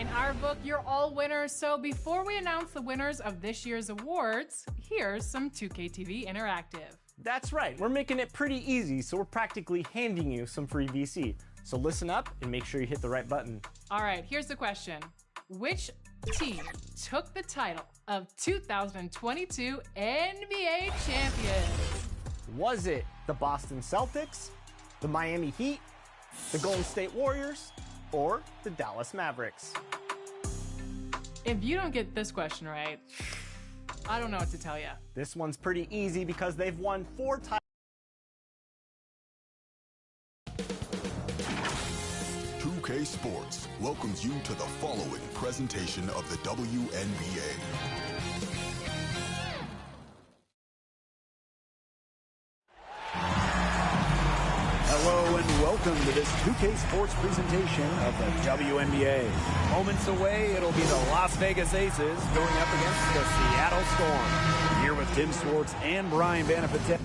In our book, you're all winners. So before we announce the winners of this year's awards, here's some 2KTV Interactive. That's right, we're making it pretty easy, so we're practically handing you some free VC. So listen up and make sure you hit the right button. All right, here's the question. Which team took the title of 2022 NBA champions? Was it the Boston Celtics, the Miami Heat, the Golden State Warriors, or the Dallas Mavericks? If you don't get this question right, I don't know what to tell you. This one's pretty easy because they've won 4 titles. 2K Sports welcomes you to the following presentation of the WNBA. Hello and welcome to this 2K Sports presentation of the WNBA. Moments away, it'll be the Las Vegas Aces going up against the Seattle Storm. Here with Tim Swartz and Brian Banafate.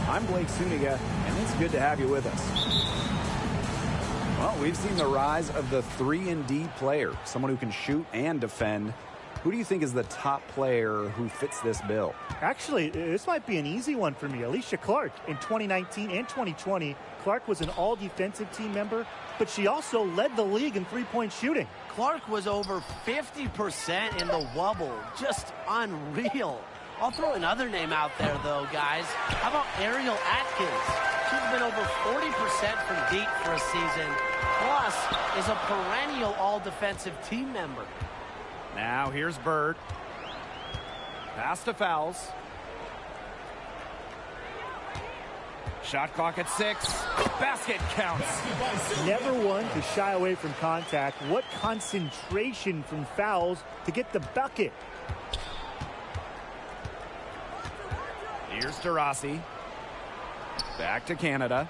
I'm Blake Suniga, and it's good to have you with us. Well, we've seen the rise of the 3-and-D player, someone who can shoot and defend. Who do you think is the top player who fits this bill? Actually, this might be an easy one for me. Alicia Clark. In 2019 and 2020, Clark was an all-defensive team member, but she also led the league in three-point shooting. Clark was over 50% in the wobble. Just unreal. I'll throw another name out there, though, guys. How about Ariel Atkins? She's been over 40% from deep for a season, plus is a perennial all-defensive team member. Now here's Bird. Pass to Fouls. Shot clock at 6. Basket counts. Never one to shy away from contact. What concentration from fouls to get the bucket. Here's DeRossi. Back to Canada.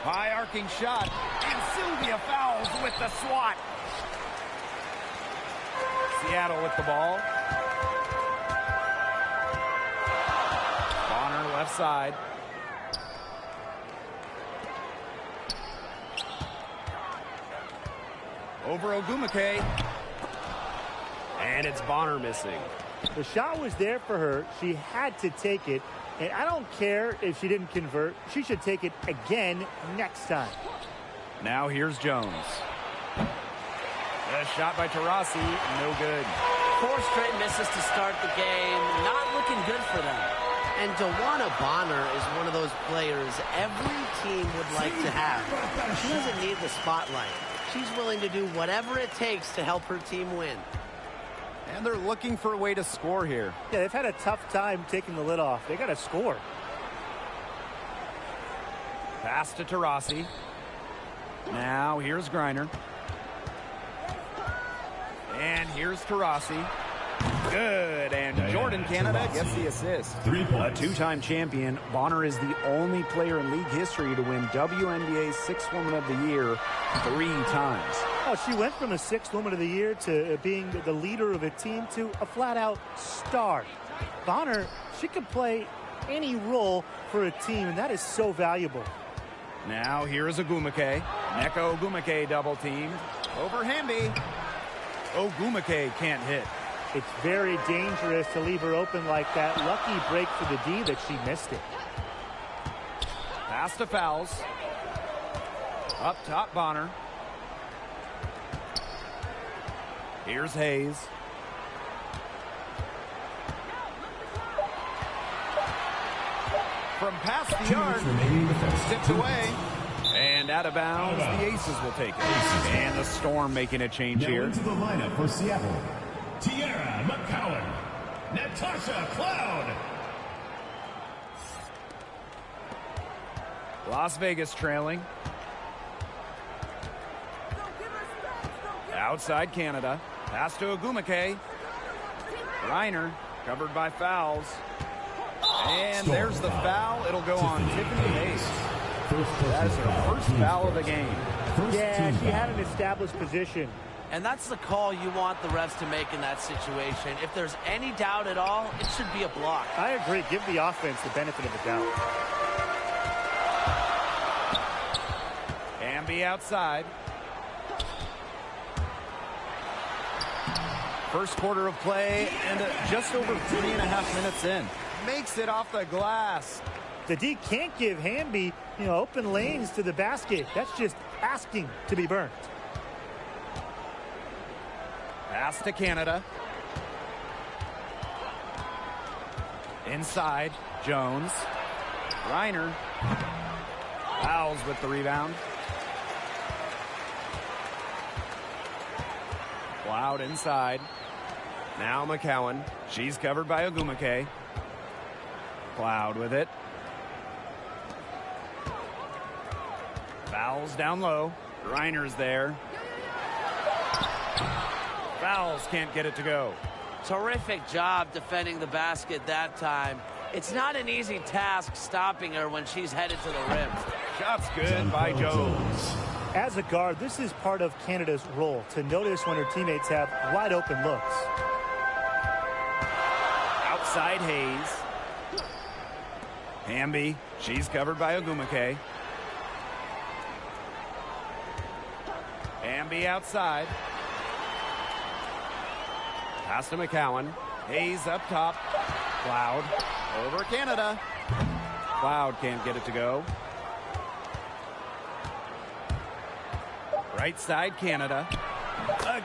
High arcing shot. And Sylvia Fouls with the swat. Seattle with the ball. Bonner left side. Over Ogumake. And it's Bonner missing. The shot was there for her. She had to take it. And I don't care if she didn't convert. She should take it again next time. Now here's Jones. A shot by Taurasi, no good. 4 straight misses to start the game. Not looking good for them. And Dewana Bonner is one of those players every team would like to have. She doesn't need the spotlight. She's willing to do whatever it takes to help her team win. And they're looking for a way to score here. Yeah, they've had a tough time taking the lid off. They got to score. Pass to Taurasi. Now here's Griner. And here's Taurasi. Good, and Jordan Canada gets the assist. 3 points. A two-time champion, Bonner is the only player in league history to win WNBA's Sixth Woman of the Year 3 times. Oh, she went from a Sixth Woman of the Year to being the leader of a team to a flat-out star. Bonner, she could play any role for a team, and that is so valuable. Now here's Ogumake. Neko Ogumake double teamed. Over Hamby. Ogumake can't hit. It's very dangerous to leave her open like that. Lucky break for the D that she missed it. Pass to Fowles. Up top, Bonner. Here's Hayes. From past the 2 arc, minutes remaining in the first. tipped away. And out of bounds, the Aces will take it. And the Storm making a change Now here. into the lineup for Seattle. Tiara McCowan. Natasha Cloud. Las Vegas trailing. Outside Canada. Pass to Ogumake. Reiner covered by Fowles. And there's the foul. It'll go on Tiffany Hayes. That is her first foul of the game. Yeah, she had an established position. And that's the call you want the refs to make in that situation. If there's any doubt at all, it should be a block. I agree. Give the offense the benefit of the doubt. Hamby outside. First quarter of play and just over 3.5 minutes in. Makes it off the glass. The D can't give Hamby, open lanes to the basket. That's just asking to be burnt. Pass to Canada. Inside, Jones. Reiner. Fowles with the rebound. Cloud inside. Now McCowan. She's covered by Ogumake. Cloud with it. Fowles down low. Reiner's there. Fowles can't get it to go. Terrific job defending the basket that time. It's not an easy task stopping her when she's headed to the rim. Shot's good by Jones. As a guard, this is part of Canada's role, to notice when her teammates have wide open looks. Outside Hayes. Hamby. She's covered by Ogumake. Hamby outside. Pass to McCowan. Hayes up top. Cloud over Canada. Cloud can't get it to go. Right side Canada.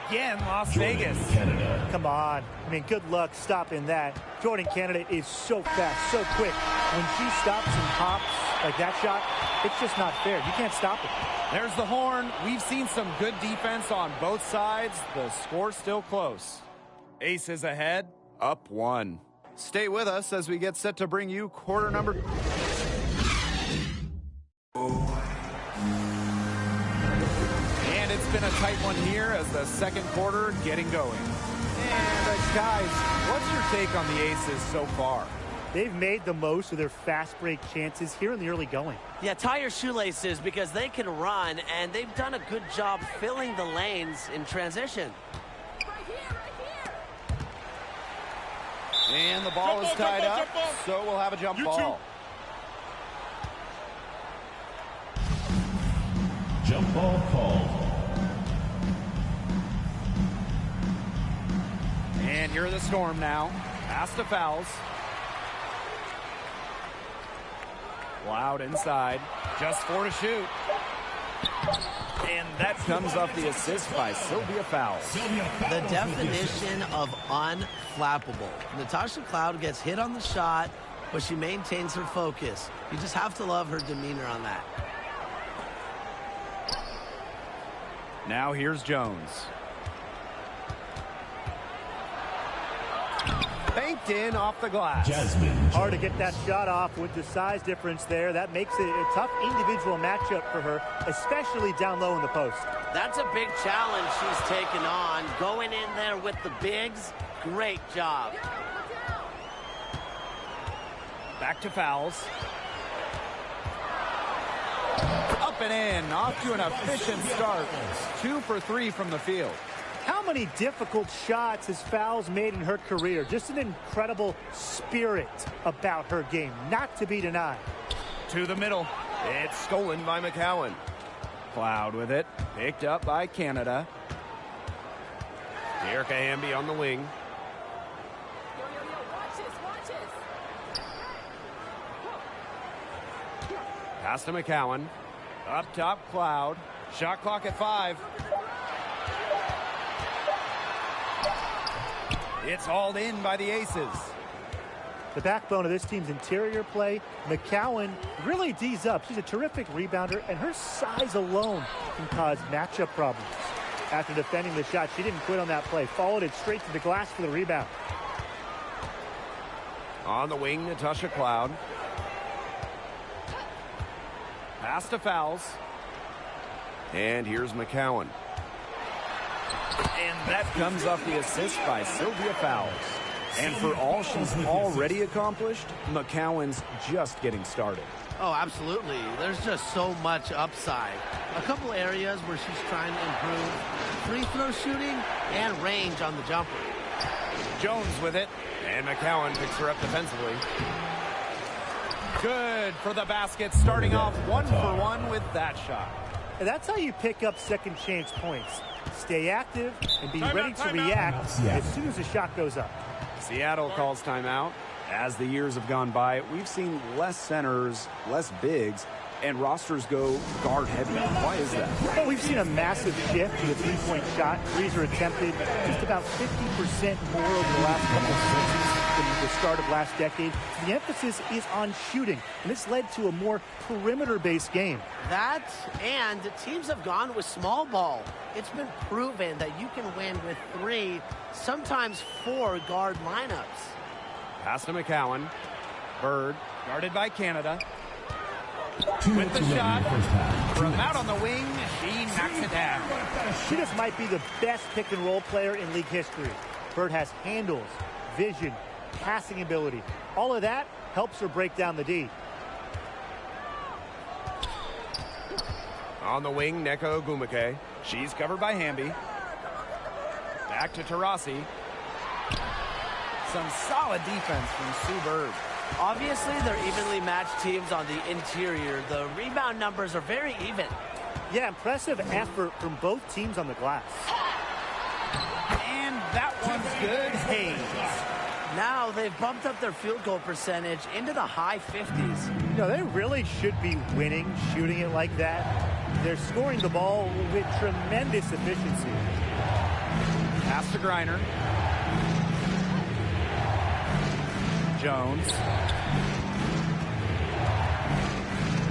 Again, Las Vegas. Canada. Come on. Good luck stopping that. Jordan Canada is so fast, so quick. When she stops and hops like that shot, it's just not fair. You can't stop it. There's the horn. We've seen some good defense on both sides. The score's still close. Aces ahead, up 1. Stay with us as we get set to bring you quarter number. And it's been a tight one here as the second quarter getting going. And guys, what's your take on the Aces so far? They've made the most of their fast break chances here in the early going. Yeah, tie your shoelaces because they can run, and they've done a good job filling the lanes in transition. And the ball is tied up, so we'll have a jump ball. Jump ball called. And here are the Storm now. Pass to Fowles. Loud inside. Just 4 to shoot. And that comes off the assist by Sylvia Fowles. The definition of unflappable. Natasha Cloud gets hit on the shot, but she maintains her focus. You just have to love her demeanor on that. Now here's Jones. banked in off the glass. Hard to get that shot off with the size difference there. That makes it a tough individual matchup for her, especially down low in the post. That's a big challenge she's taken on. Going in there with the bigs, great job. Back to fouls. Up and in, off to an efficient start. 2 for 3 from the field. How many difficult shots has Fowles made in her career? Just an incredible spirit about her game, not to be denied. To the middle. It's stolen by McCowan. Cloud with it. Picked up by Canada. Erica Hamby on the wing. Pass to McCowan. Up top, Cloud. Shot clock at 5. It's hauled in by the Aces. The backbone of this team's interior play, McCowan really D's up. She's a terrific rebounder, and her size alone can cause matchup problems. After defending the shot, she didn't quit on that play. Followed it straight to the glass for the rebound. On the wing, Natasha Cloud. Pass to Fowles. And here's McCowan. And that comes off the assist by Sylvia Fowles. And for all she's already accomplished, McCowan's just getting started. Oh, absolutely. There's just so much upside. A couple areas where she's trying to improve free throw shooting and range on the jumper. Jones with it, and McCowan picks her up defensively. Good for the basket, starting off 1 for 1 with that shot. And that's how you pick up second chance points. Stay active and be ready to react as soon as the shot goes up. Seattle calls timeout. As the years have gone by, we've seen less centers, less bigs, and rosters go guard heavy. Why is that? Well, we've seen a massive shift to the three-point shot. Threes are attempted just about 50% more over the last couple of seasons than the start of last decade. The emphasis is on shooting, and this led to a more perimeter-based game. That, and teams have gone with small ball. It's been proven that you can win with 3, sometimes 4 guard lineups. Pass to McCowan. Bird, guarded by Canada. With the shot, from out on the wing, she knocks it down. She just might be the best pick-and-roll player in league history. Bird has handles, vision, passing ability. All of that helps her break down the D. On the wing, Neko Ogumike. She's covered by Hamby. Back to Tarasi. Some solid defense from Sue Bird. Obviously, they're evenly matched teams on the interior. The rebound numbers are very even. Yeah, impressive effort from both teams on the glass. And that one's good. Hayes. Now they've bumped up their field goal percentage into the high 50s. You know, they really should be winning, shooting it like that. They're scoring the ball with tremendous efficiency. Pass to Griner. Jones.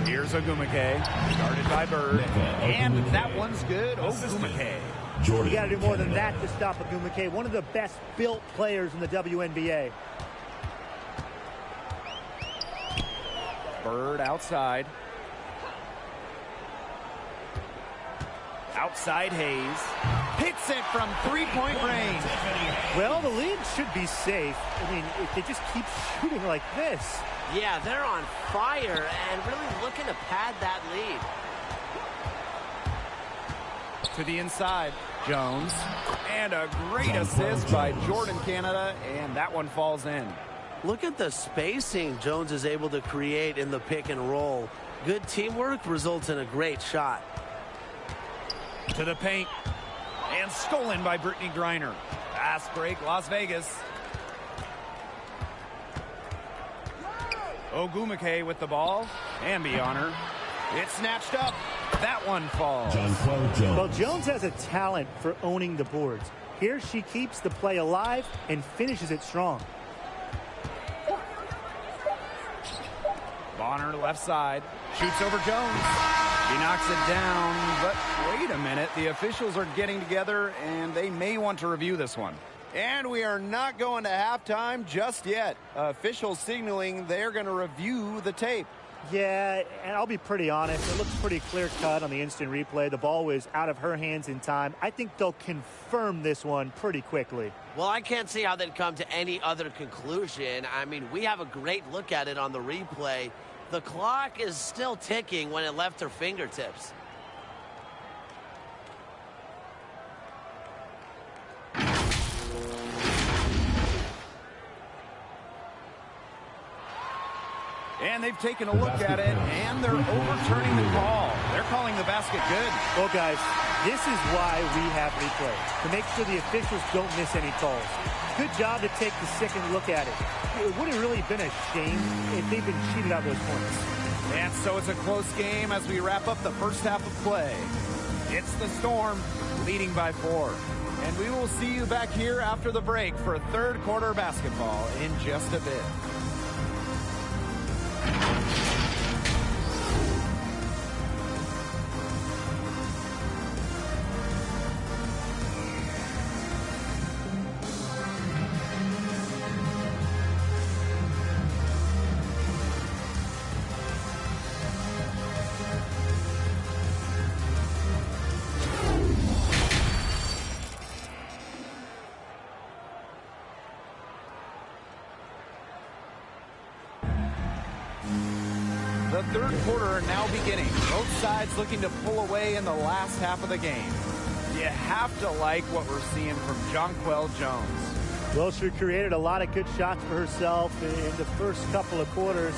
Here's Ogumike, started by Bird, and that one's good. Ogumike. You got to do more than that to stop Ogumike, one of the best built players in the WNBA. Bird outside. Outside Hayes. Hits it from three-point range. Well, the lead should be safe. I mean, if they just keep shooting like this. Yeah, they're on fire and really looking to pad that lead. To the inside, Jones. And a great assist by Jordan Canada, and that one falls in. Look at the spacing Jones is able to create in the pick and roll. Good teamwork results in a great shot. To the paint. And stolen by Brittany Griner. Fast break, Las Vegas. Ogumike with the ball. Hamby on her. It's snatched up. That one falls. Well, Jones has a talent for owning the boards. Here she keeps the play alive and finishes it strong. Bonner left side. Shoots over Jones. She knocks it down, but wait a minute. The officials are getting together, and they may want to review this one. And we are not going to halftime just yet. Officials signaling they're going to review the tape. Yeah, and I'll be pretty honest. It looks pretty clear-cut on the instant replay. The ball was out of her hands in time. I think they'll confirm this one pretty quickly. Well, I can't see how they'd come to any other conclusion. I mean, we have a great look at it on the replay. The clock is still ticking when it left her fingertips. And they've taken a look at it, and they're overturning the call. They're calling the basket good. Well, guys, this is why we have replay, to make sure the officials don't miss any calls. Good job to take the second look at it. It would have really been a shame if they'd been cheated out of those points. And so it's a close game as we wrap up the first half of play. It's the Storm leading by 4. And we will see you back here after the break for third quarter basketball in just a bit. The third quarter now beginning. Both sides looking to pull away in the last half of the game. You have to like what we're seeing from Jonquel Jones. Well, she created a lot of good shots for herself in the first couple of quarters,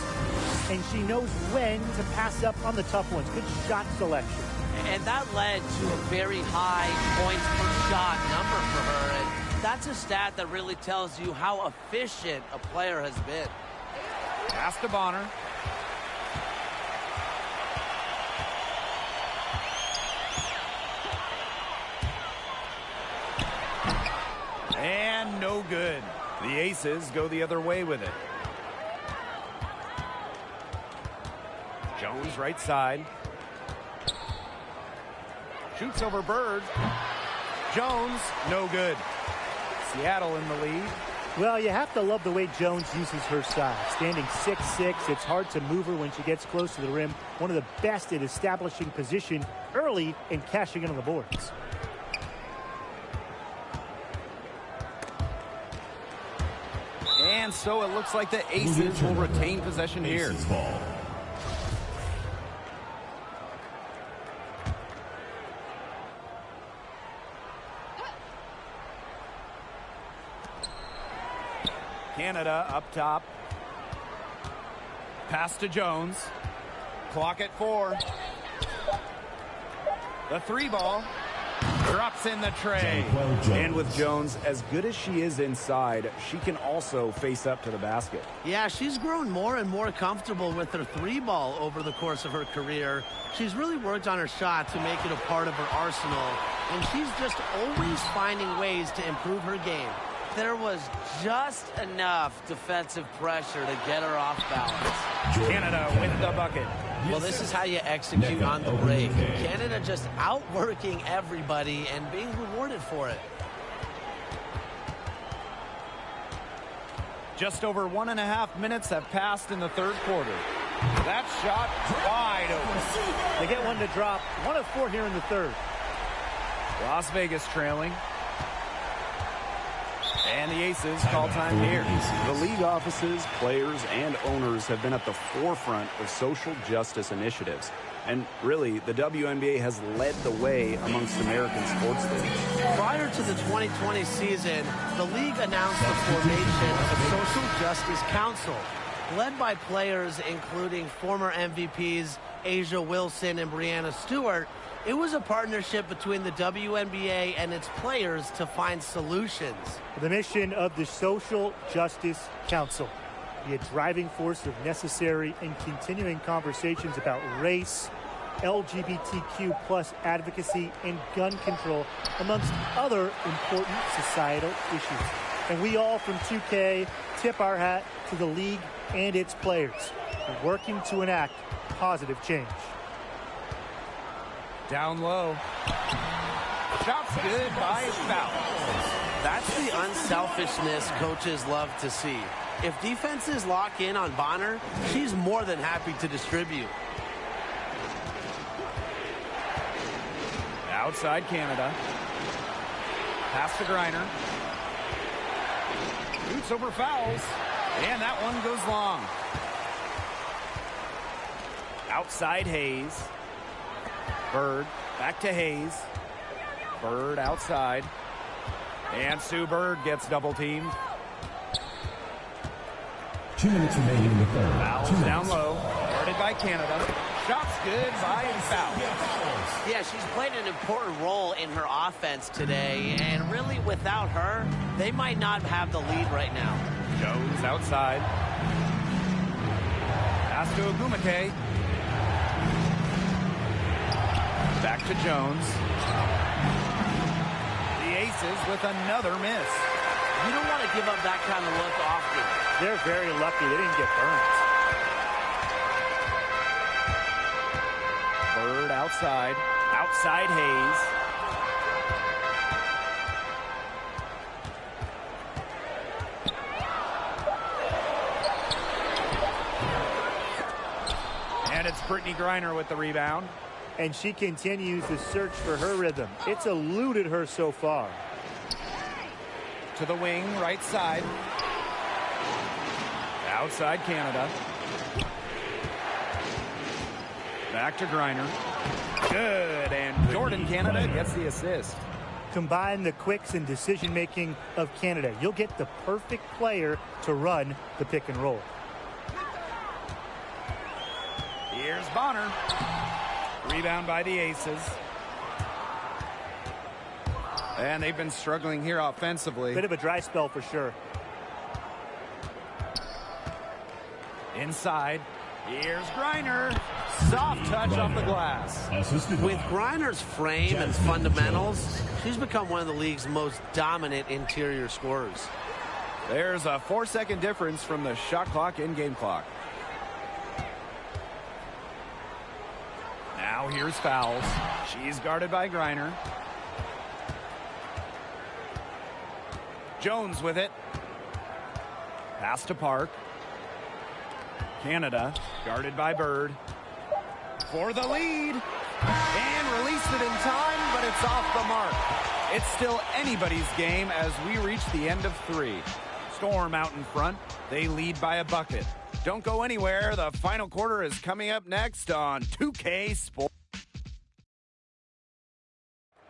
and she knows when to pass up on the tough ones. Good shot selection. And that led to a very high points per shot number for her. And that's a stat that really tells you how efficient a player has been. Pass to Bonner. And no good. The Aces go the other way with it. Jones right side. Shoots over Bird. Jones, no good. Seattle in the lead. Well, you have to love the way Jones uses her size. Standing 6'6", it's hard to move her when she gets close to the rim. One of the best at establishing position early and cashing in on the boards. And so it looks like the Aces will retain possession here. Canada up top. Pass to Jones. Clock at 4. The 3 ball. Drops in the tray. And with Jones, as good as she is inside, she can also face up to the basket. Yeah, she's grown more and more comfortable with her 3 ball over the course of her career. She's really worked on her shot to make it a part of her arsenal. And she's just always finding ways to improve her game. There was just enough defensive pressure to get her off balance. Canada with the bucket. Well, this is how you execute on the break. Canada just outworking everybody and being rewarded for it. Just over 1.5 minutes have passed in the third quarter. That shot wide open. They get one to drop. 1 of 4 here in the third. Las Vegas trailing. And the Aces call time here. The league offices, players, and owners have been at the forefront of social justice initiatives. And really, the WNBA has led the way amongst American sports leagues. Prior to the 2020 season, the league announced the formation of a Social Justice Council, led by players including former MVPs Asia Wilson and Breanna Stewart. It was a partnership between the WNBA and its players to find solutions. The mission of the Social Justice Council, be a driving force of necessary and continuing conversations about race, LGBTQ plus advocacy, and gun control, amongst other important societal issues. And we all from 2K tip our hat to the league and its players for working to enact positive change. Down low. Shot's good by Fowler. That's the unselfishness coaches love to see. If defenses lock in on Bonner, she's more than happy to distribute. Outside Canada. Pass to Griner. Shoots over fouls. And that one goes long. Outside Hayes. Bird. Back to Hayes. Bird outside. And Sue Bird gets double teamed. 2 minutes remaining in the third. Fouls down low. Guarded by Canada. Shots good by foul. Yeah, she's played an important role in her offense today. And really, without her, they might not have the lead right now. Jones outside. Pass to Ogumake. Back to Jones. The Aces with another miss. You don't want to give up that kind of look often. They're very lucky they didn't get burned. Bird outside. Outside Hayes. And it's Brittany Griner with the rebound. And she continues to search for her rhythm. It's eluded her so far. To the wing, right side. Outside Canada. Back to Griner. Good, and Jordan Canada gets the assist. Combine the quicks and decision-making of Canada. You'll get the perfect player to run the pick and roll. Here's Bonner. Rebound by the Aces. And they've been struggling here offensively. Bit of a dry spell for sure. Inside. Here's Griner. Soft touch off the glass. With Griner's frame and fundamentals, she's become one of the league's most dominant interior scorers. There's a 4-second difference from the shot clock and game clock. Now here's fouls. She's guarded by Griner. Jones with it. Pass to Park. Canada guarded by Bird. For the lead. And released it in time, but it's off the mark. It's still anybody's game as we reach the end of 3. Storm out in front. They lead by a bucket. Don't go anywhere. The final quarter is coming up next on 2K Sports.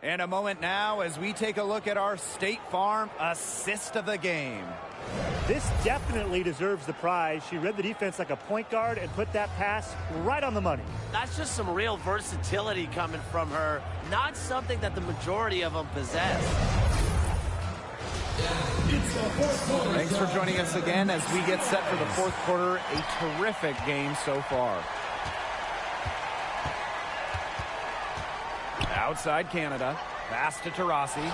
And a moment now as we take a look at our State Farm assist of the game. This definitely deserves the prize. She read the defense like a point guard and put that pass right on the money. That's just some real versatility coming from her. Not something that the majority of them possess. Thanks for joining us again as we get set for the fourth quarter. A terrific game so far. Outside Canada. Pass to Taurasi.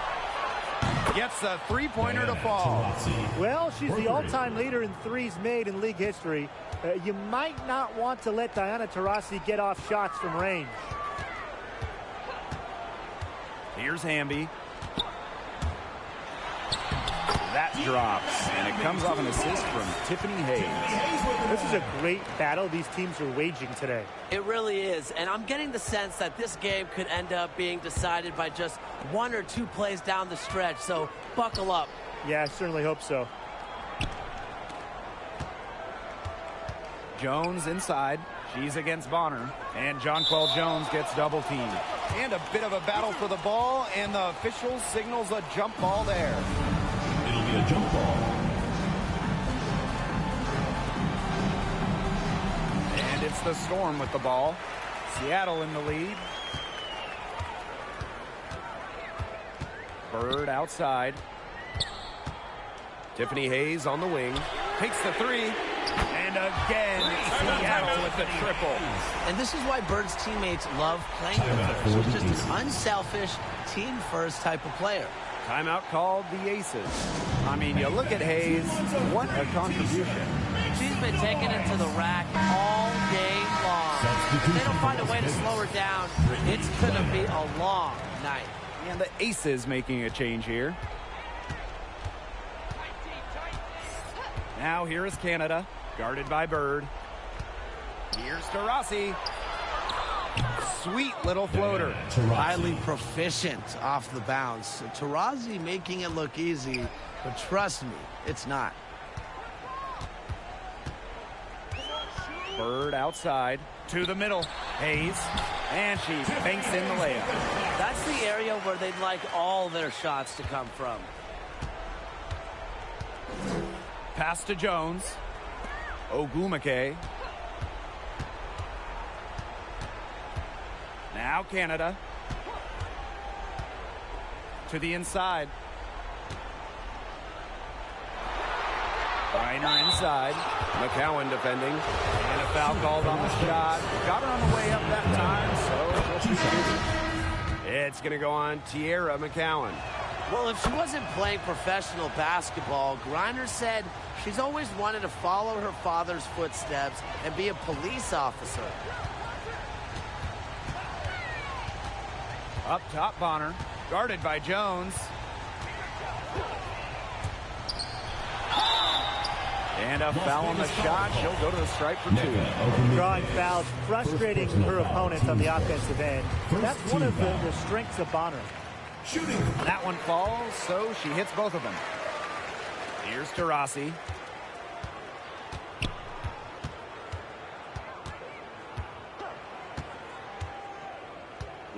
Gets a three-pointer to fall. Well, she's the all-time leader in threes made in league history. You might not want to let Diana Taurasi get off shots from range. Here's Hamby. That drops, and it comes off an assist from Tiffany Hayes. This is a great battle these teams are waging today. It really is, and I'm getting the sense that this game could end up being decided by just 1 or 2 plays down the stretch, so buckle up. Yeah, I certainly hope so. Jones inside. She's against Bonner, and Jonquel Jones gets double teamed. And a bit of a battle for the ball, and the official signals a jump ball there. It'll be a jump ball. And it's the Storm with the ball. Seattle in the lead. Bird outside. Tiffany Hayes on the wing. Takes the three. And again, Seattle with the triple. And this is why Bird's teammates love playing with her. She's just an unselfish, team-first type of player. Timeout called the Aces. I mean, you look at Hayes, what a contribution. She's been taking it to the rack all game long. If they don't find a way to slow her down, it's going to be a long night. And the Aces making a change here. Now here is Canada, guarded by Bird. Here's Taurasi. Sweet little floater. Highly proficient off the bounce. Taurasi making it look easy, but trust me, it's not. Bird outside to the middle. Hayes, and she banks in the layup. That's the area where they'd like all their shots to come from. Pass to Jones. Ogumake. Now Canada. To the inside. Reiner inside. McCowan defending. And a foul called on the shot. Got her on the way up that time, so she'll shoot. It's going to go on Tierra McCowan. Well, if she wasn't playing professional basketball, Griner said she's always wanted to follow her father's footsteps and be a police officer. Up top, Bonner. Guarded by Jones. And a foul on the shot. She'll go to the stripe for two. Drawing fouls, frustrating her opponents on the offensive end. That's one of the strengths of Bonner. That one falls, so she hits both of them. Here's Taurasi.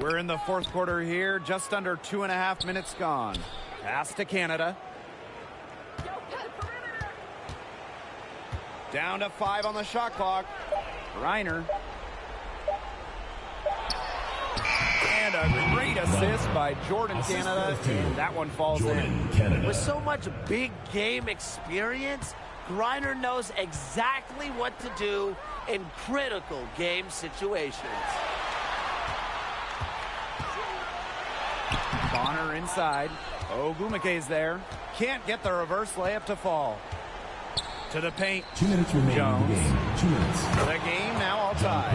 We're in the fourth quarter here, just under 2.5 minutes gone. Pass to Canada. Down to 5 on the shot clock. Reiner. And a great assist by Jordan Canada, and that one falls in. With so much big game experience, Griner knows exactly what to do in critical game situations. Bonner inside. Ogumake's there. Can't get the reverse layup to fall. To the paint. 2 minutes remaining Jones. in the game. 2 minutes. The game now all tied.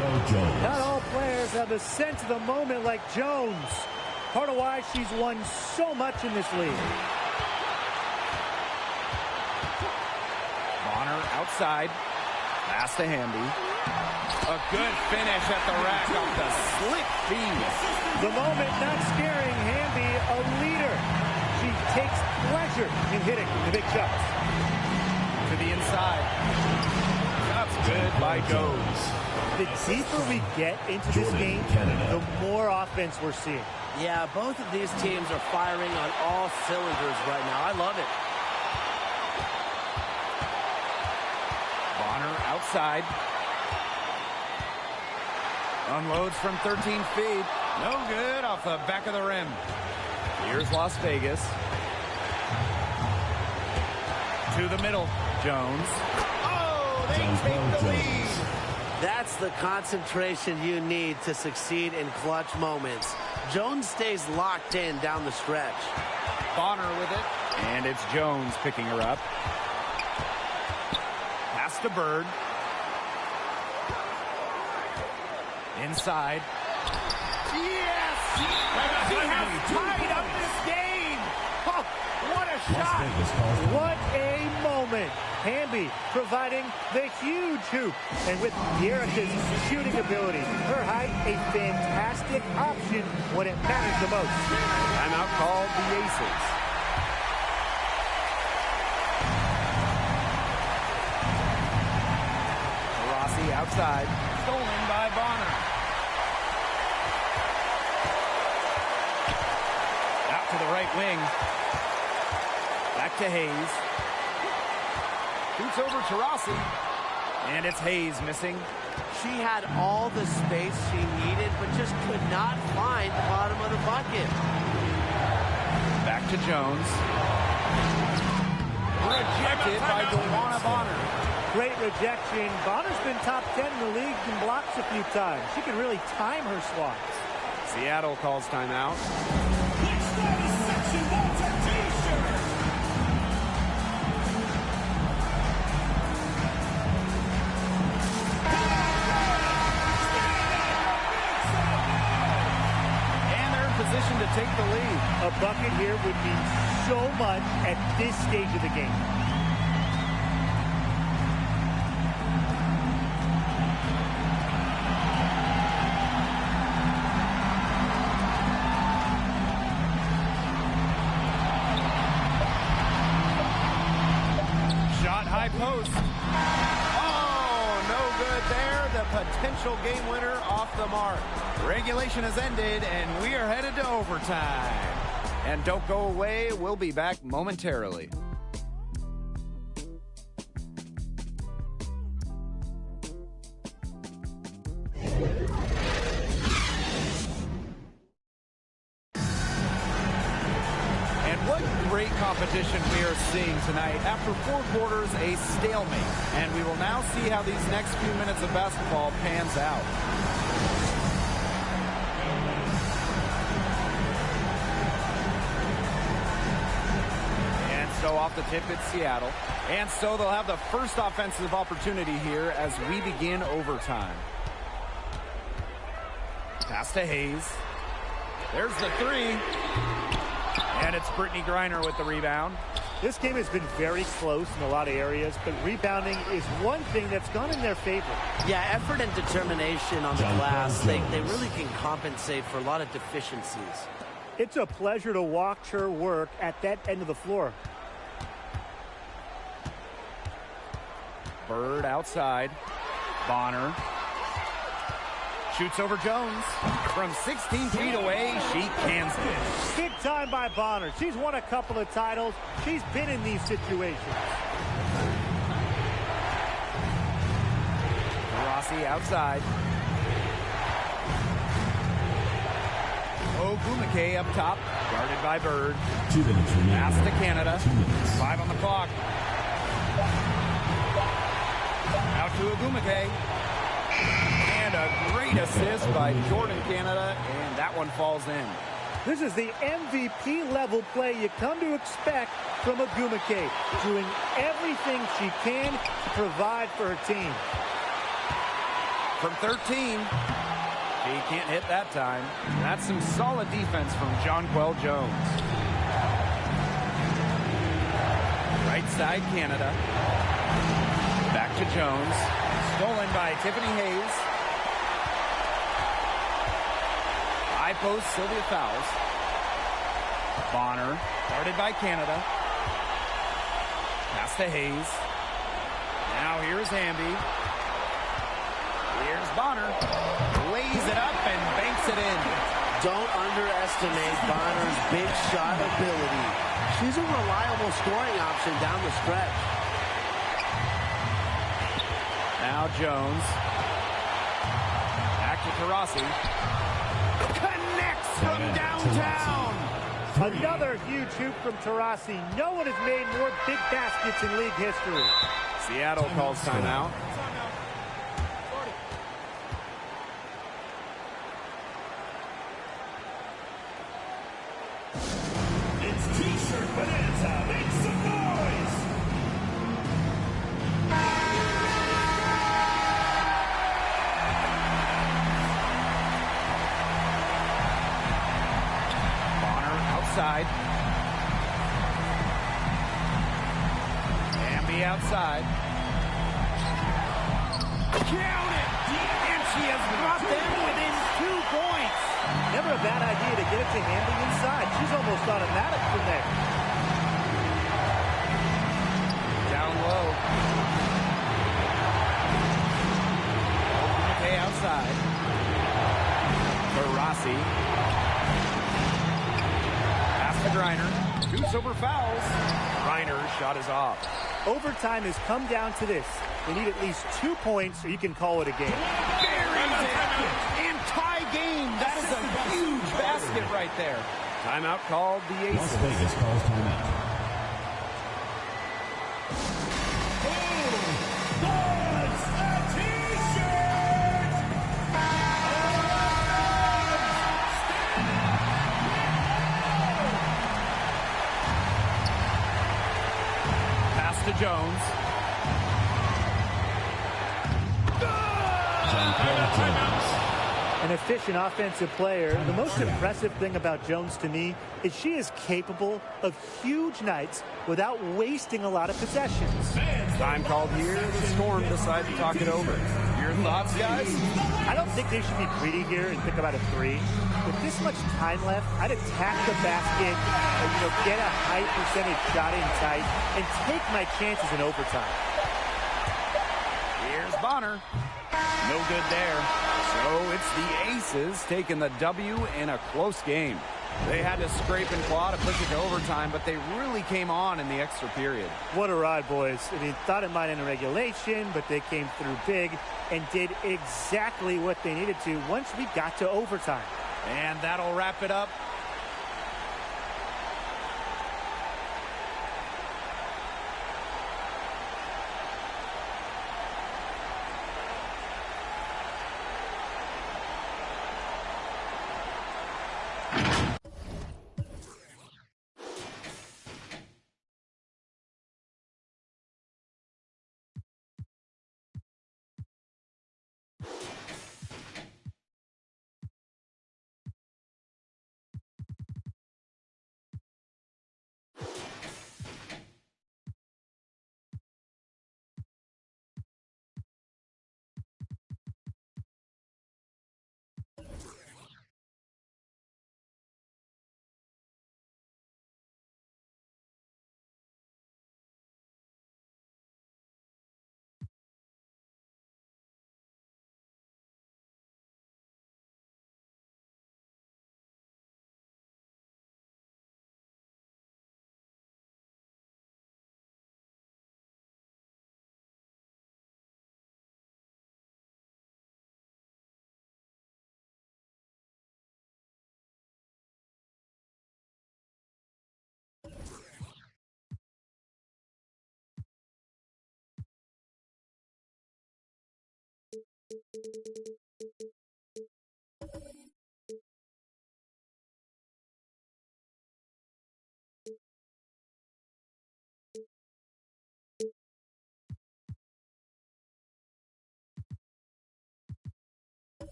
Not all players have a sense of the moment like Jones. Part of why she's won so much in this league. Bonner outside. Pass to Hamby. A good finish at the rack off the slick feed. The moment not scaring Hamby, a leader. She takes pleasure in hitting the big shots. To the inside. That's good by Jones. The deeper we get into this game, the more offense we're seeing. Yeah, both of these teams are firing on all cylinders right now. I love it. Bonner outside. Unloads from 13 feet. No good off the back of the rim. Here's Las Vegas. To the middle. Jones. Oh, they take the lead. That's the concentration you need to succeed in clutch moments. Jones stays locked in down the stretch. Bonner with it. And it's Jones picking her up. Pass to Bird. Inside. Yes! He has tied up this game! Oh, what a shot! What a moment. Hamby providing the huge hoop. And with Tierra's shooting ability, her height, a fantastic option when it matters the most. Timeout called the Aces. Rossi outside. Stolen by Bonner. Out to the right wing. Back to Hayes. Shoots over to Rossi. And it's Hayes missing. She had all the space she needed, but just could not find the bottom of the bucket. Back to Jones. Rejected by Dewana Bonner. Great rejection. Bonner's been top 10 in the league in blocks a few times. She can really time her swats. Seattle calls timeout. And they're in position to take the lead. A bucket here would mean so much at this stage of the game. high post. Oh, no good there. The potential game winner off the mark. Regulation has ended, and we are headed to overtime. And don't go away. We'll be back momentarily. Great competition we are seeing tonight. After 4 quarters, a stalemate. And we will now see how these next few minutes of basketball pans out. And so off the tip, it's Seattle. And so they'll have the first offensive opportunity here as we begin overtime. Pass to Hayes. There's the 3. And it's Brittany Griner with the rebound. This game has been very close in a lot of areas, but rebounding is one thing that's gone in their favor. Yeah, effort and determination on the glass. They really can compensate for a lot of deficiencies. It's a pleasure to watch her work at that end of the floor. Bird outside. Bonner. Shoots over Jones. From 16 feet away, she cans it. Big time by Bonner. She's won a couple of titles. She's been in these situations. Rossi outside. Ogumake up top. Guarded by Bird. Pass to Canada. 5 on the clock. Out to Ogumake. And a great assist by Jordan Canada, and that one falls in. This is the MVP level play you come to expect from Ogumake, doing everything she can to provide for her team. From 13, she can't hit that time. That's some solid defense from Jonquel Jones. Right side, Canada. Back to Jones. Stolen by Tiffany Hayes. High post, Sylvia Fowles. Bonner, guarded by Canada. Pass to Hayes. Now here's Hamby. Here's Bonner. Lays it up and banks it in. Don't underestimate Bonner's big shot ability. She's a reliable scoring option down the stretch. Now Jones. Back to Taurasi. Connects from downtown. Another huge hoop from Taurasi. No one has made more big baskets in league history. Seattle calls timeout. It's T-shirt bonanza. Make some noise. Outside. Hamby outside. Count it! And she has brought them within 2 points. Never a bad idea to get it to Hamby inside. She's almost automatic from there. Down low. Okay, outside. Barassi. Griner. Shoots over Fowles. Griner's shot is off. Overtime has come down to this. They need at least 2 points or you can call it a game. Buries it. And tie game. That is a huge basket right there. Timeout called the Aces. Las Vegas calls timeout. To Jones. An efficient offensive player. The most impressive thing about Jones to me is she is capable of huge nights without wasting a lot of possessions. Time called here. The Storm decide to talk it over. Here in thoughts, guys? I don't think they should be greedy here and think about a 3. With this much time left, I'd attack the basket and, get a high percentage shot in tight and take my chances in overtime. Here's Bonner. No good there. So it's the Aces taking the W in a close game. They had to scrape and claw to push it to overtime, but they really came on in the extra period. What a ride, boys. Thought it might end in regulation, but they came through big and did exactly what they needed to once we got to overtime. And that'll wrap it up.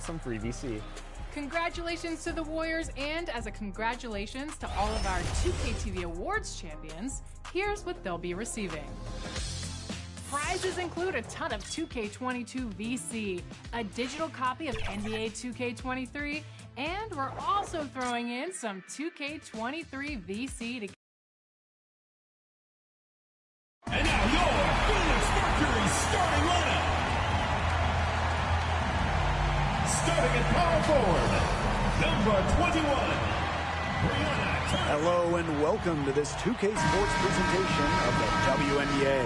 Some free VC. Congratulations to the Warriors, and as a congratulations to all of our 2K TV Awards champions, here's what they'll be receiving. Prizes include a ton of 2K22 VC, a digital copy of NBA 2K23, and we're also throwing in some 2K23 VC to... And now your Phoenix Mercury starting lineup. Starting at power forward, number 21, Brianna Turner. Hello and welcome to this 2K Sports presentation of the WNBA.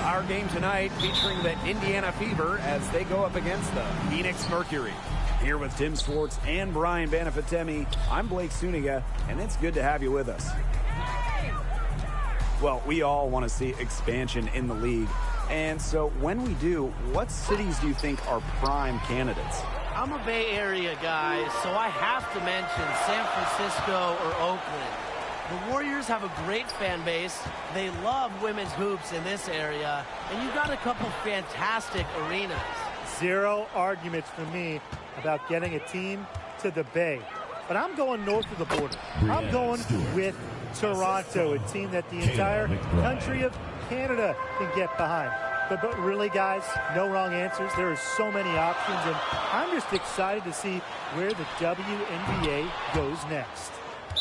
Our game tonight featuring the Indiana Fever as they go up against the Phoenix Mercury. Here with Tim Swartz and Brian Banafitemi, I'm Blake Suniga, and it's good to have you with us. Well, we all want to see expansion in the league, And so when we do, what cities do you think are prime candidates? I'm a Bay Area guy, so I have to mention San Francisco or Oakland. The Warriors have a great fan base. They love women's hoops in this area, and you've got a couple fantastic arenas. Zero arguments for me about getting a team to the Bay. But I'm going north of the border. I'm going with Toronto, a team that the entire country of Canada can get behind. But really, guys, no wrong answers. There are so many options, and I'm just excited to see where the WNBA goes next.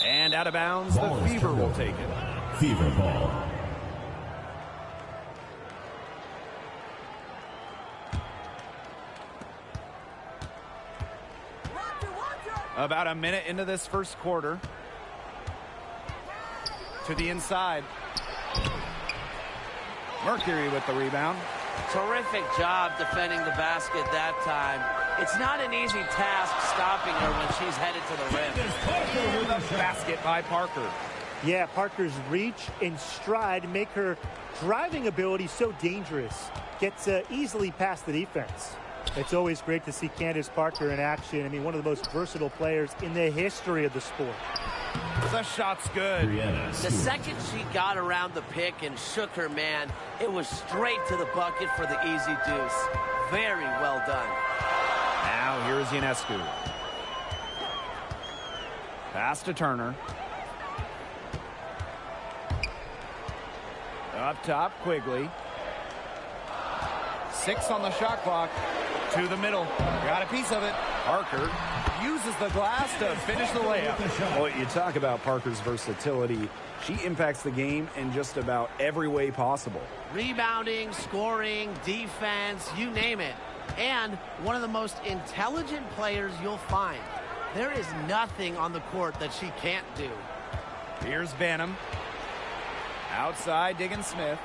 And out of bounds, the Fever will take it. Fever ball. About a minute into this first quarter. To the inside. Mercury with the rebound. Terrific job defending the basket that time. It's not an easy task stopping her when she's headed to the rim. The basket by Parker. Yeah, Parker's reach and stride make her driving ability so dangerous. Gets easily past the defense. It's always great to see Candace Parker in action. I mean, one of the most versatile players in the history of the sport. The shot's good. The second she got around the pick and shook her man, it was straight to the bucket for the easy deuce. Very well done. Now here's Ionescu. Pass to Turner. Up top, Quigley. 6 on the shot clock. To the middle. Got a piece of it. Parker uses the glass to finish the layup. Well, you talk about Parker's versatility. She impacts the game in just about every way possible. Rebounding, scoring, defense, you name it. And one of the most intelligent players you'll find. There is nothing on the court that she can't do. Here's Banham. Outside, Diggins-Smith.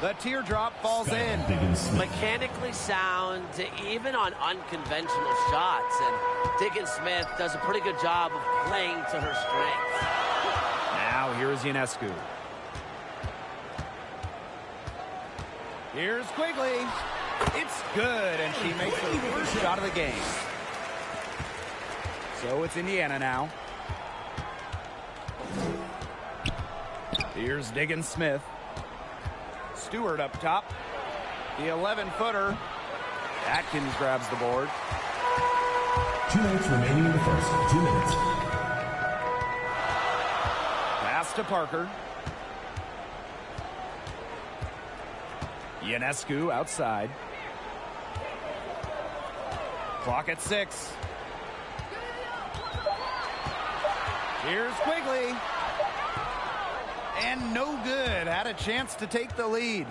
The teardrop falls in. Mechanically sound, even on unconventional shots. And Diggins-Smith does a pretty good job of playing to her strengths. Now here's Ionescu. Here's Quigley. It's good, and she makes her first shot of the game. So it's Indiana now. Here's Diggins-Smith. Stewart up top. The 11-footer. Atkins grabs the board. 2 minutes remaining in the first. 2 minutes. Pass to Parker. Ionescu outside. Clock at 6. Here's Quigley. And no good. Had a chance to take the lead.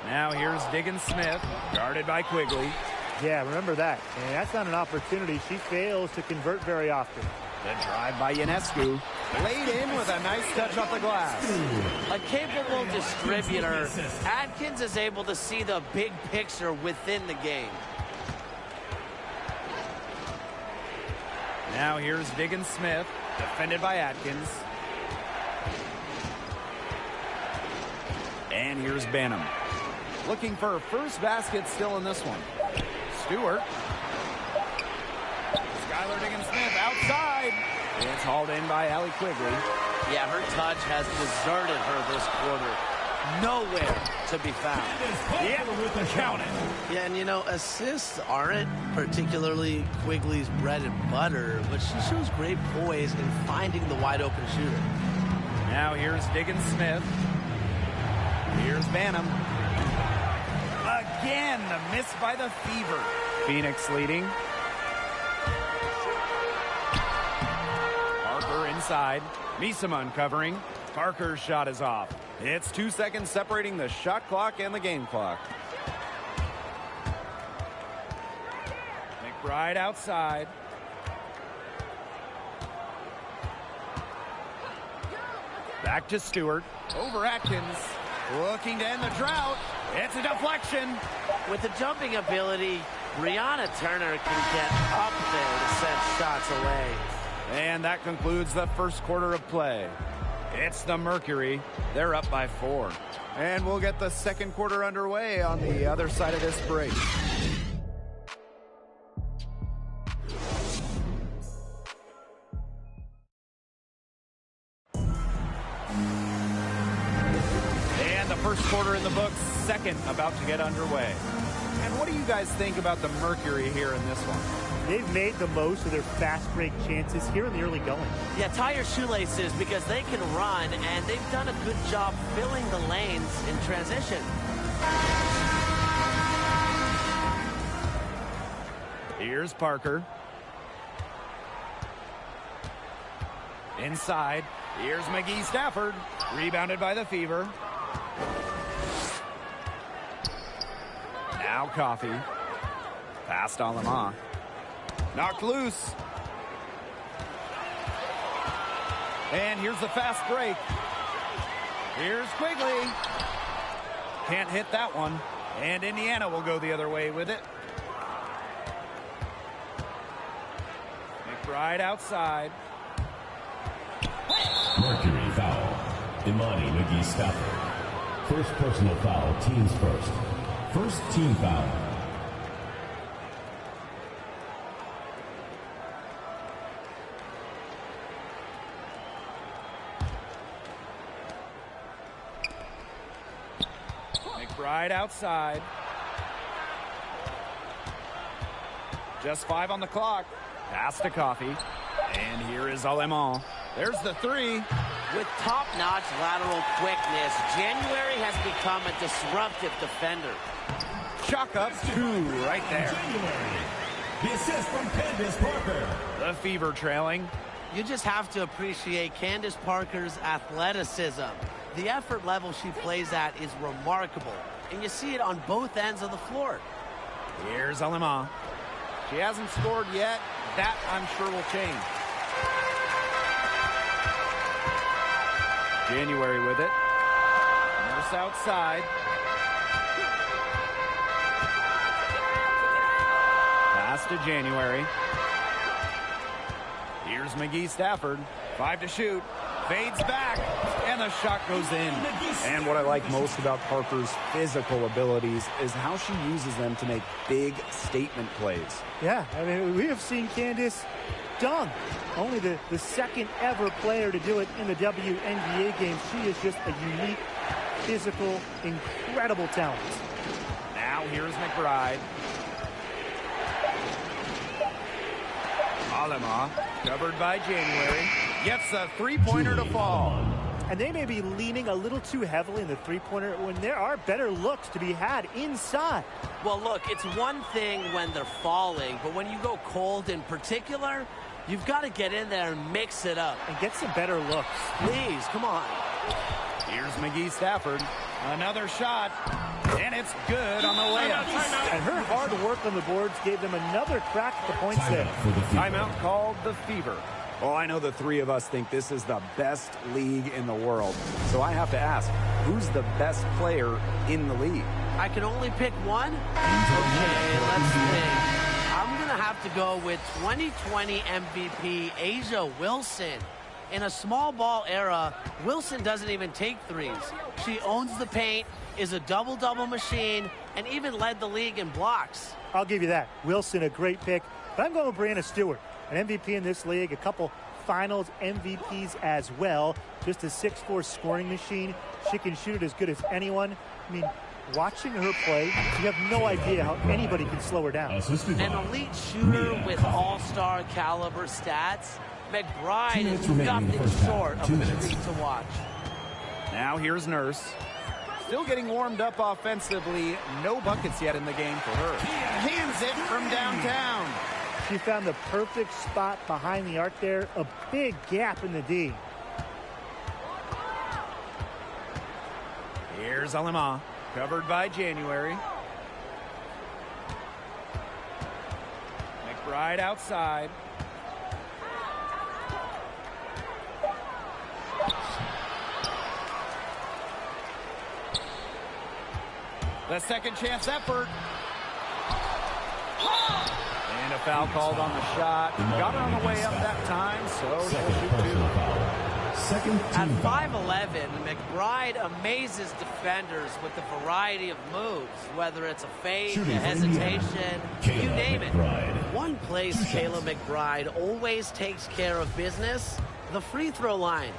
Now here's Diggins-Smith, guarded by Quigley. Yeah, remember that. And that's not an opportunity she fails to convert very often. The drive by Ionescu. Laid in with a nice touch off the glass. A capable distributor, Atkins is able to see the big picture within the game. Now here's Diggins-Smith, defended by Atkins. And here's Banham. Looking for her first basket still in this one. Stewart. Skylar Diggins-Smith outside. It's hauled in by Allie Quigley. Yeah, her touch has deserted her this quarter. Nowhere to be found. Yep, count it. Yeah, and you know, assists aren't particularly Quigley's bread and butter, but she shows great poise in finding the wide open shooter. Now here's Diggins-Smith. Here's Banham. Again, the miss by the Fever. Phoenix leading. Parker inside. Misama uncovering. Parker's shot is off. It's 2 seconds separating the shot clock and the game clock. McBride outside. Back to Stewart. Over Atkins. Looking to end the drought. It's a deflection. With the jumping ability, Brianna Turner can get up there to send shots away. And that concludes the first quarter of play. It's the Mercury. They're up by 4. And we'll get the second quarter underway on the other side of this break. And the first quarter in the books, second about to get underway. And what do you guys think about the Mercury here in this one? They've made the most of their fast break chances here in the early going. Yeah, tie your shoelaces because they can run, and they've done a good job filling the lanes in transition. Here's Parker. Inside. Here's McGee Stafford. Rebounded by the Fever. Now Coffee. Passed on Lamar. Knocked loose. And here's the fast break. Here's Quigley. Can't hit that one. And Indiana will go the other way with it. McBride outside. Mercury foul. Imani McGee Stafford. First personal foul, teams first. First team foul. McBride outside. Just 5 on the clock. Pass to Coffee. And here is Alemán. There's the 3. With top-notch lateral quickness, January has become a disruptive defender. Chalk up 2 right there. January. The assist from Candace Parker. The Fever trailing. You just have to appreciate Candace Parker's athleticism. The effort level she plays at is remarkable, and you see it on both ends of the floor. Here's Alemán. She hasn't scored yet. That, I'm sure, will change. January with it. Nurse outside. Pass to January. Here's McGee Stafford. 5 to shoot. Fades back. And the shot goes in. And what I like most about Parker's physical abilities is how she uses them to make big statement plays. Yeah, I mean, we have seen Candace dunk. Only the second ever player to do it in the WNBA game. She is just a unique, physical, incredible talent. Now here's McBride. Alemán, covered by January, gets a three-pointer to fall. And they may be leaning a little too heavily in the three-pointer when there are better looks to be had inside. Well, look, it's one thing when they're falling, but when you go cold in particular, you've got to get in there and mix it up. And get some better looks. Please, come on. Here's McGee Stafford. Another shot, and it's good on the layup. And her hard work on the boards gave them another crack at the points there. Timeout called the Fever. Well, I know the three of us think this is the best league in the world. So I have to ask, who's the best player in the league? I can only pick one? Okay, let's think. I'm going to have to go with 2020 MVP A'ja Wilson. In a small ball era, Wilson doesn't even take threes. She owns the paint, is a double-double machine, and even led the league in blocks. I'll give you that. Wilson, a great pick. But I'm going with Brianna Stewart, an MVP in this league, a couple finals MVPs as well. Just a 6'4" scoring machine. She can shoot it as good as anyone. I mean, watching her play, you have no idea how anybody can slow her down. An elite shooter with all-star caliber stats. McBride is nothing short of a treat to watch. Now here's Nurse. Still getting warmed up offensively. No buckets yet in the game for her. Hands it from downtown. She found the perfect spot behind the arc there. A big gap in the D. Here's Alemán, covered by January. McBride outside. The second chance effort. And And a foul called on the shot. Got her on the way up that time, so she'll shoot 2. At 5'11", McBride amazes defenders with the variety of moves, whether it's a fade, a hesitation, you name it. One place Kayla McBride always takes care of business, the free throw line.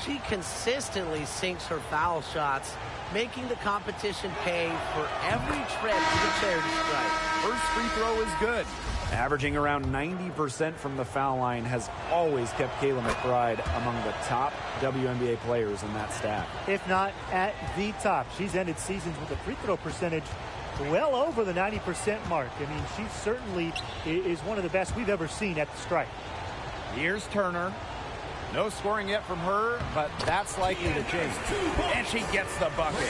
She consistently sinks her foul shots, making the competition pay for every trip to the charity stripe. First free throw is good. Averaging around 90% from the foul line has always kept Kayla McBride among the top WNBA players in that stat. If not at the top. She's ended seasons with a free throw percentage well over the 90% mark. I mean, she certainly is one of the best we've ever seen at the stripe. Here's Turner. No scoring yet from her, but that's likely to change. And she gets the bucket.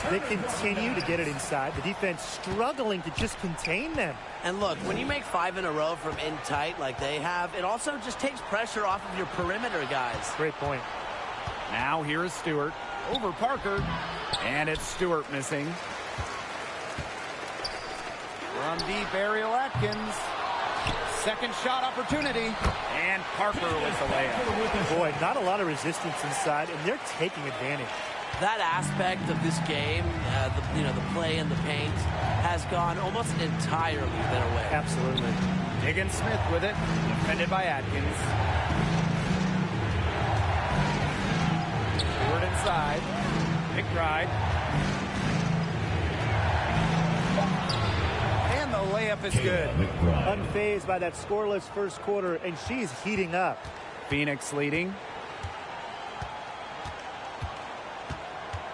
They continue to get it inside. The defense struggling to just contain them. And look, when you make 5 in a row from in tight like they have, it also just takes pressure off of your perimeter guys. Great point. Now here is Stewart over Parker. And it's Stewart missing. From deep, Ariel Atkins. Second shot opportunity. And Parker with the layup. Boy, not a lot of resistance inside, and they're taking advantage. That aspect of this game, the play in the paint, has gone almost entirely their way. Absolutely. Higgins Smith with it, defended by Atkins. Stewart inside. McBride. And the layup is good. Unfazed by that scoreless first quarter, and she's heating up. Phoenix leading.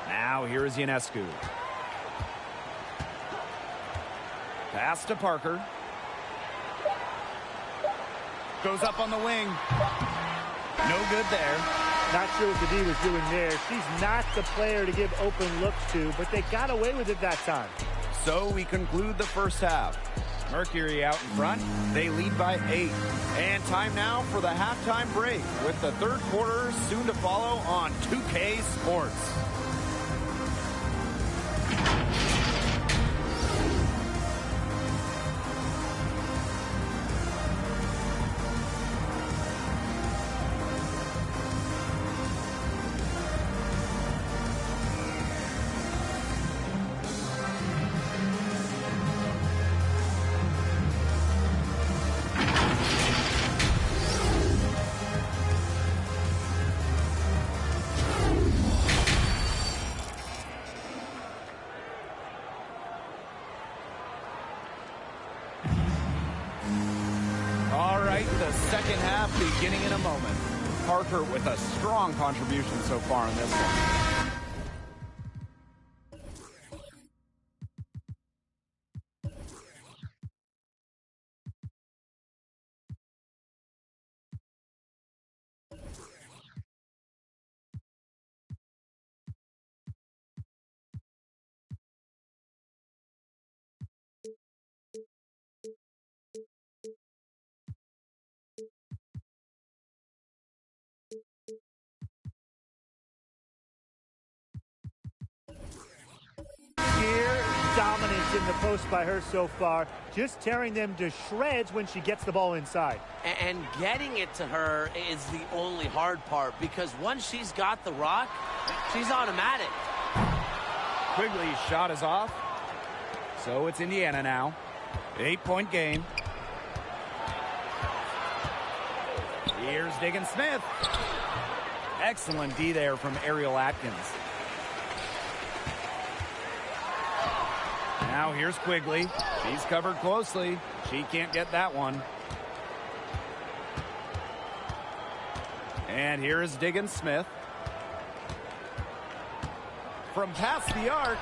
Now here is Ionescu. Pass to Parker. Goes up on the wing. No good there. Not sure what the D was doing there. She's not the player to give open looks to, but they got away with it that time. So we conclude the first half. Mercury out in front. They lead by 8. And time now for the halftime break with the third quarter soon to follow on 2K Sports. The second half beginning in a moment. Parker with a strong contribution so far in this one. Dominance in the post by her so far, just tearing them to shreds when she gets the ball inside. And getting it to her is the only hard part, because once she's got the rock, she's automatic. Quigley's shot is off, so it's Indiana now. 8-point game. Here's Diggins Smith. Excellent D there from Ariel Atkins. Now here's Quigley. She's covered closely. She can't get that one. And here is Diggins Smith. From past the arc.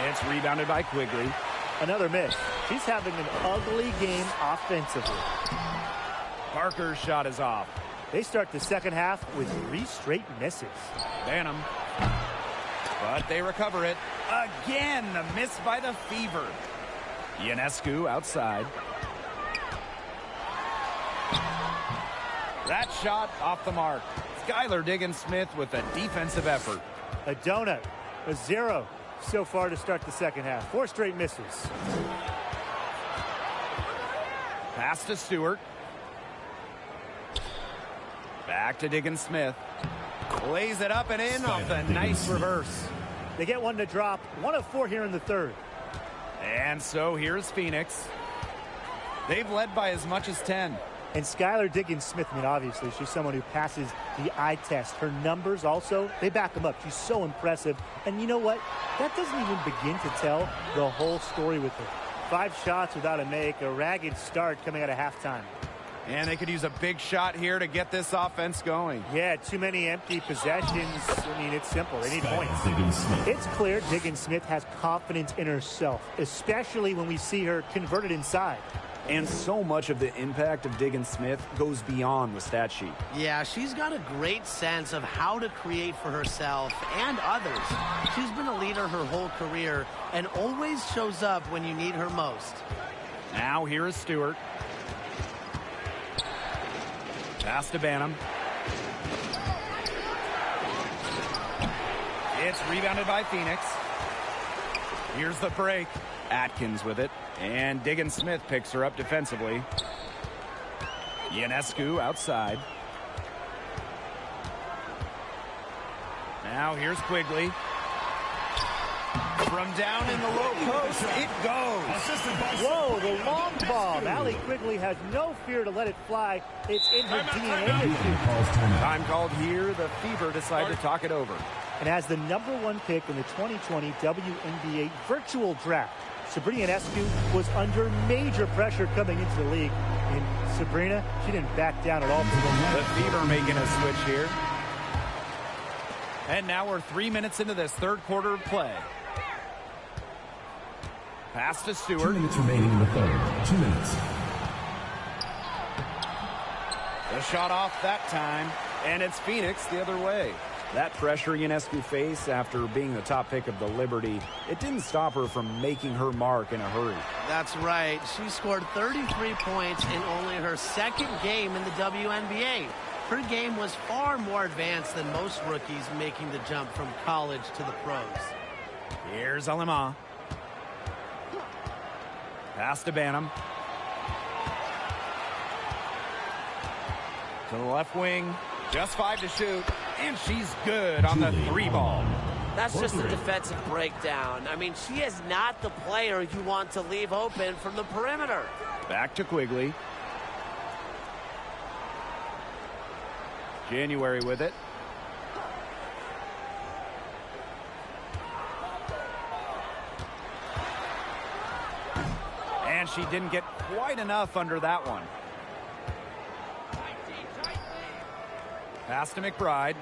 It's rebounded by Quigley. Another miss. She's having an ugly game offensively. Parker's shot is off. They start the second half with 3 straight misses. Banham. But they recover it. Again, the miss by the Fever. Ionescu outside. That shot off the mark. Skylar Diggins Smith with a defensive effort. A donut. A 0 so far to start the second half. 4 straight misses. Pass to Stewart. Back to Diggins Smith. Lays it up and in off the nice reverse. They get one to drop. 1 of 4 here in the third. And so here's Phoenix. They've led by as much as 10. And Skylar Diggins Smith, I mean, obviously, she's someone who passes the eye test. Her numbers also, they back them up. She's so impressive. And you know what? That doesn't even begin to tell the whole story with her. 5 shots without a make, a ragged start coming out of halftime. And they could use a big shot here to get this offense going. Yeah, too many empty possessions. I mean, it's simple. They need points. It's clear Diggins Smith has confidence in herself, especially when we see her converted inside. And so much of the impact of Diggins Smith goes beyond the stat sheet. Yeah, she's got a great sense of how to create for herself and others. She's been a leader her whole career and always shows up when you need her most. Now here is Stewart. Pass to Banham. It's rebounded by Phoenix. Here's the break. Atkins with it. And Diggins Smith picks her up defensively. Ionescu outside. Now here's Quigley. From down in the low post, it goes. Whoa, the long ball. Allie Quigley has no fear to let it fly. It's in her DNA. Time called here. The Fever decide to talk it over. And as the #1 pick in the 2020 WNBA virtual draft, Sabrina Ionescu was under major pressure coming into the league. And Sabrina, she didn't back down at all. The Fever making a switch here. And now we're 3 minutes into this third quarter of play. Pass to Stewart. 2 minutes remaining in the third. 2 minutes. The shot off that time, and it's Phoenix the other way. That pressure Ionescu faced after being the top pick of the Liberty, it didn't stop her from making her mark in a hurry. That's right. She scored 33 points in only her second game in the WNBA. Her game was far more advanced than most rookies making the jump from college to the pros. Here's Alima. Pass to Banham. To the left wing. Just 5 to shoot. And she's good on the 3 ball. That's just a defensive breakdown. I mean, she is not the player you want to leave open from the perimeter. Back to Quigley. January with it. And she didn't get quite enough under that one. Pass to McBride.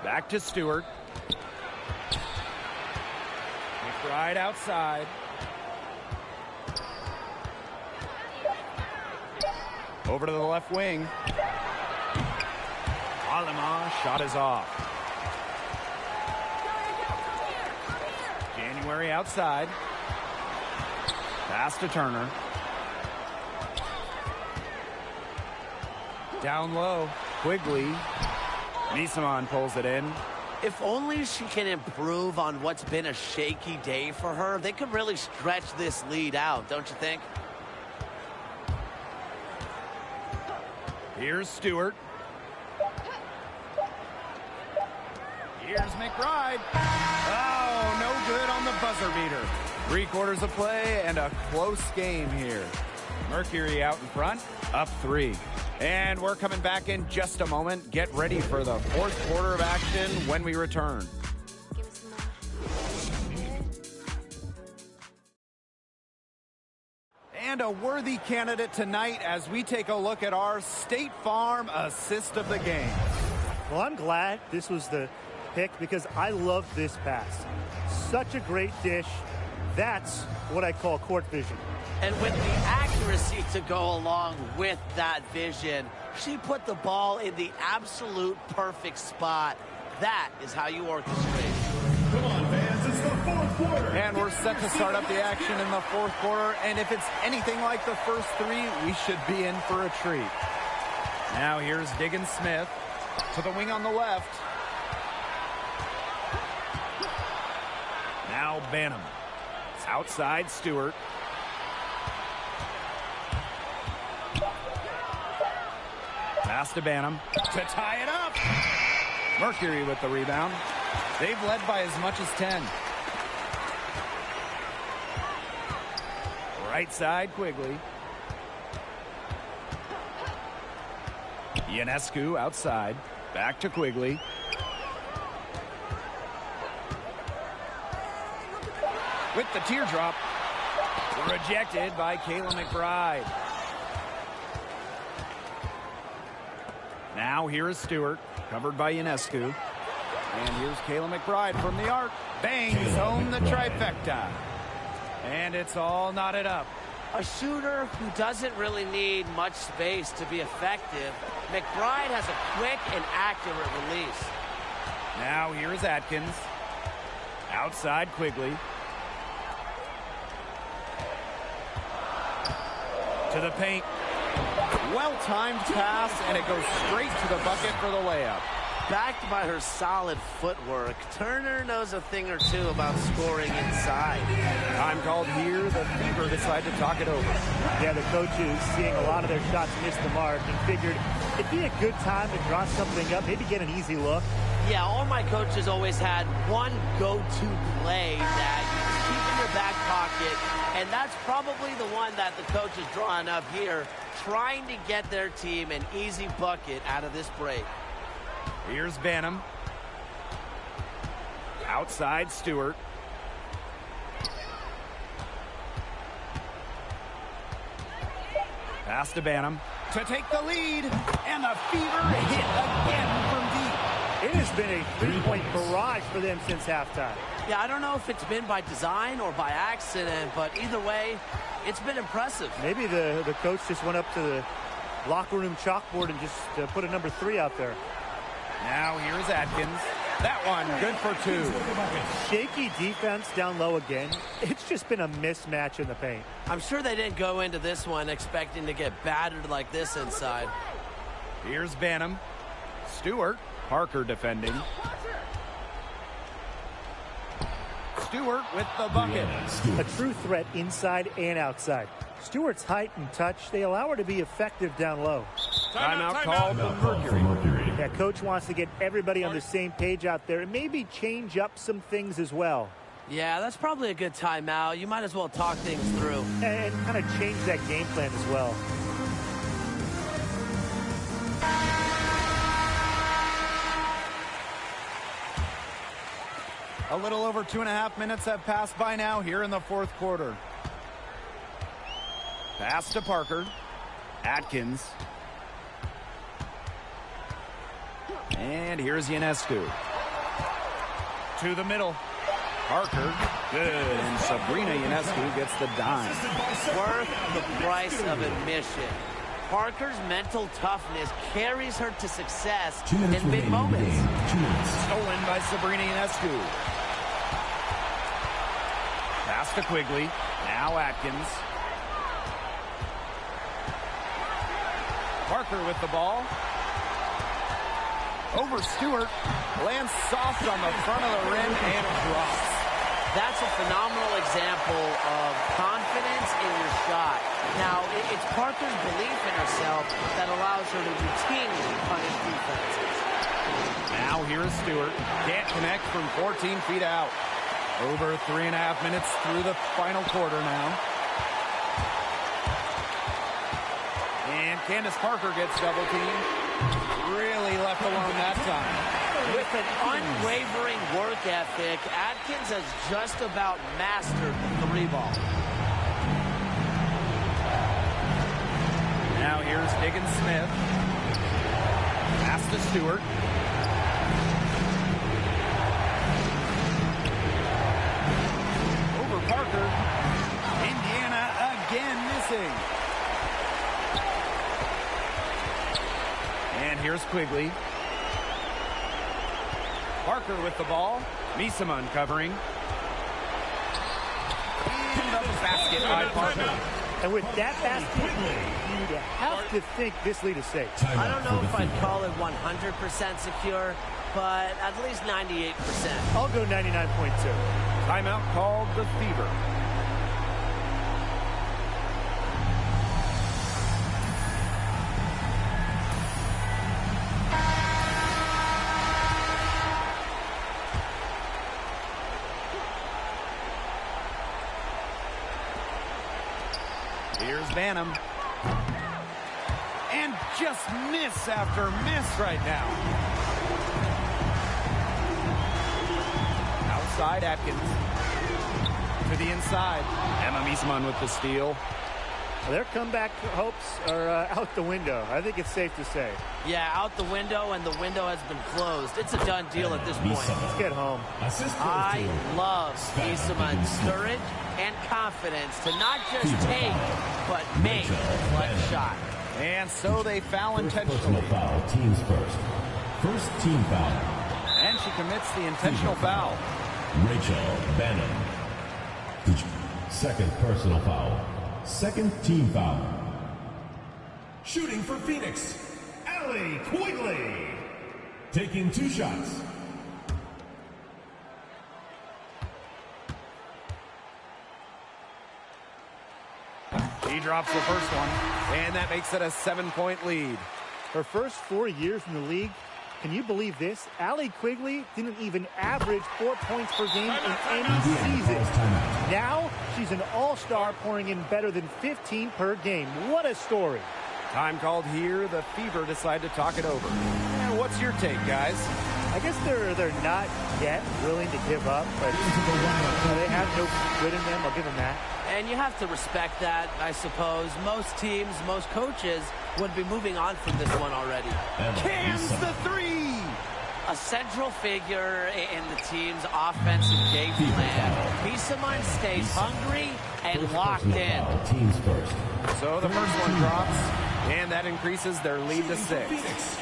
Back to Stewart. McBride outside. Over to the left wing. Alima, shot is off. January outside. Pass to Turner. Down low. Quigley. Nisaman pulls it in. If only she can improve on what's been a shaky day for her, they could really stretch this lead out, don't you think? Here's Stewart. Here's McBride. Oh, no good on the buzzer beater. 3 quarters of play and a close game here. Mercury out in front, up 3. And we're coming back in just a moment. Get ready for the 4th quarter of action when we return. And a worthy candidate tonight as we take a look at our State Farm assist of the game. Well, I'm glad this was the pick because I love this pass. Such a great dish. That's what I call court vision. And with the accuracy to go along with that vision, she put the ball in the absolute perfect spot. That is how you orchestrate. Come on, fans, it's the 4th quarter. And we're set to start up the action in the 4th quarter. And if it's anything like the first 3, we should be in for a treat. Now here's Diggins Smith to the wing on the left. Now Banham. Outside, Stewart. Pass to Banham to tie it up. Mercury with the rebound. They've led by as much as 10. Right side, Quigley. Ionescu outside. Back to Quigley. With the teardrop. Rejected by Kayla McBride. Now here is Stewart, covered by Ionescu. And here's Kayla McBride from the arc. Bangs home the trifecta. And it's all knotted up. A shooter who doesn't really need much space to be effective. McBride has a quick and accurate release. Now here is Atkins. Outside Quigley. To the paint. Well-timed pass, and it goes straight to the bucket for the layup. Backed by her solid footwork, Turner knows a thing or two about scoring inside. Time called here. The Fever decide to talk it over. Yeah, the coaches, seeing a lot of their shots miss the mark, and figured it'd be a good time to draw something up, maybe get an easy look. Yeah, all my coaches always had one go-to play that you just keep in your back pocket, and that's probably the one that the coach is drawing up here, trying to get their team an easy bucket out of this break. Here's Banham. Outside Stewart. Pass to Banham to take the lead, and the Fever hit again from deep. It has been a three-point barrage for them since halftime. Yeah, I don't know if it's been by design or by accident, but either way, it's been impressive. Maybe the coach just went up to the locker room chalkboard and just put a number 3 out there. Now here's Atkins. That one good for 2. Shaky defense down low again. It's just been a mismatch in the paint. I'm sure they didn't go into this one expecting to get battered like this inside. Here's Banham. Stewart. Parker defending. Stewart with the bucket. A true threat inside and outside. Stewart's height and touch, they allow her to be effective down low. Timeout called for Mercury. Yeah, coach wants to get everybody on the same page out there and maybe change up some things as well. Yeah, that's probably a good timeout. You might as well talk things through. And kind of change that game plan as well. A little over 2.5 minutes have passed by now here in the fourth quarter. Pass to Parker. Atkins. And here's Ionescu. To the middle. Parker. Good. And Sabrina Ionescu gets the dime. Worth the price of admission. Parker's mental toughness carries her to success in big moments. Stolen by Sabrina Ionescu. Pass to Quigley. Now Atkins. Parker with the ball. Over Stewart. Lands soft on the front of the rim and drops. That's a phenomenal example of confidence in your shot. Now, it's Parker's belief in herself that allows her to routinely punish defenses. Now here's Stewart. Can't connect from 14 feet out. Over 3.5 minutes through the final quarter now. And Candace Parker gets double teamed. Really left alone that time. With an unwavering work ethic, Atkins has just about mastered the 3-ball. Now here's Higgins Smith. Pass to Stewart. Over Parker. Indiana again missing. And here's Quigley. Parker with the ball. Misama covering. And the basket by Parker. And with that basket, you'd have to think this lead is safe. I don't know if I'd call it 100% secure, but at least 98%. I'll go 99.2. Timeout called the Fever. Banham. And just miss after miss right now. Outside, Atkins. To the inside. Emma Miesemann with the steal. Well, their comeback hopes are out the window. I think it's safe to say. Yeah, out the window, and the window has been closed. It's a done deal at this point. Let's get home. I love Miesemann's courage and confidence to not just take, but make the clutch shot. And so they foul intentionally. Personal foul, teams first. First team foul. And she commits the intentional foul. Rachel Bannon. Second personal foul. Second team foul. Shooting for Phoenix, Allie Quigley. Taking 2 shots. He drops the first one, and that makes it a 7-point lead. Her first 4 years in the league, can you believe this? Allie Quigley didn't even average 4 points per game in any season. Now, she's an all-star, pouring in better than 15 per game. What a story. Time called here. The Fever decide to talk it over. And what's your take, guys? I guess they're not yet willing to give up, but they have no good in them. I'll give them that. And you have to respect that, I suppose. Most teams, most coaches would be moving on from this one already. Cans the 3! A central figure in the team's offensive game plan. Miesemann stays hungry and locked in. Teams first. So the first one drops, and that increases their lead to 6.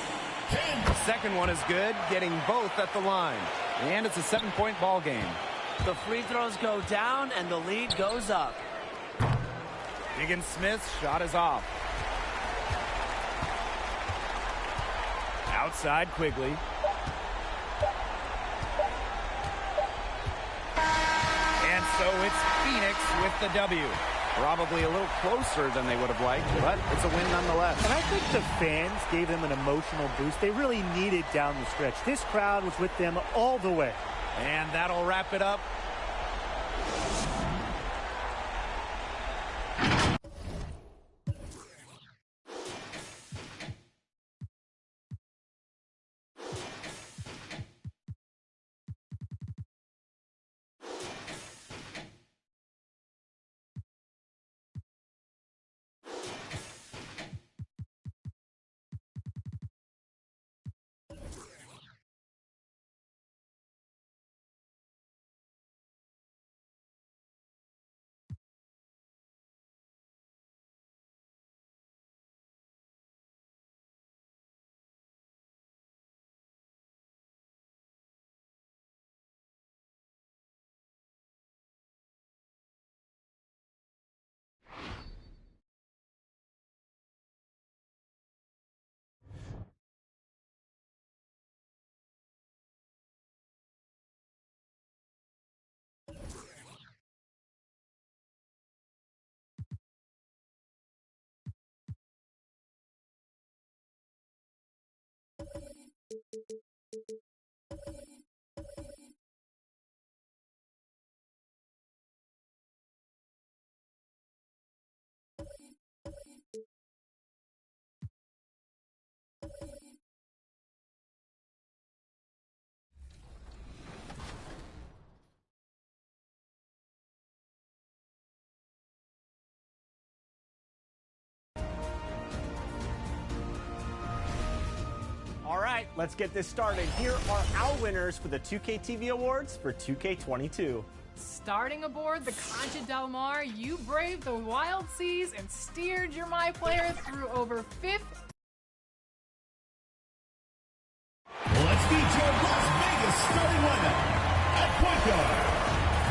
The second one is good, getting both at the line. And it's a 7-point ball game. The free throws go down, and the lead goes up. Higgins-Smith's shot is off. Outside, Quigley. And so it's Phoenix with the W. Probably a little closer than they would have liked, but it's a win nonetheless. And I think the fans gave them an emotional boost they really needed down the stretch. This crowd was with them all the way. And that'll wrap it up. All right, let's get this started. Here are our winners for the 2K TV Awards for 2K22. Starting aboard the Concha Del Mar, you braved the wild seas and steered your My Player through over 50. Let's meet your Las Vegas starting lineup. At point guard,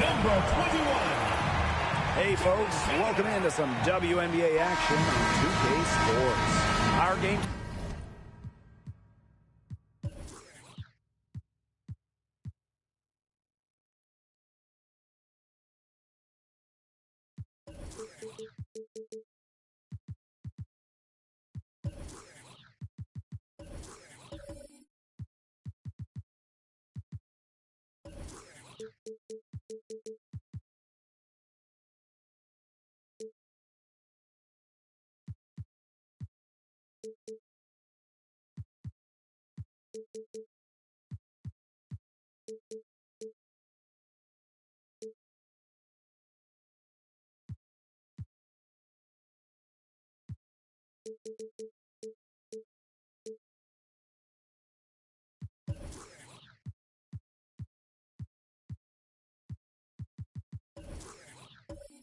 number 21. Hey folks, welcome into some WNBA action on 2K Sports. Our game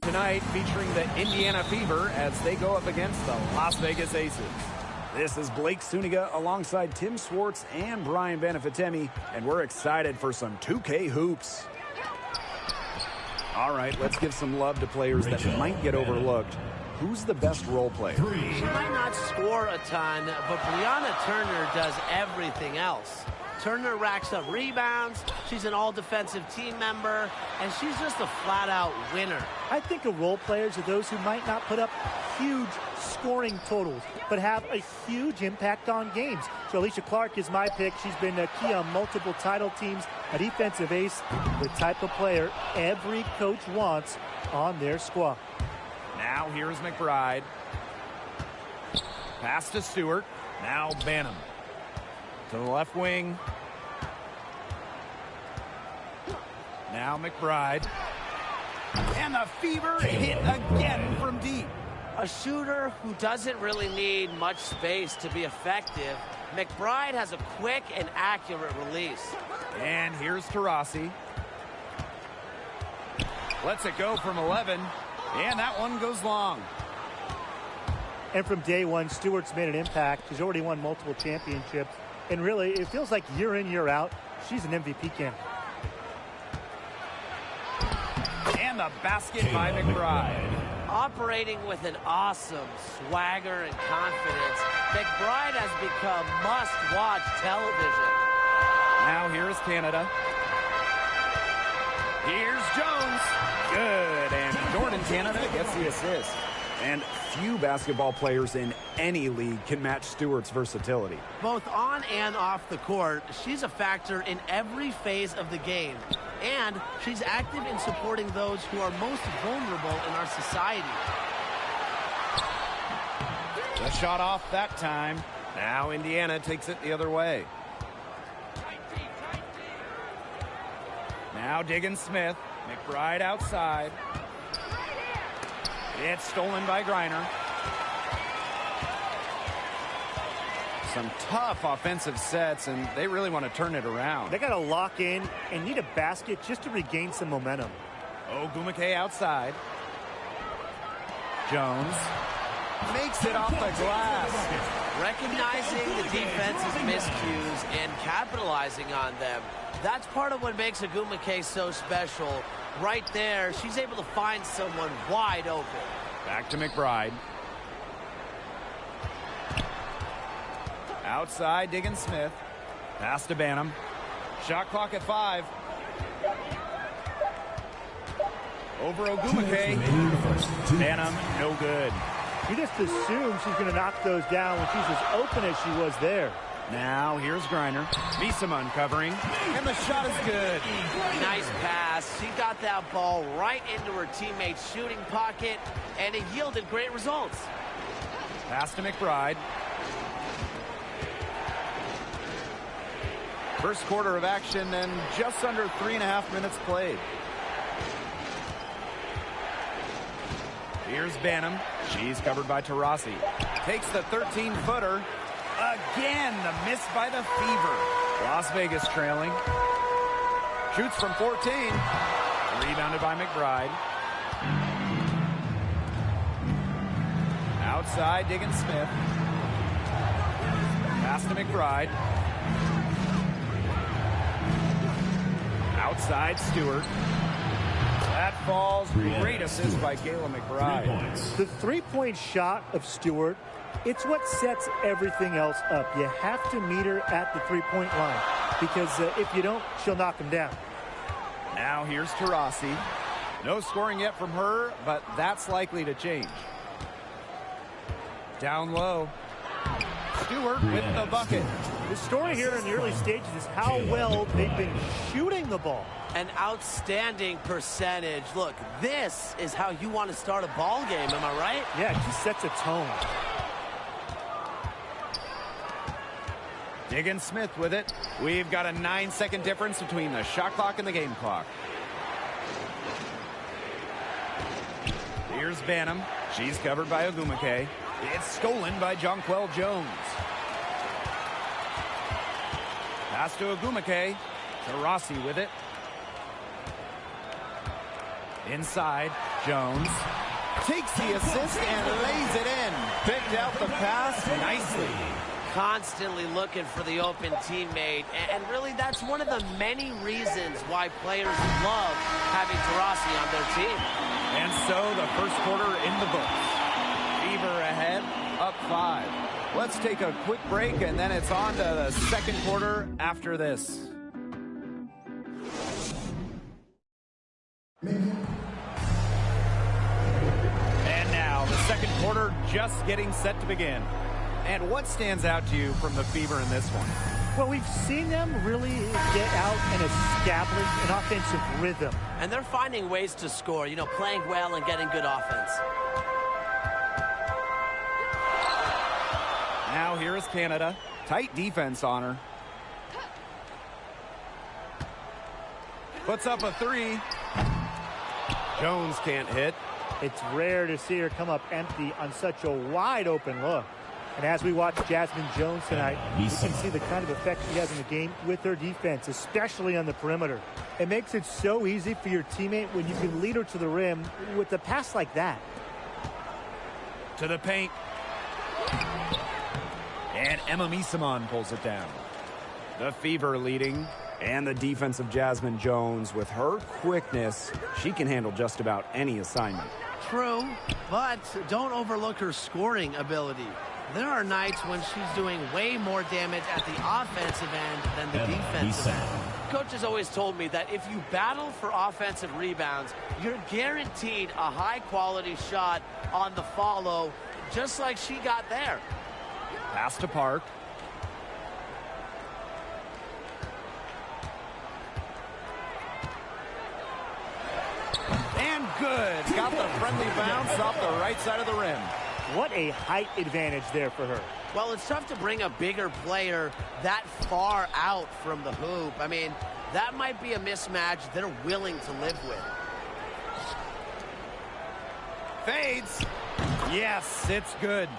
Tonight featuring the Indiana Fever as they go up against the Las Vegas Aces. This is Blake Suniga alongside Tim Swartz and Brian Benefitemi, and we're excited for some 2K hoops. All right, let's give some love to players that might get overlooked. Who's the best role player? She might not score a ton, but Brianna Turner does everything else. Turner racks up rebounds, she's an all-defensive team member, and she's just a flat-out winner. I think of role players are those who might not put up huge scoring totals, but have a huge impact on games. So Alicia Clark is my pick. She's been a key on multiple title teams, a defensive ace, the type of player every coach wants on their squad. Now here's McBride. Pass to Stewart. Now Banham. To the left wing. Now McBride. And the Fever hit again from deep. A shooter who doesn't really need much space to be effective, McBride has a quick and accurate release. And here's Taurasi. Lets it go from 11. And that one goes long. And from day one, Stewart's made an impact. She's already won multiple championships. And really, it feels like year in, year out, she's an MVP candidate. And the basket by McBride. Operating with an awesome swagger and confidence, McBride has become must-watch television. Now here's Canada. Here's Jones. Good, and Jordan Canada gets the assist. And few basketball players in any league can match Stewart's versatility. Both on and off the court, she's a factor in every phase of the game. And she's active in supporting those who are most vulnerable in our society. The shot off that time. Now Indiana takes it the other way. Now Diggins-Smith. McBride outside. It's stolen by Griner. Some tough offensive sets, and they really want to turn it around. They got to lock in and need a basket just to regain some momentum. Ogumake outside. Jones makes it off the glass. Recognizing the defense's miscues and capitalizing on them. That's part of what makes Ogumake so special. Right there, she's able to find someone wide open. Back to McBride. Outside, Diggins-Smith. Pass to Banham. Shot clock at 5. Over Ogumake. Banham, no good. You just assume she's going to knock those down when she's as open as she was there. Now here's Griner. Beeson uncovering. And the shot is good. Nice pass. She got that ball right into her teammate's shooting pocket, and it yielded great results. Pass to McBride. First quarter of action and just under 3.5 minutes played. Here's Banham. She's covered by Taurasi. Takes the 13-footer. Again, the miss by the Fever. Las Vegas trailing. Shoots from 14. Rebounded by McBride. Outside, Diggins-Smith. Pass to McBride. Outside, Stewart. That falls. Great assist by Kayla McBride. The three-point shot of Stewart, it's what sets everything else up. You have to meet her at the three-point line because if you don't, she'll knock him down. Now here's Taurasi. No scoring yet from her, but that's likely to change. Down low. Stewart with the bucket. The story here in the early stages is how well they've been shooting the ball. An outstanding percentage. Look, this is how you want to start a ball game, am I right? Yeah, it just sets a tone. Diggin Smith with it. We've got a 9-second difference between the shot clock and the game clock. Here's Banham. She's covered by Ogumake. It's stolen by Jonquel Jones. Pass to Ogumake. Tarasi with it. Inside, Jones takes the assist and lays it in. Picked out the pass nicely. Constantly looking for the open teammate, and really that's one of the many reasons why players love having Tarasi on their team. And so the first quarter in the books. Fever ahead, up 5. Let's take a quick break, and then it's on to the second quarter after this. And now the second quarter just getting set to begin. And what stands out to you from the Fever in this one? Well, we've seen them really get out and establish an offensive rhythm. And they're finding ways to score, you know, playing well and getting good offense. Now here is Canada. Tight defense on her. Puts up a 3. Jones can't hit. It's rare to see her come up empty on such a wide open look. And as we watch Jasmine Jones tonight, you can see the kind of effect she has in the game with her defense, especially on the perimeter. It makes it so easy for your teammate when you can lead her to the rim with a pass like that. To the paint. And Emma Misamon pulls it down. The Fever leading. And the defense of Jasmine Jones, with her quickness, she can handle just about any assignment. True, but don't overlook her scoring ability. There are nights when she's doing way more damage at the offensive end than the defensive end. Coach has always told me that if you battle for offensive rebounds, you're guaranteed a high-quality shot on the follow, just like she got there. Pass to Park. And good. Got the friendly bounce off the right side of the rim. What a height advantage there for her. Well, it's tough to bring a bigger player that far out from the hoop. I mean, that might be a mismatch they're willing to live with. Fades. Yes, it's good.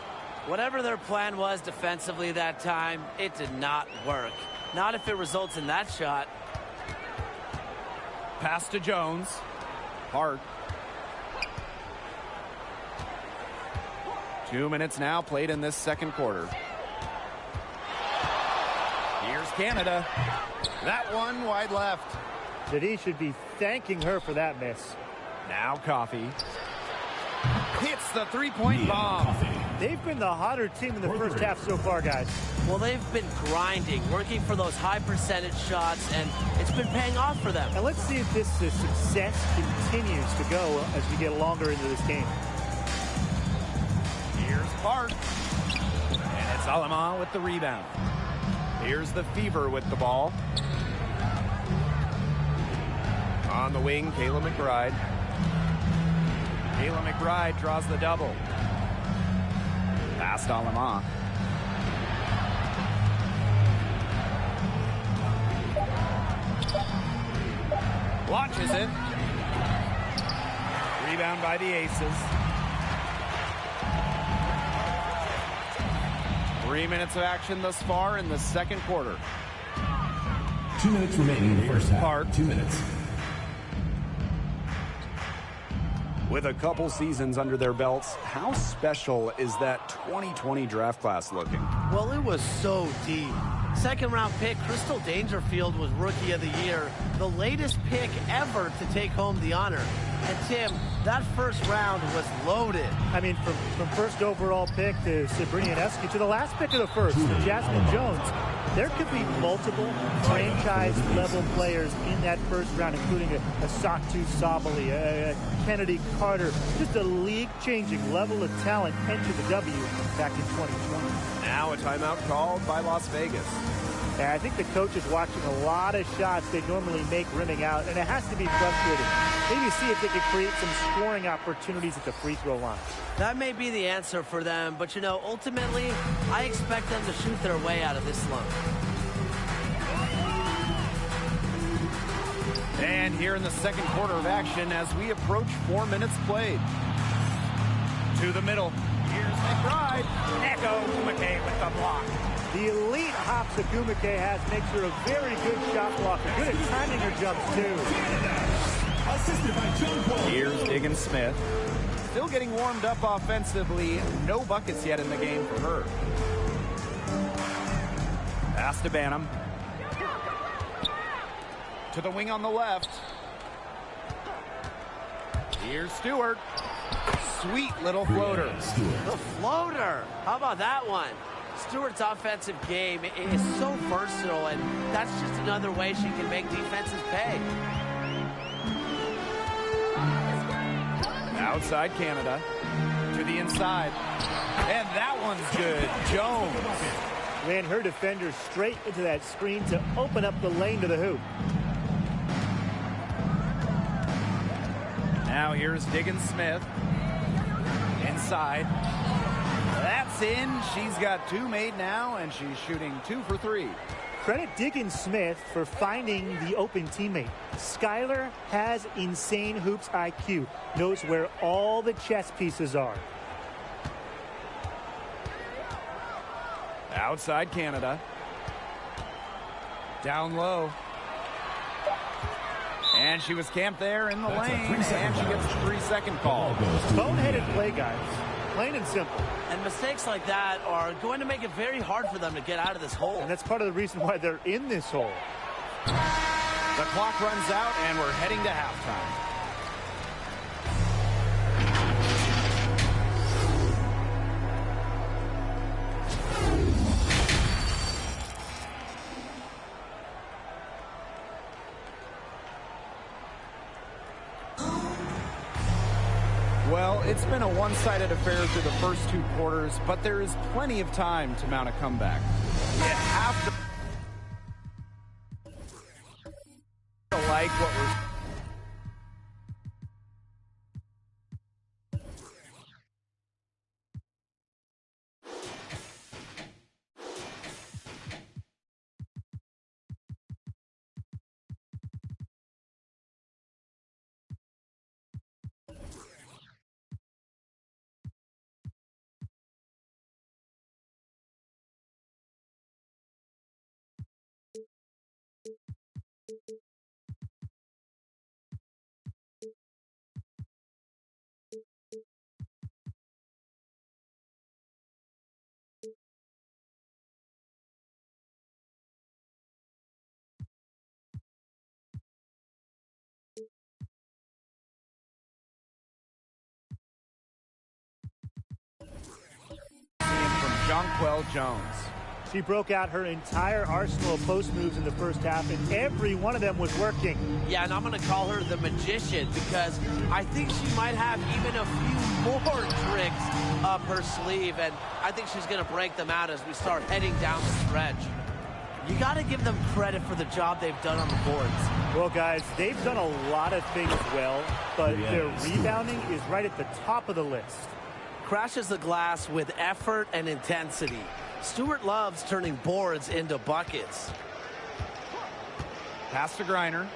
Whatever their plan was defensively that time, it did not work. Not if it results in that shot. Pass to Jones. Hart. 2 minutes now played in this second quarter. Here's Canada. That one wide left. Zadie should be thanking her for that miss. Now Coffey. Hits the three-point bomb. They've been the hotter team in the first half so far, guys. Well, they've been grinding, working for those high percentage shots, and it's been paying off for them. And let's see if this success continues to go as we get longer into this game. Here's Park. And it's Alama with the rebound. Here's the Fever with the ball. On the wing, Kayla McBride. Kayla McBride draws the double. Past Alama. Launches it. Rebound by the Aces. 3 minutes of action thus far in the second quarter. 2 minutes remaining in the first half. Park. 2 minutes. With a couple seasons under their belts, how special is that 2020 draft class looking? Well, it was so deep. Second round pick Crystal Dangerfield was Rookie of the Year, the latest pick ever to take home the honor. And Tim, that first round was loaded. I mean, from first overall pick to Sabrina Ionescu to the last pick of the first, to Jasmine Jones, there could be multiple franchise-level players in that first round, including a Satu Sabali, a Kennedy Carter, just a league-changing level of talent entered the W back in 2020. Now a timeout called by Las Vegas. And I think the coach is watching a lot of shots they normally make rimming out, and it has to be frustrating. Maybe see if they can create some scoring opportunities at the free throw line. That may be the answer for them, but, you know, ultimately, I expect them to shoot their way out of this slump. And here in the second quarter of action as we approach 4 minutes played. To the middle. Here's McBride. Echo Gumake with the block. The elite hops that Gumake has makes her a very good shot blocker. Good at timing her jumps, too. Assisted by John Paul. Here's Diggins Smith. Still getting warmed up offensively. No buckets yet in the game for her. Pass to Banham. To the wing on the left. Here's Stewart. Sweet little floater. The floater. How about that one? Stewart's offensive game is so versatile, and that's just another way she can make defenses pay. Outside Canada. To the inside. And that one's good. Jones. Ran her defender straight into that screen to open up the lane to the hoop. Now here's Diggins Smith. Inside. That's in. She's got 2 made now, and she's shooting 2 for 3. Credit Diggins Smith for finding the open teammate. Skylar has insane hoops IQ. Knows where all the chess pieces are. Outside Canada. Down low. And she was camped there in the lane, and she gets a 3-second call. Boneheaded play, guys. Plain and simple. And mistakes like that are going to make it very hard for them to get out of this hole. And that's part of the reason why they're in this hole. The clock runs out, and we're heading to halftime. Well, it's been a one-sided affair through the first 2 quarters, but there is plenty of time to mount a comeback. You have to like what we're... From Jonquel Jones. She broke out her entire arsenal of post moves in the first half, and every one of them was working. Yeah, and I'm going to call her the magician because I think she might have even a few more tricks up her sleeve, and I think she's going to break them out as we start heading down the stretch. You got to give them credit for the job they've done on the boards. Well, guys, they've done a lot of things well, but their rebounding is right at the top of the list. Crashes the glass with effort and intensity. Stewart loves turning boards into buckets. Pass to Griner.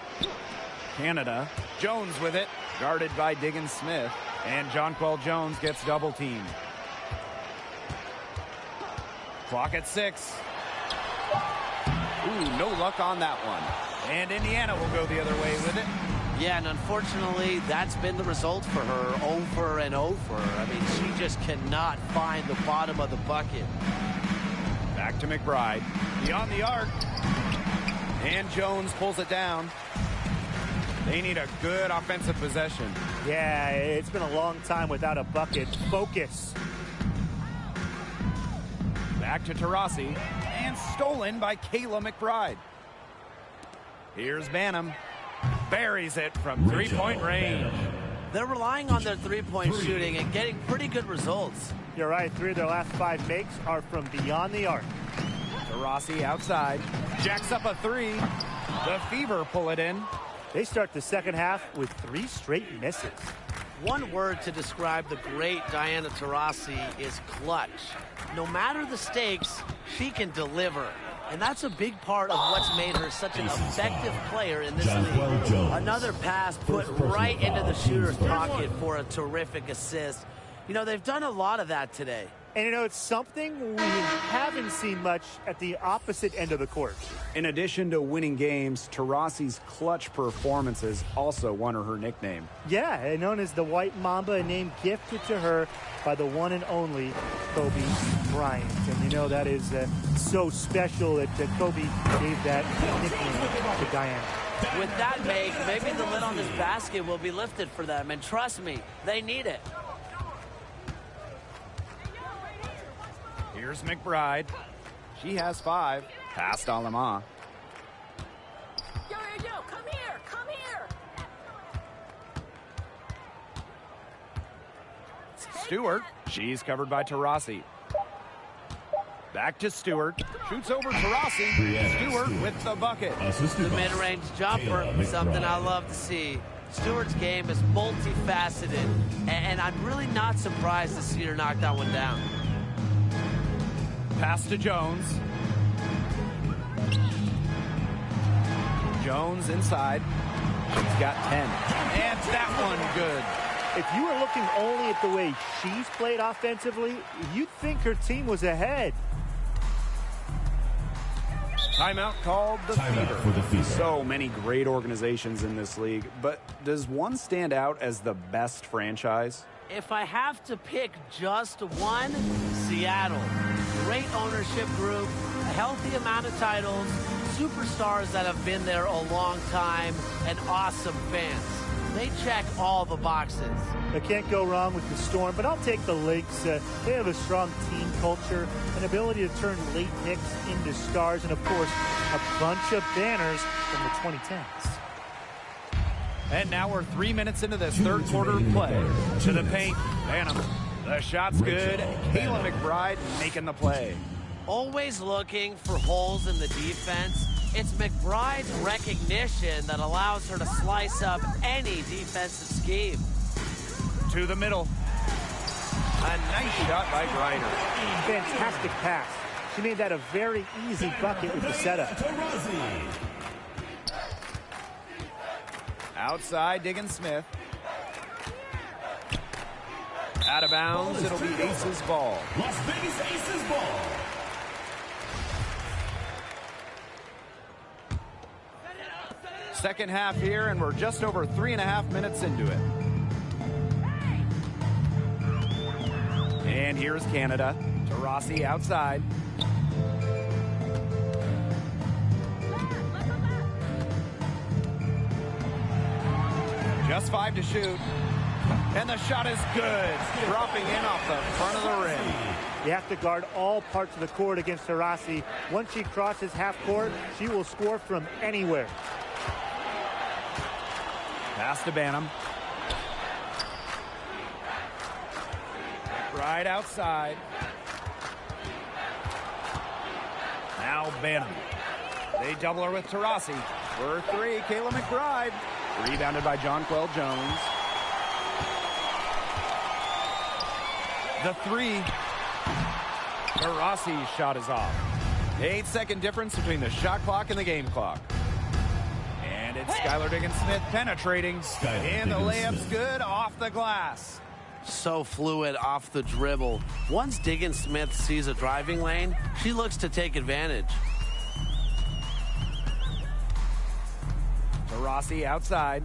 Canada. Jones with it. Guarded by Diggins Smith. And Jonquel Jones gets double teamed. Clock at 6. Ooh, no luck on that one. And Indiana will go the other way with it. Yeah, and unfortunately, that's been the result for her over and over. I mean, she just cannot find the bottom of the bucket. Back to McBride. Beyond the arc. And Jones pulls it down. They need a good offensive possession. Yeah, it's been a long time without a bucket. Focus. Back to Taurasi. And stolen by Kayla McBride. Here's Banham. Buries it from three-point range. They're relying on their three-point shooting and getting pretty good results. You're right. 3 of their last 5 makes are from beyond the arc. Taurasi outside. Jacks up a 3. The Fever pull it in. They start the second half with 3 straight misses. One word to describe the great Diana Taurasi is clutch. No matter the stakes, she can deliver. And that's a big part of what's made her such an effective player in this league. Another pass put right into the shooter's pocket for a terrific assist. You know, they've done a lot of that today. And, you know, it's something we haven't seen much at the opposite end of the court. In addition to winning games, Taurasi's clutch performances also won her nickname. Yeah, known as the White Mamba, a name gifted to her by the one and only Kobe Bryant. And, you know, that is so special that Kobe gave that nickname to Diana. With that make, maybe the lid on this basket will be lifted for them. And trust me, they need it. Here's McBride. She has 5. Past Alama. Yo, come here, come here. Stewart. She's covered by Taurasi. Back to Stewart. Shoots over Taurasi. Stewart with the bucket. The mid-range jumper, something I love to see. Stewart's game is multifaceted, and I'm really not surprised to see her knock that one down. Pass to Jones. Jones inside. She's got 10. And that one good. If you were looking only at the way she's played offensively, you'd think her team was ahead. Timeout called the Fever. So many great organizations in this league, but does one stand out as the best franchise? If I have to pick just one, Seattle. Great ownership group, a healthy amount of titles, superstars that have been there a long time, and awesome fans. They check all the boxes. I can't go wrong with the Storm, but I'll take the Lakes. They have a strong team culture, an ability to turn late Knicks into stars, and, of course, a bunch of banners from the 2010s. And now we're 3 minutes into this third quarter of play. To the paint, Banham. The shot's good. Kayla McBride making the play. Always looking for holes in the defense. It's McBride's recognition that allows her to slice up any defensive scheme. To the middle. A nice shot by Grider. Fantastic pass. She made that a very easy bucket with the setup. Outside, Diggin Smith. Out of bounds, it'll be Aces ball. Las Vegas Aces ball. Second half here, and we're just over 3.5 minutes into it. And here's Canada. Taurasi outside. Just 5 to shoot. And the shot is good. Dropping in off the front of the rim. You have to guard all parts of the court against Taurasi. Once she crosses half court, she will score from anywhere. Pass to Banham. Right outside. Now Banham. They double her with Taurasi. For 3, Kayla McBride. Rebounded by Jonquel Jones. The 3. Taurasi's shot is off. 8-second difference between the shot clock and the game clock. And it's Skylar Diggins-Smith penetrating. And the layup's good off the glass. So fluid off the dribble. Once Diggins-Smith sees a driving lane, she looks to take advantage. Taurasi outside.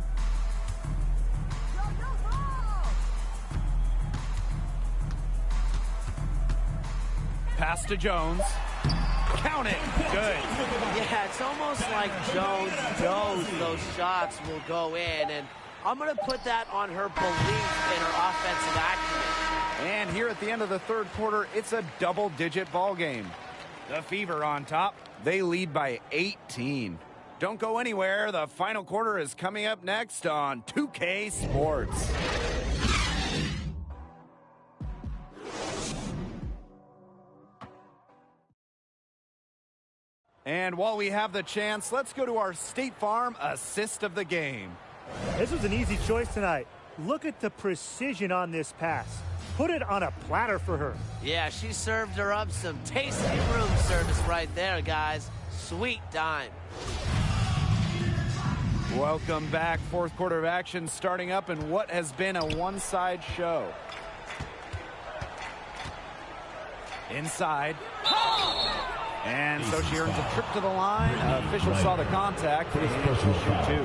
Pass to Jones. Count it. Good. Yeah, it's almost like Jones knows those shots will go in, and I'm going to put that on her belief in her offensive acumen. And here at the end of the third quarter, it's a double-digit ball game. The Fever on top. They lead by 18. Don't go anywhere. The final quarter is coming up next on 2K Sports. And while we have the chance, let's go to our State Farm assist of the game. This was an easy choice tonight. Look at the precision on this pass. put it on a platter for her. Yeah, she served her up some tasty room service right there, guys. Sweet dime. Welcome back. Fourth quarter of action starting up in what has been a one-side show. Inside. And so she earns a trip to the line. Official saw the contact. Shoot two.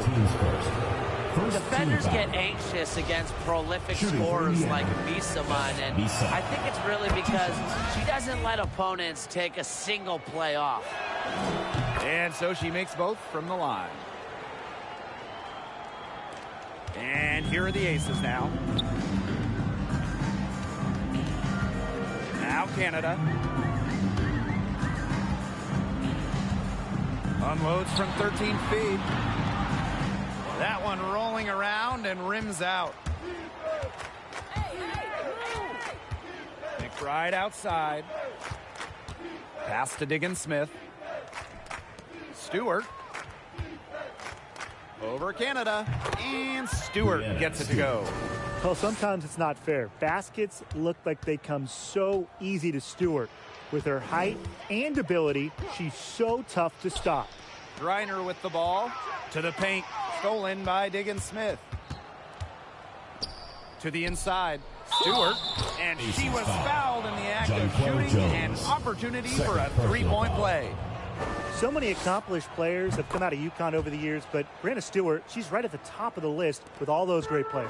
Defenders get anxious against prolific scorers like Bissaman, and I think it's really because she doesn't let opponents take a single play off. And so she makes both from the line. And here are the aces now. Now Canada. Unloads from 13 feet. That one rolling around and rims out. McBride outside. Pass to Diggins-Smith. Stewart. Over Canada. And Stewart gets it to go. Well, sometimes it's not fair. Baskets look like they come so easy to Stewart. With her height and ability, she's so tough to stop. Griner with the ball. To the paint. Stolen by Diggins-Smith. To the inside. Stewart. And she was fouled in the act of shooting. An opportunity for a three-point play. So many accomplished players have come out of UConn over the years, but Brianna Stewart, she's right at the top of the list with all those great players.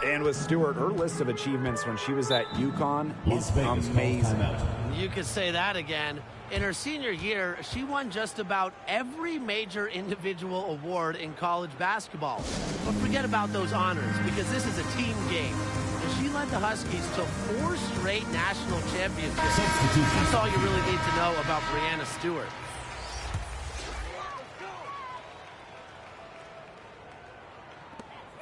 And with Stewart, her list of achievements when she was at UConn is amazing. You could say that again. In her senior year, she won just about every major individual award in college basketball. But forget about those honors, because this is a team game. And she led the Huskies to 4 straight national championships. That's all you really need to know about Brianna Stewart.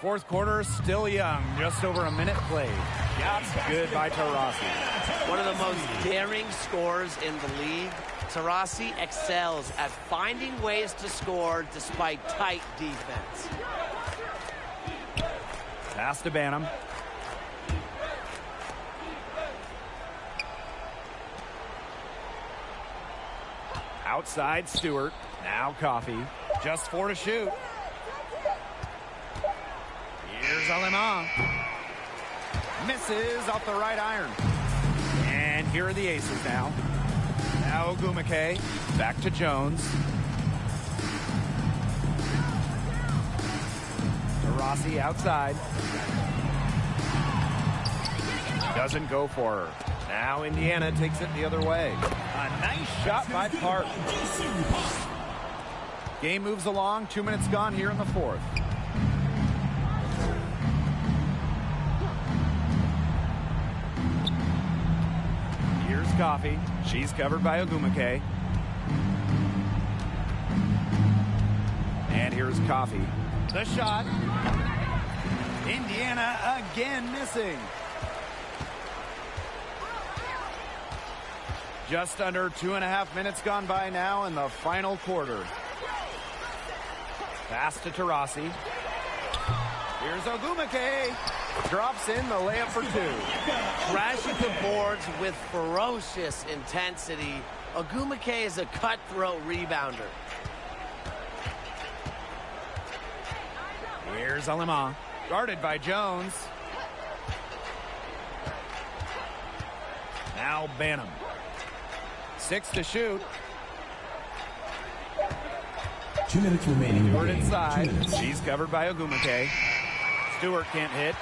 Fourth quarter, still young. Just over a minute played. Shots good by Taurasi. One of the most daring scorers in the league. Taurasi excels at finding ways to score despite tight defense. Pass to Banham. Outside Stewart. Now Coffey. Just 4 to shoot. Here's Alema. Misses off the right iron. And here are the aces now. Now Ogumake. Back to Jones. Taurasi outside. Doesn't go for her. Now Indiana takes it the other way. A nice shot by Park. Game moves along. 2 minutes gone here in the fourth. Here's Coffey. She's covered by Ogumake. And here's Coffey. The shot. Indiana again missing. Just under 2.5 minutes gone by now in the final quarter. Pass to Taurasi. Here's Ogumake. Drops in the layup for 2. Crashing the boards with ferocious intensity. Ogumake is a cutthroat rebounder. Here's Alema. Guarded by Jones. Now Banham. 6 to shoot. 2 minutes remaining in the game. Inside. She's covered by Ogumake. Stewart can't hit.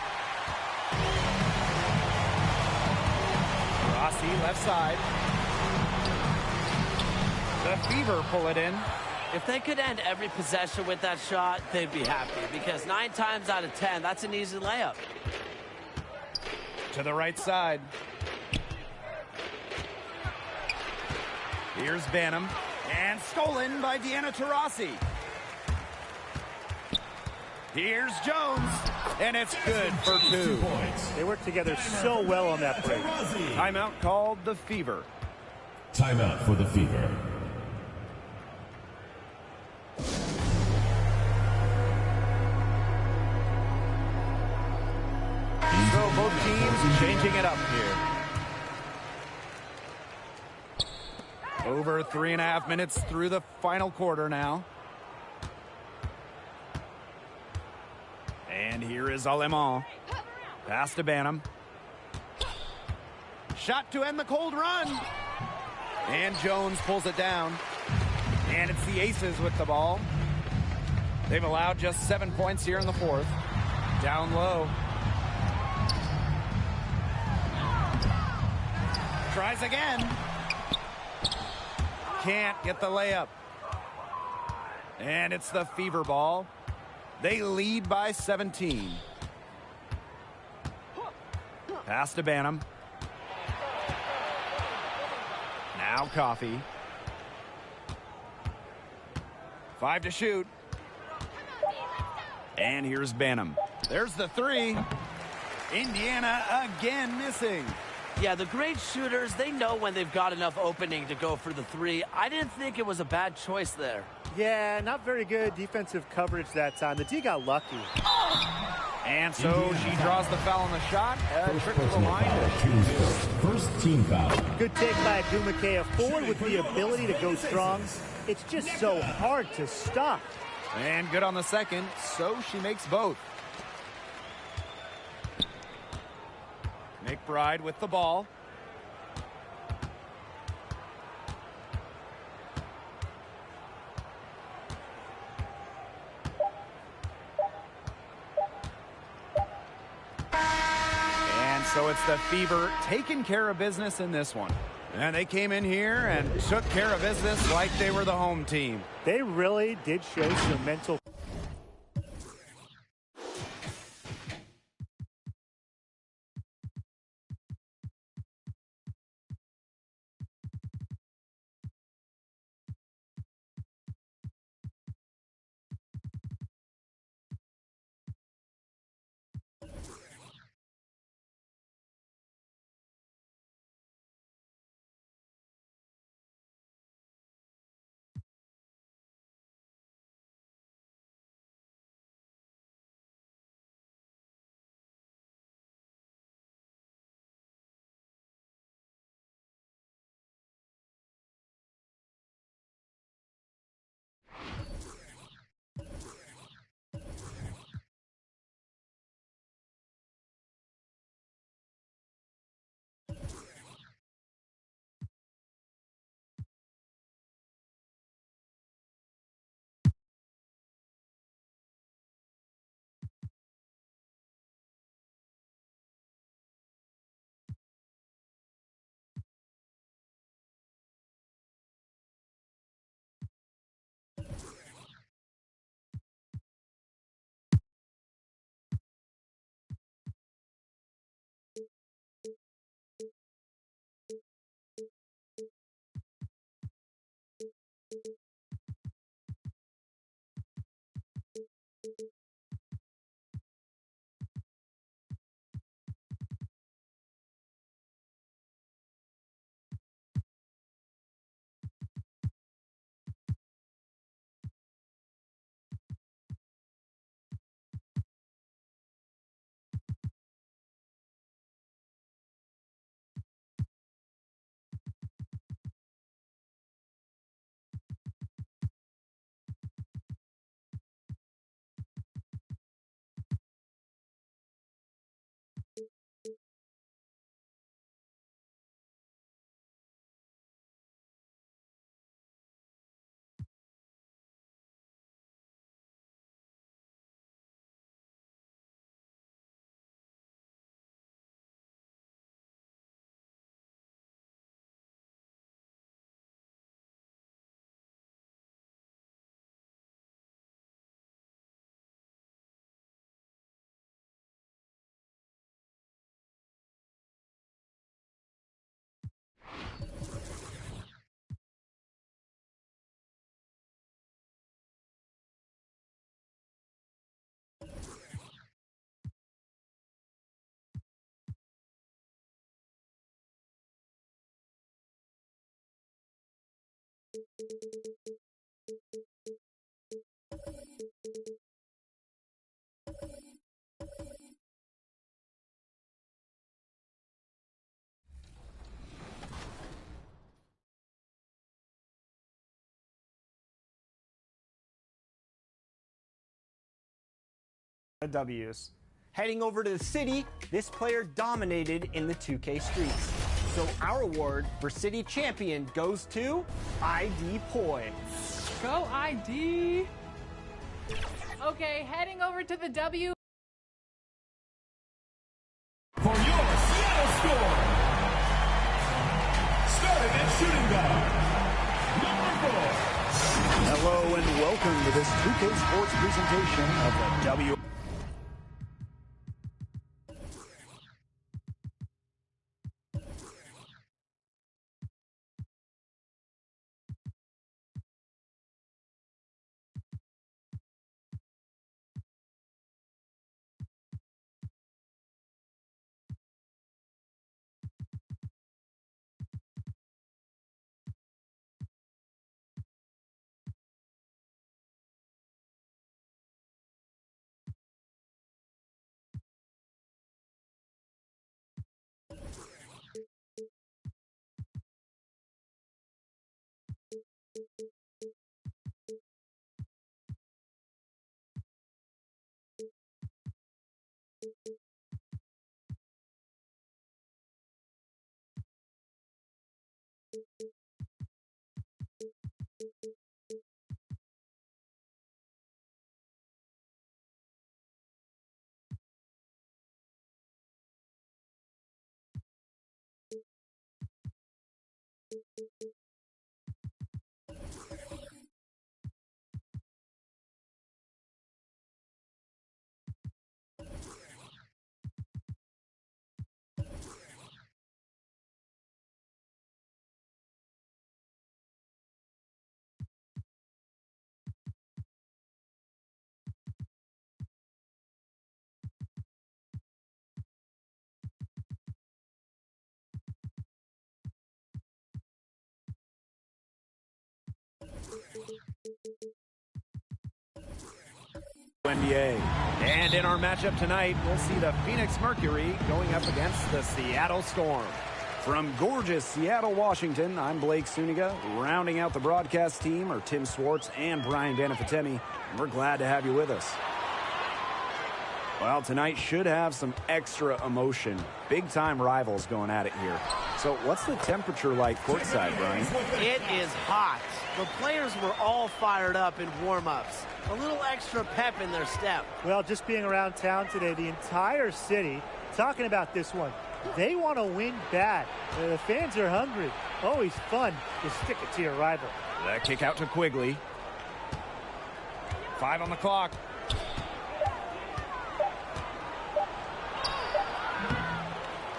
Rossi left side. The Fever pull it in. If they could end every possession with that shot, they'd be happy, because 9 times out of 10, that's an easy layup. To the right side. Here's Banham. And stolen by Deanna Taurasi. Here's Jones. And it's good for 2. They work together so well on that break. Timeout called the Fever. Timeout for the Fever. So Both teams changing it up here. Over 3.5 minutes through the final quarter now. And here is Alemán. Pass to Banham. Shot to end the cold run. And Jones pulls it down. And it's the Aces with the ball. They've allowed just 7 points here in the fourth. Down low. Tries again. Can't get the layup. And it's the Fever ball. They lead by 17. Pass to Banham. Now Coffee. 5 to shoot. And here's Banham. There's the three. Indiana again missing. Yeah, the great shooters, they know when they've got enough opening to go for the three. I didn't think it was a bad choice there. Yeah, not very good defensive coverage that time. The D got lucky. And so she draws the foul on the shot. Trick to the line. First team foul. Good take by Agumake, a forward with the ability to go strong. It's just so hard to stop. And good on the second, so she makes both. McBride with the ball. And so it's the Fever taking care of business in this one. And they came in here and took care of business like they were the home team. They really did show some mental. of W's. Heading over to the city, this player dominated in the 2K streets. So our award for city champion goes to ID Poi. Go ID. Okay, heading over to the W. For your Seattle Storm, starting at shooting guard, number 4. Hello and welcome to this 2K Sports presentation of the W. NBA. And in our matchup tonight, we'll see the Phoenix Mercury going up against the Seattle Storm. From gorgeous Seattle, Washington, I'm Blake Suniga. Rounding out the broadcast team are Tim Swartz and Brian Danafitemi, and we're glad to have you with us. Well, tonight should have some extra emotion. Big-time rivals going at it here. So what's the temperature like courtside, Brian? It is hot. The players were all fired up in warm-ups. A little extra pep in their step. Well, just being around town today, the entire city talking about this one. They want to win bad. The fans are hungry. Always fun to stick it to your rival. That kick out to Quigley. 5 on the clock.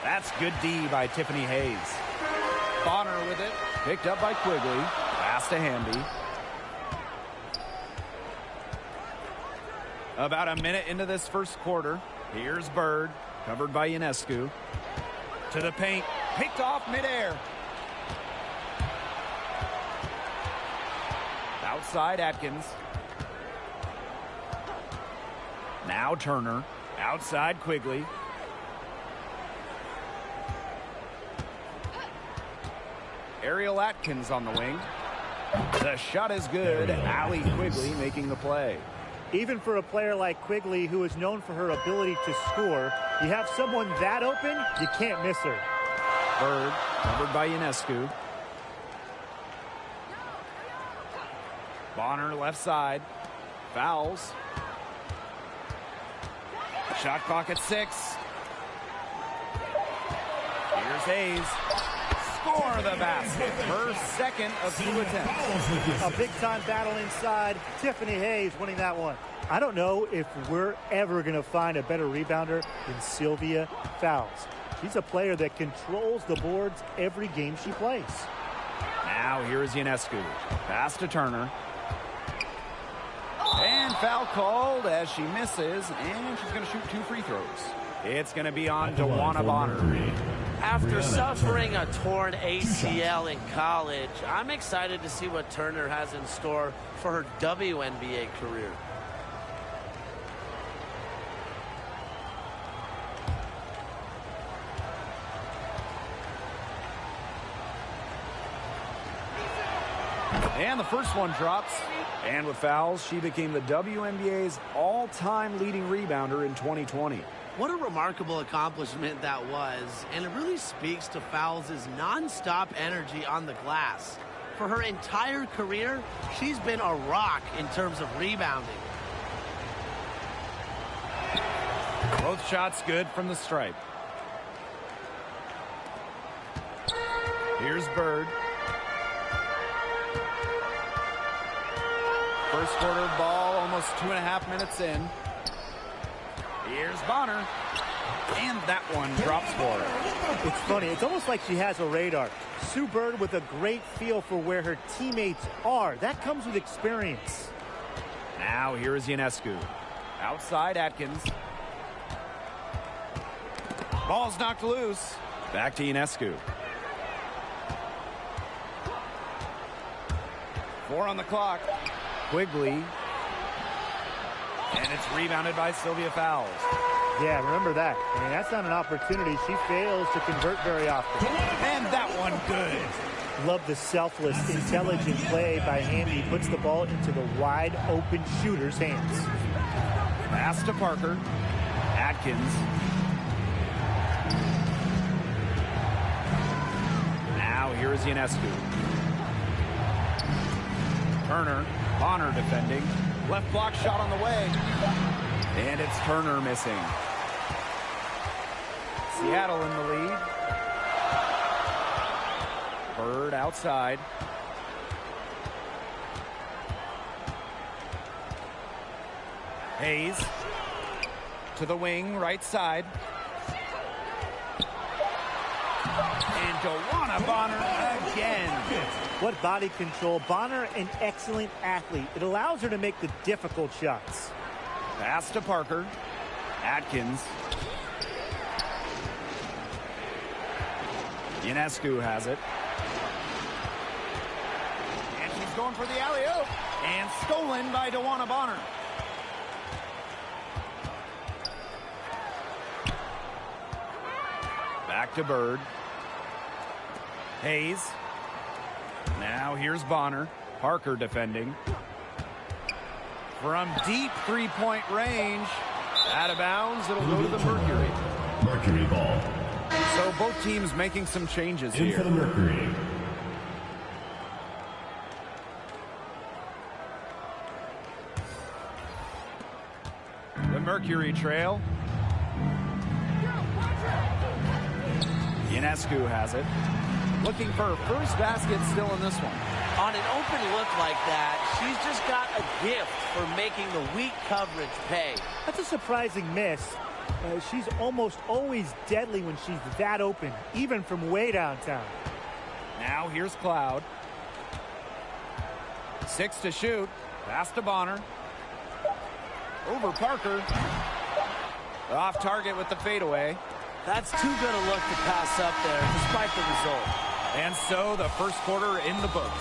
That's good D by Tiffany Hayes. Bonner with it. Picked up by Quigley. Pass to Hamby. About a minute into this first quarter. Here's Bird. Covered by Ionescu. To the paint. Picked off midair. Outside Atkins. Now Turner. Outside Quigley. Ariel Atkins on the wing. The shot is good. Allie Quigley making the play. Even for a player like Quigley, who is known for her ability to score, you have someone that open, you can't miss her. Bird, covered by Ionescu. Bonner left side. Fouls. Shot clock at 6. Here's Hayes. Score the basket. Her second of 2 attempts. A big-time battle inside. Tiffany Hayes winning that one. I don't know if we're ever going to find a better rebounder than Sylvia Fowles. She's a player that controls the boards every game she plays. Now here is Ionescu. Pass to Turner. And foul called as she misses, and she's going to shoot 2 free throws. It's going to be on DeWanna Bonner. After suffering a torn ACL in college, I'm excited to see what Turner has in store for her WNBA career. And the first one drops. And with fouls, she became the WNBA's all-time leading rebounder in 2020. What a remarkable accomplishment that was, and it really speaks to Fowles' non-stop energy on the glass. For her entire career, she's been a rock in terms of rebounding. Both shots good from the stripe. Here's Bird. First quarter ball, almost 2.5 minutes in. Here's Bonner. And that one drops for her. It's funny. It's almost like she has a radar. Sue Bird with a great feel for where her teammates are. That comes with experience. Now here is Ionescu. Outside Atkins. Ball's knocked loose. Back to Ionescu. 4 on the clock. Quigley. And it's rebounded by Sylvia Fowles. Yeah, remember that. I mean, that's not an opportunity. She fails to convert very often. And that one good. Love the selfless, intelligent play by Hamby. Puts the ball into the wide open shooter's hands. Pass to Parker. Atkins. Now here is Ionescu. Turner. Bonner defending. Left block shot on the way. And it's Turner missing. Seattle in the lead. Bird outside. Hayes to the wing, right side. And Joanna Bonner again. What body control. Bonner, an excellent athlete. It allows her to make the difficult shots. Pass to Parker. Atkins. Ionescu has it. And she's going for the alley-oop. And stolen by Joanna Bonner. Back to Bird. Hayes. Now here's Bonner. Parker defending. From deep three-point range. Out of bounds. It'll go to the Mercury. Mercury ball. So both teams making some changes In here. for the Mercury. The Mercury trail. Ionescu has it. Looking for her first basket still in this one. On an open look like that, she's just got a gift for making the weak coverage pay. That's a surprising miss. She's almost always deadly when she's that open, even from way downtown. Now here's Cloud. 6 to shoot. Pass to Bonner. Over Parker. Off target with the fadeaway. That's too good a look to pass up there, despite the result. And so the first quarter in the books.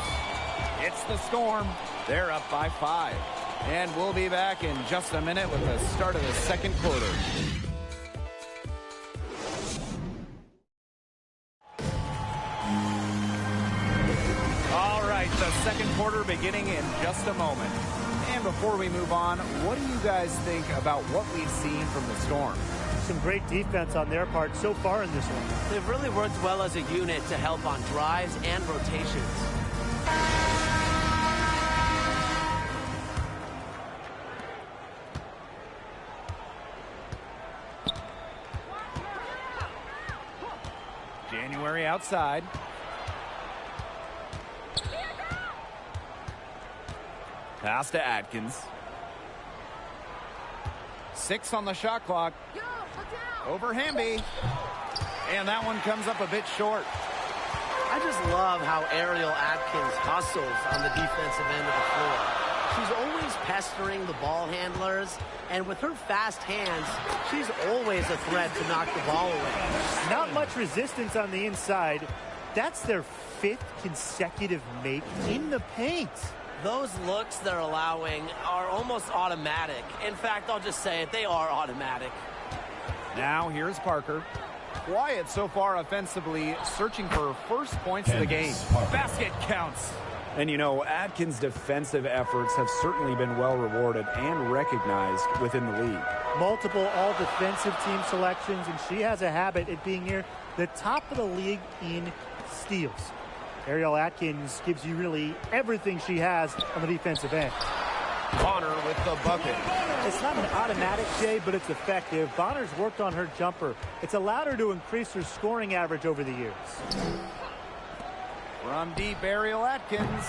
It's the Storm. They're up by 5. And we'll be back in just a minute with the start of the second quarter. All right, the second quarter beginning in just a moment. And before we move on, what do you guys think about what we've seen from the Storm? Some great defense on their part so far in this one. They've really worked well as a unit to help on drives and rotations. January outside. Pass to Atkins. 6 on the shot clock. Over Hamby. And that one comes up a bit short. I just love how Ariel Atkins hustles on the defensive end of the floor. She's always pestering the ball handlers, and with her fast hands, she's always a threat to knock the ball away. Not much resistance on the inside. That's their 5th consecutive make in the paint. Those looks they're allowing are almost automatic. In fact, I'll just say it, they are automatic. Now here's Parker. Quiet so far offensively, searching for her first points of the game. Basket counts. And you know, Atkins' defensive efforts have certainly been well rewarded and recognized within the league. Multiple all-defensive team selections, and she has a habit at being near the top of the league in steals. Ariel Atkins gives you really everything she has on the defensive end. Bonner with the bucket. It's not an automatic, Jay, but it's effective. Bonner's worked on her jumper. It's allowed her to increase her scoring average over the years. From deep, Ariel Atkins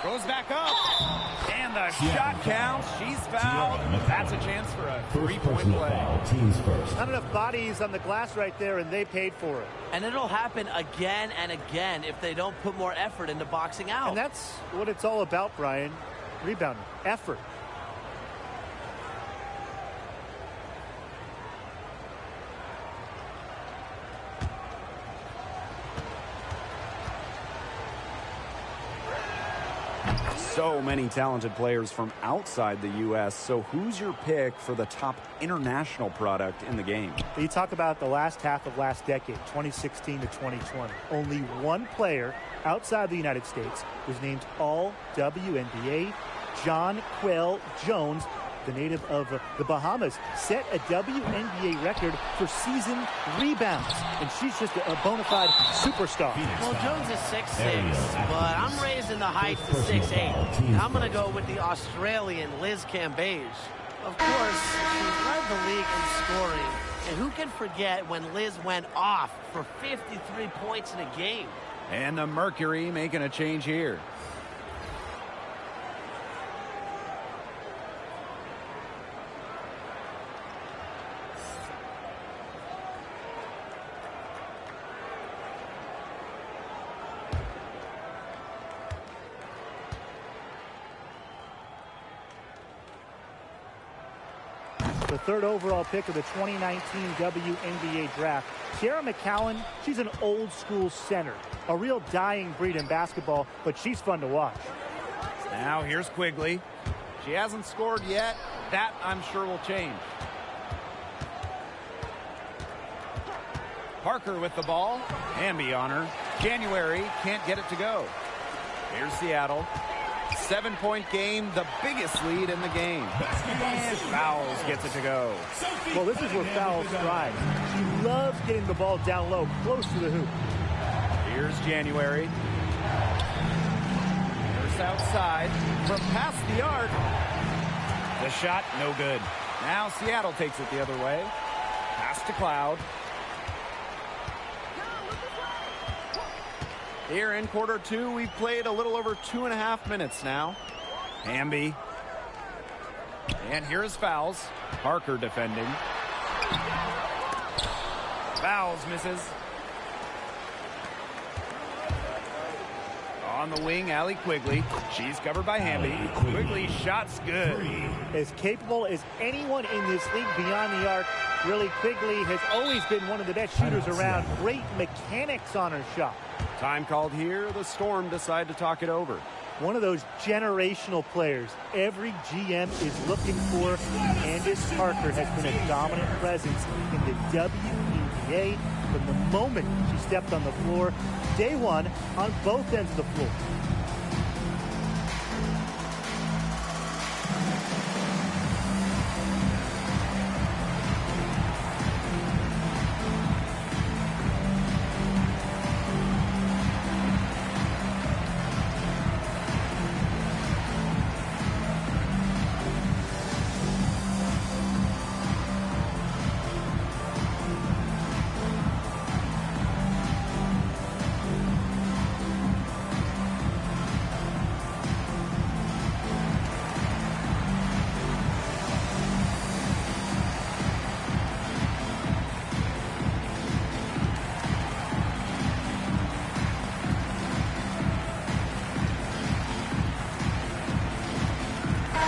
goes back up, and the shot counts. She's fouled. That's a chance for a three-point play. Teams first. Not enough bodies on the glass right there, and they paid for it. And it'll happen again and again if they don't put more effort into boxing out. And that's what it's all about, Brian. Rebounding, effort. So many talented players from outside the U.S. So who's your pick for the top international product in the game? You talk about the last half of last decade, 2016 to 2020. Only one player outside the United States was named All-WNBA. John Quayle Jones, the native of the Bahamas, set a WNBA record for season rebounds. And she's just a bona fide superstar. Well, Jones is 6'6", but I'm raising the height to 6'8". And I'm going to go with the Australian Liz Cambage. Of course, she led the league in scoring. And who can forget when Liz went off for 53 points in a game? And the Mercury making a change here. The third overall pick of the 2019 WNBA draft. Ciara McCowan, she's an old school center. A real dying breed in basketball, but she's fun to watch. Now here's Quigley. She hasn't scored yet. That, I'm sure, will change. Parker with the ball. Hamby on her. January can't get it to go. Here's Seattle. 7-point game, the biggest lead in the game. And Fowles gets it to go. Well, this is where Fowles thrives. She loves getting the ball down low, close to the hoop. Here's January. First outside from past the arc. The shot, no good. Now Seattle takes it the other way. Pass to Cloud. Here in quarter two, we've played a little over 2.5 minutes now. Hamby. And here's Fowles. Parker defending. Fowles misses. On the wing, Allie Quigley. She's covered by Hamby. Quigley's shot's good. As capable as anyone in this league beyond the arc, really Quigley has always been one of the best shooters around. Great mechanics on her shot. Time called here. The Storm decide to talk it over. One of those generational players every GM is looking for. Candace Parker has been a dominant presence in the WNBA from the moment she stepped on the floor. Day one on both ends of the floor.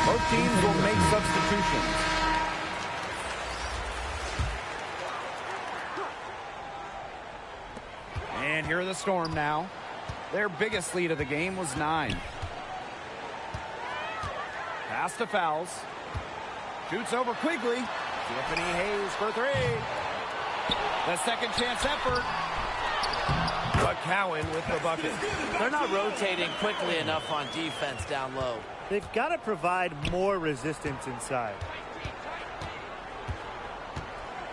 Both teams will make substitutions. And here are the Storm now. Their biggest lead of the game was 9. Pass to Fowles. Shoots over Quigley. Tiffany Hayes for 3. The second chance effort. McCowan with the bucket. They're not rotating quickly enough on defense down low. They've got to provide more resistance inside.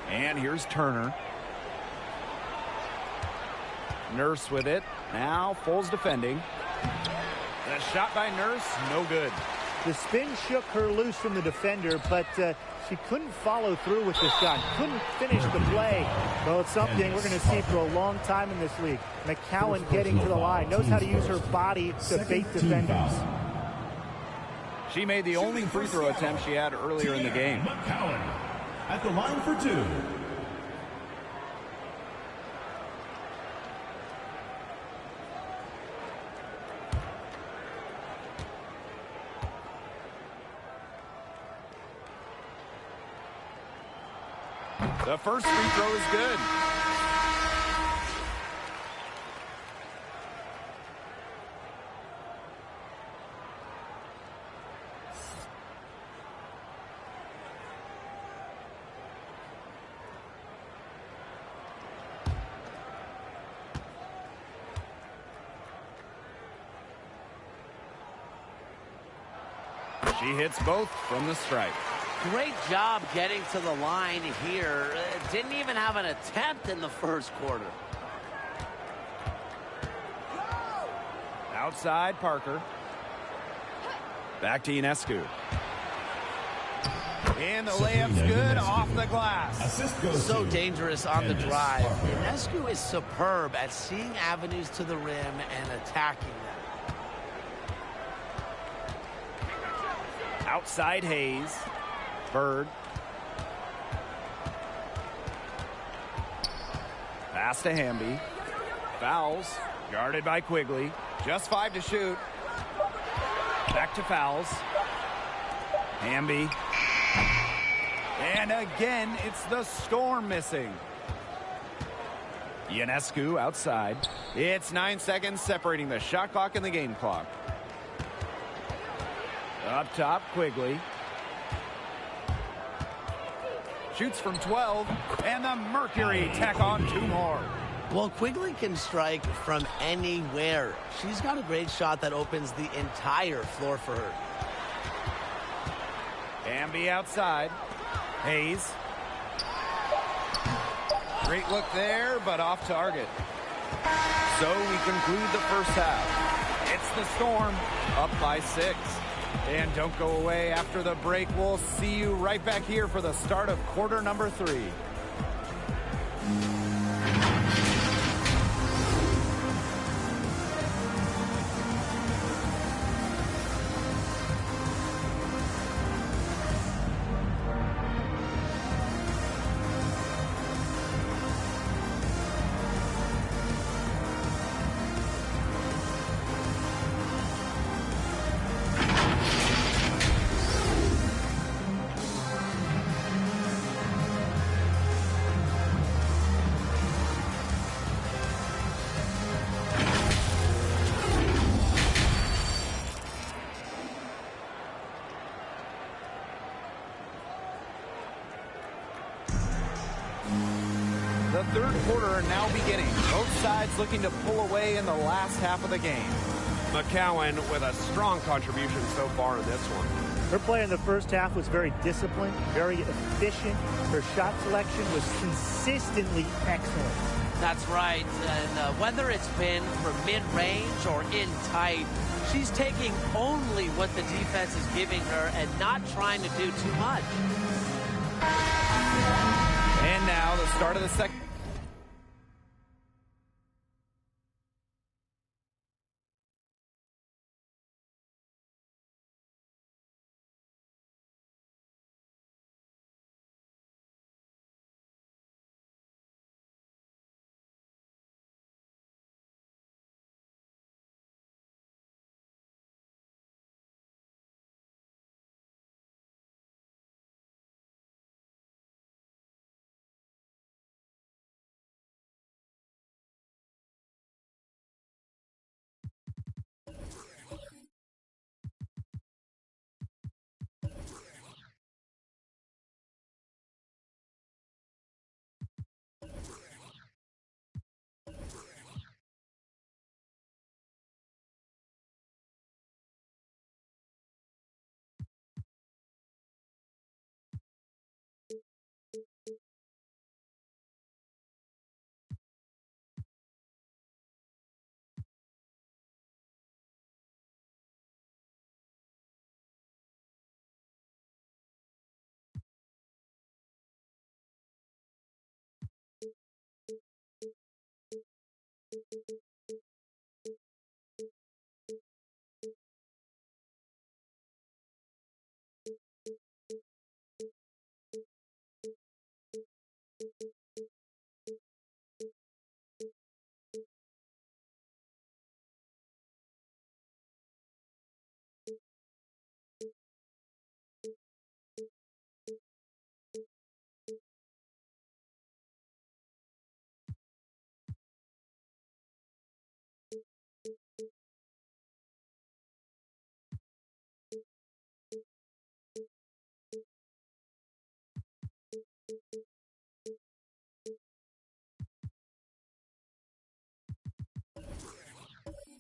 And here's Turner. Nurse with it. Now Foles defending. The shot by Nurse, no good. The spin shook her loose from the defender, but she couldn't follow through with the shot. Couldn't finish the play. Well, it's something we're going to see for a long time in this league. McCowan getting to the line. Knows how to use her body to bait defenders. She made the only free throw attempt she had earlier in the game. McCowan at the line for 2. The first free throw is good. She hits both from the stripe. Great job getting to the line here. Didn't even have an attempt in the first quarter. Outside Parker. Back to Ionescu. And the layup's good off the glass. So dangerous on the drive. Ionescu is superb at seeing avenues to the rim and attacking them. Outside Hayes. Bird. Pass to Hamby. Fouls. Guarded by Quigley. Just 5 to shoot. Back to fouls. Hamby. And again, it's the Storm missing. Ionescu outside. It's 9 seconds separating the shot clock and the game clock. Up top, Quigley. Shoots from 12, and the Mercury tack on 2 more. Well, Quigley can strike from anywhere. She's got a great shot that opens the entire floor for her. Hamby outside. Hayes. Great look there, but off target. So we conclude the first half. It's the Storm, up by 6. And don't go away after the break. We'll see you right back here for the start of quarter number 3. The third quarter now beginning. Both sides looking to pull away in the last half of the game. McCowan with a strong contribution so far in this one. Her play in the first half was very disciplined, very efficient. Her shot selection was consistently excellent. That's right. And whether it's been from mid-range or in tight, she's taking only what the defense is giving her and not trying to do too much. And now the start of the second.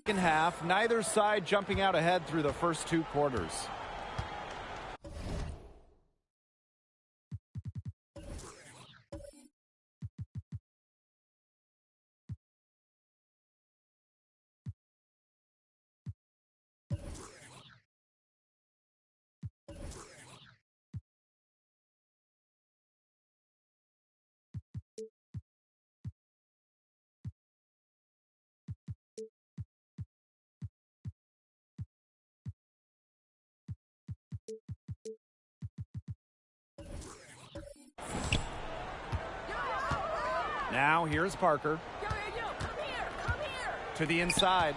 Second half, neither side jumping out ahead through the first 2 quarters. Now here's Parker. Come here. To the inside.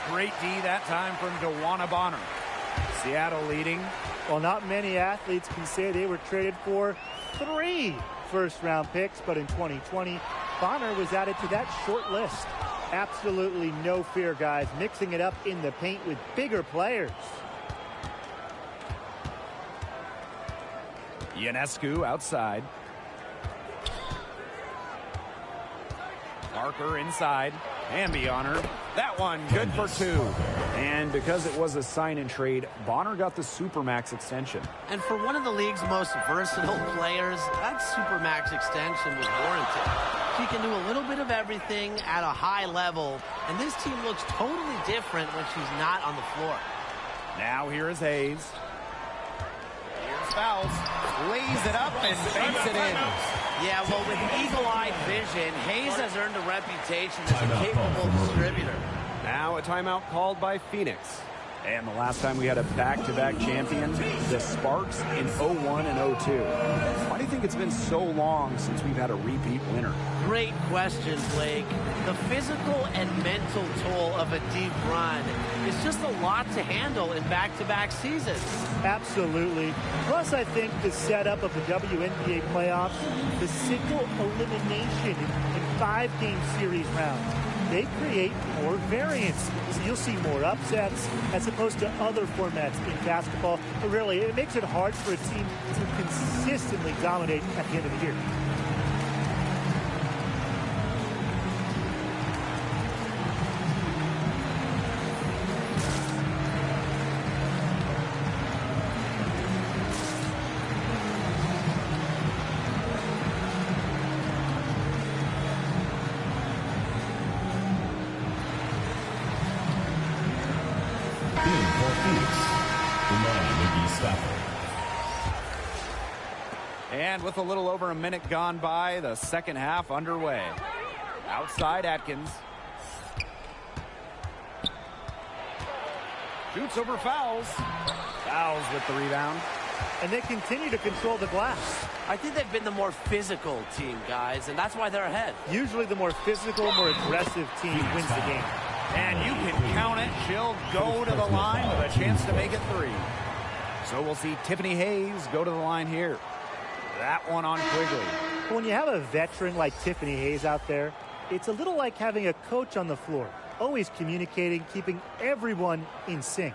Great D that time from DeWanna Bonner. Seattle leading. Well, not many athletes can say they were traded for 3 first-round picks, but in 2020, Bonner was added to that short list. Absolutely no fear, guys, mixing it up in the paint with bigger players. Ionescu outside. Parker inside. Hamby on her. That one good for 2. And because it was a sign and trade, Bonner got the Supermax extension. And for one of the league's most versatile players, that Supermax extension was warranted. She can do a little bit of everything at a high level, and this team looks totally different when she's not on the floor. Now here is Hayes. Here's Fouls. Lays it up and banks it in. Yeah, well, with eagle-eyed vision, Hayes has earned a reputation as a capable distributor. Now a timeout called by Phoenix. And the last time we had a back-to-back champion, the Sparks in 01 and 02. Why do you think it's been so long since we've had a repeat winner? Great question, Blake. The physical and mental toll of a deep run is just a lot to handle in back-to-back seasons. Absolutely. Plus, I think the setup of the WNBA playoffs, the single elimination in 5-game series rounds, they create more variance. So you'll see more upsets as opposed to other formats in basketball. But really, it makes it hard for a team to consistently dominate at the end of the year. And with a little over a minute gone by, the second half underway. Outside Atkins. Shoots over Fouls. Fouls with the rebound. And they continue to control the glass. I think they've been the more physical team, guys, and that's why they're ahead. Usually the more physical, more aggressive team wins the game. And you can count it. She'll go to the line with a chance to make it 3. So we'll see Tiffany Hayes go to the line here. That one on Quigley. When you have a veteran like Tiffany Hayes out there, it's a little like having a coach on the floor, always communicating, keeping everyone in sync.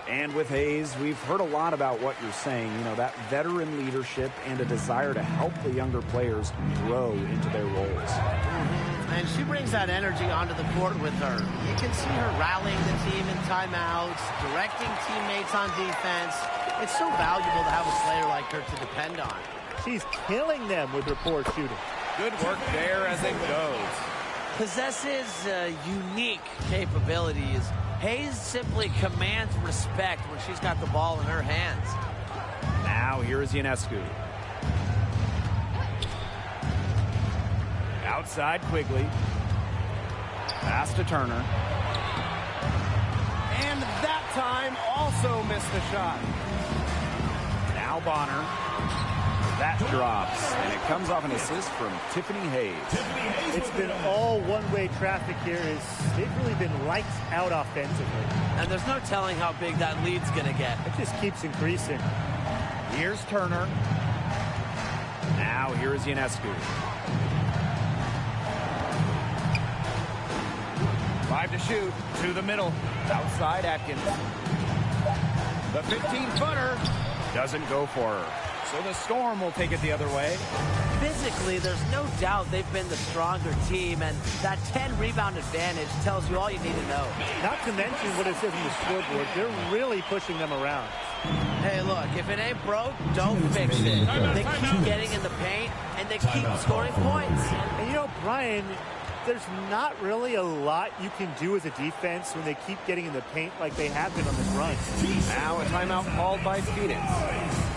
And with Hayes, we've heard a lot about what you're saying, you know, that veteran leadership and a desire to help the younger players grow into their roles. And she brings that energy onto the court with her. You can see her rallying the team in timeouts, directing teammates on defense. It's so valuable to have a player like her to depend on. She's killing them with her poor shooting. Good work there as it goes. Possesses unique capabilities. Hayes simply commands respect when she's got the ball in her hands. Now here's Ionescu. Outside Quigley. Pass to Turner. And that time also missed the shot. Now Bonner. That drops, and it comes off an assist from Tiffany Hayes. It's been all one-way traffic here. They've really been lights out offensively. And there's no telling how big that lead's going to get. It just keeps increasing. Here's Turner. Now here is Ionescu. 5 to shoot. To the middle. Outside Atkins. The 15-footer doesn't go for her. So the Storm will take it the other way. Physically, there's no doubt they've been the stronger team, and that 10-rebound advantage tells you all you need to know. Not to mention what it says in the scoreboard. They're really pushing them around. Hey, look, if it ain't broke, don't fix it. They keep getting in the paint, and they keep scoring points. And you know, Brian, there's not really a lot you can do as a defense when they keep getting in the paint like they have been on this run. Now a timeout called by Phoenix.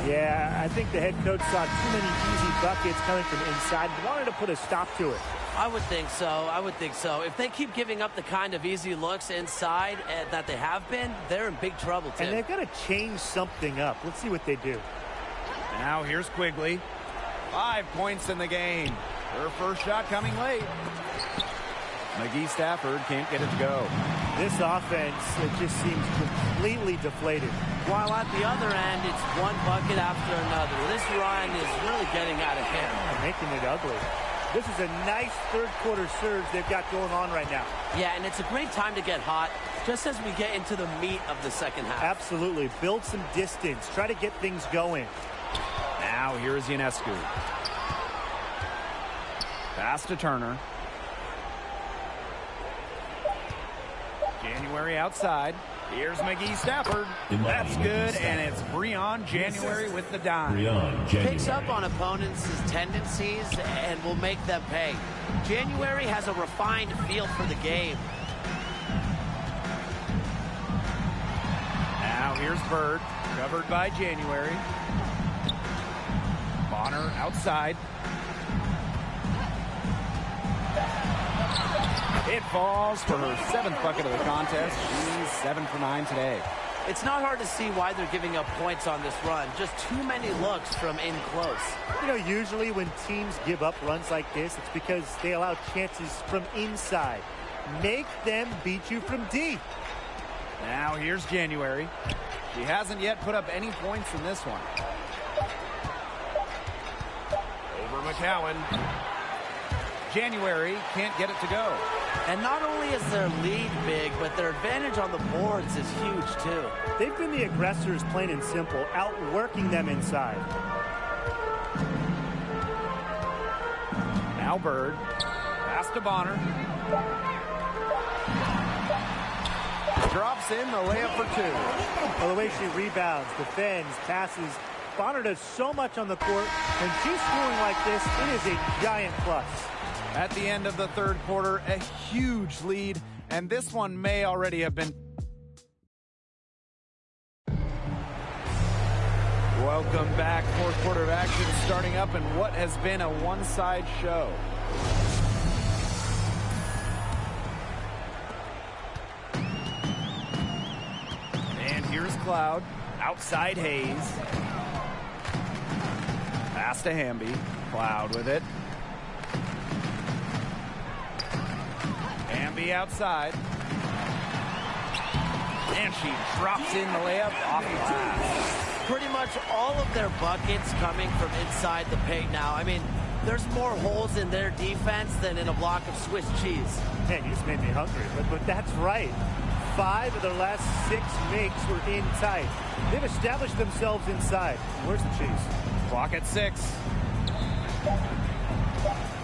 Yeah, I think the head coach saw too many easy buckets coming from inside and wanted to put a stop to it. I would think so. I would think so. If they keep giving up the kind of easy looks inside that they have been, they're in big trouble, too. And they've got to change something up. Let's see what they do. Now here's Quigley. 5 points in the game. Her first shot coming late. McGee Stafford can't get it to go. This offense, it just seems completely deflated. While at the other end, it's one bucket after another. This run is really getting out of hand. And making it ugly. This is a nice third-quarter surge they've got going on right now. Yeah, and it's a great time to get hot, just as we get into the meat of the second half. Absolutely. Build some distance. Try to get things going. Now here's Ionescu. Pass to Turner. January outside. Here's McGee Stafford. That's good, and it's Breon January with the dime. Picks up on opponents' tendencies and will make them pay. January has a refined feel for the game. Now here's Bird, covered by January. Bonner outside. It falls for her 7th bucket of the contest. She's 7 for 9 today. It's not hard to see why they're giving up points on this run. Just too many looks from in close. You know, usually when teams give up runs like this, it's because they allow chances from inside. Make them beat you from deep. Now here's January. She hasn't yet put up any points in this one. Over McCowan. January can't get it to go. And not only is their lead big, but their advantage on the boards is huge, too. They've been the aggressors, plain and simple, outworking them inside. Now Bird. Pass to Bonner. Drops in the layup for 2. Well, the way she rebounds, defends, passes. Bonner does so much on the court. When she's scoring like this, it is a giant plus. At the end of the third quarter, a huge lead, and this one may already have been. Welcome back. Fourth quarter of action starting up in what has been a one-side show. And here's Cloud. Outside Hayes. Pass to Hamby. Cloud with it. Hamby outside. And she drops in the layup off the glass. Pretty much all of their buckets coming from inside the paint now. I mean, there's more holes in their defense than in a block of Swiss cheese. Man, you just made me hungry, but that's right. 5 of their last 6 makes were in tight. They've established themselves inside. Where's the cheese? Clock at 6.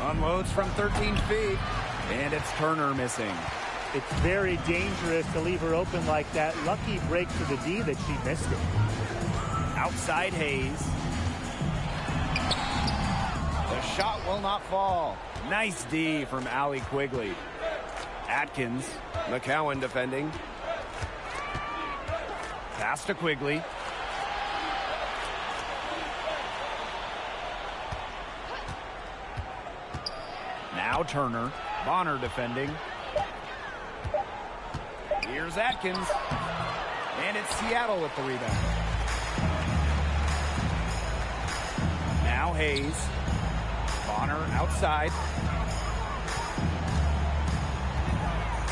Unloads from 13 feet. And it's Turner missing. It's very dangerous to leave her open like that. Lucky break for the D that she missed it. Outside Hayes. The shot will not fall. Nice D from Allie Quigley. Atkins. McCowan defending. Pass to Quigley. Now Turner. Bonner defending. Here's Atkins. And it's Seattle with the rebound. Now Hayes. Bonner outside.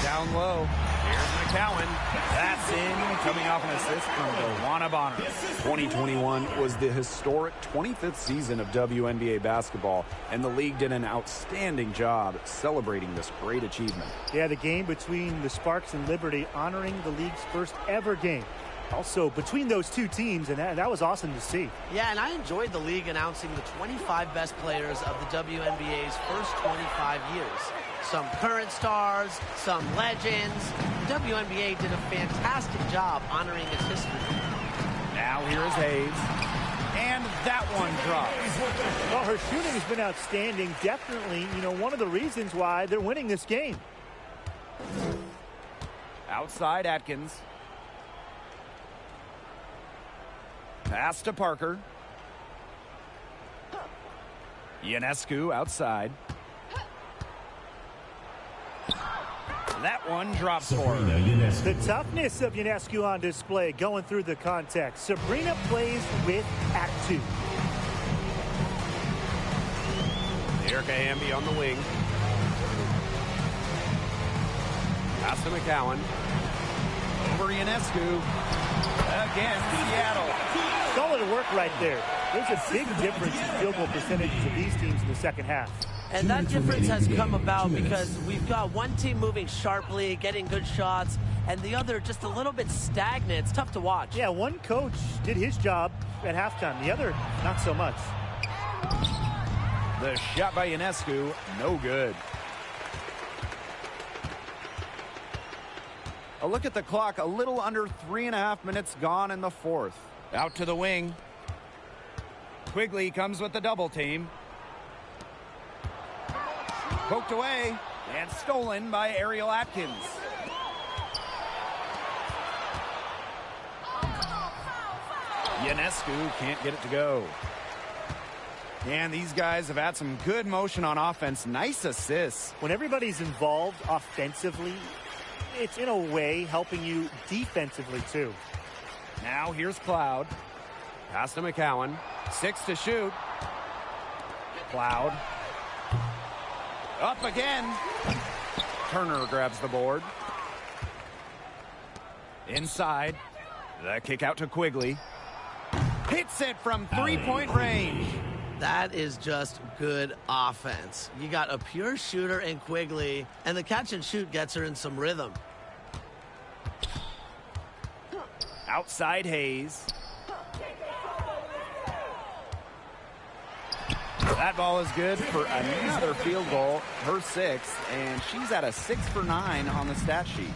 Down low. Here's McCowan. That's in, coming off an assist from Dewana Bonner. 2021 was the historic 25th season of WNBA basketball, and the league did an outstanding job celebrating this great achievement. Yeah, the game between the Sparks and Liberty honoring the league's first ever game. Also, between those two teams, and that was awesome to see. Yeah, and I enjoyed the league announcing the 25 best players of the WNBA's first 25 years. Some current stars, some legends. The WNBA did a fantastic job honoring its history. Now here is Hayes. And that one drops. Well, her shooting has been outstanding. Definitely, one of the reasons why they're winning this game. Outside Atkins. Pass to Parker. Ionescu outside. That one drops for her. The toughness of Ionescu on display going through the contact. Sabrina plays with Act 2. Erica Hamby on the wing. Pass to McCowan. Over Ionescu. Again, Seattle. Solid work right there. There's a big difference in field goal percentages of these teams in the second half. And that difference has come about because we've got one team moving sharply, getting good shots, and the other just a little bit stagnant. It's tough to watch. Yeah, one coach did his job at halftime. The other, not so much. The shot by Ionescu, no good. A look at the clock, a little under 3.5 minutes gone in the fourth. Out to the wing. Quigley comes with the double team. Poked away and stolen by Ariel Atkins. Ionescu can't get it to go. And these guys have had some good motion on offense. Nice assists. When everybody's involved offensively, it's in a way helping you defensively too. Now here's Cloud. Pass to McCowan. 6 to shoot. Cloud. Up again. Turner grabs the board. Inside. The kick out to Quigley. Hits it from three-point range. That is just good offense. You got a pure shooter in Quigley, and the catch and shoot gets her in some rhythm. Outside Hayes. That ball is good for another field goal, her 6th, and she's at a 6 for 9 on the stat sheet.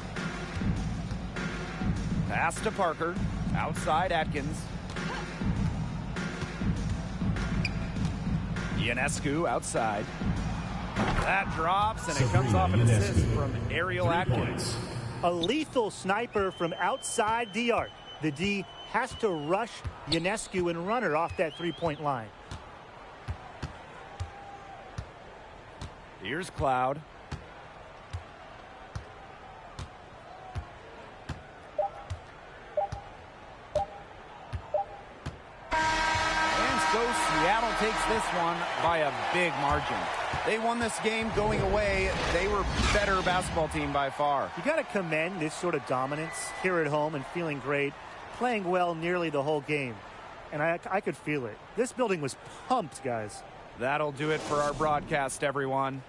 Pass to Parker. Outside Atkins. Ionescu outside. That drops, and it comes off an assist from Ariel Atkins. A lethal sniper from outside the arc. The D has to rush Ionescu and run her off that three-point line. Here's Cloud. And so Seattle takes this one by a big margin. They won this game going away. They were better basketball team by far. You got to commend this sort of dominance here at home and feeling great, playing well nearly the whole game. And I could feel it. This building was pumped, guys. That'll do it for our broadcast, everyone.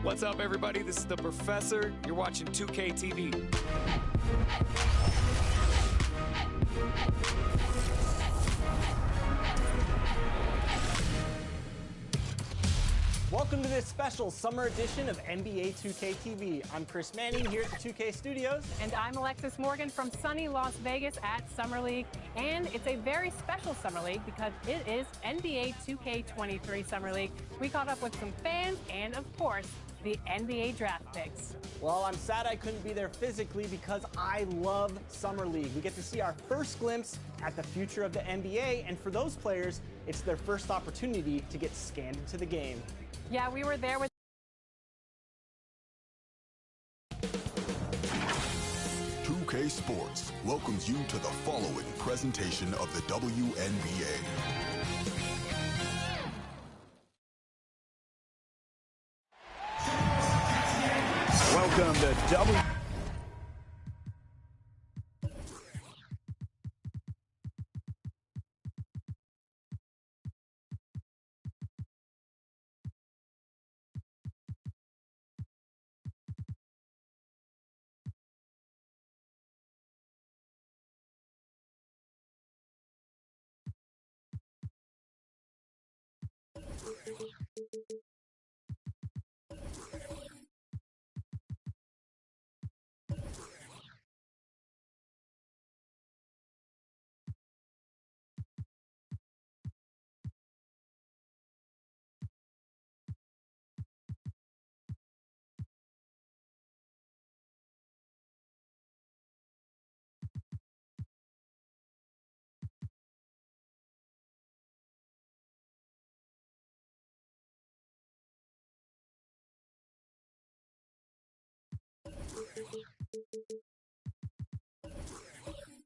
What's up, everybody? This is the Professor. You're watching 2K TV. Welcome to this special summer edition of NBA 2K TV. I'm Chris Manning here at the 2K Studios. And I'm Alexis Morgan from sunny Las Vegas at Summer League. And it's a very special Summer League because it is NBA 2K23 Summer League. We caught up with some fans and, of course, the NBA draft picks. Well, I'm sad I couldn't be there physically because I love Summer League. We get to see our first glimpse at the future of the NBA, and for those players, it's their first opportunity to get scanned into the game. Yeah, we were there with 2K Sports welcomes you to the following presentation of the WNBA. Welcome to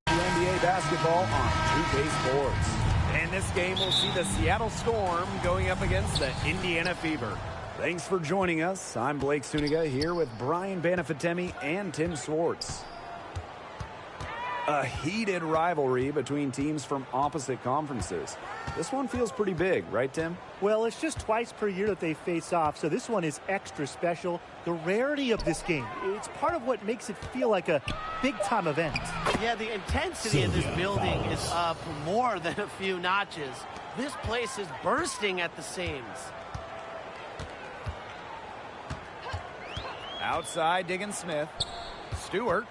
NBA basketball on 2K Sports. And this game will see the Seattle Storm going up against the Indiana Fever. Thanks for joining us. I'm Blake Suniga here with Brian Banafitemi and Tim Swartz. A heated rivalry between teams from opposite conferences. This one feels pretty big, right, Tim? Well, it's just twice per year that they face off, so this one is extra special. The rarity of this game, it's part of what makes it feel like a big-time event. Yeah, the intensity of this building is up more than a few notches. This place is bursting at the seams. Outside, Diggin Smith. Stewart.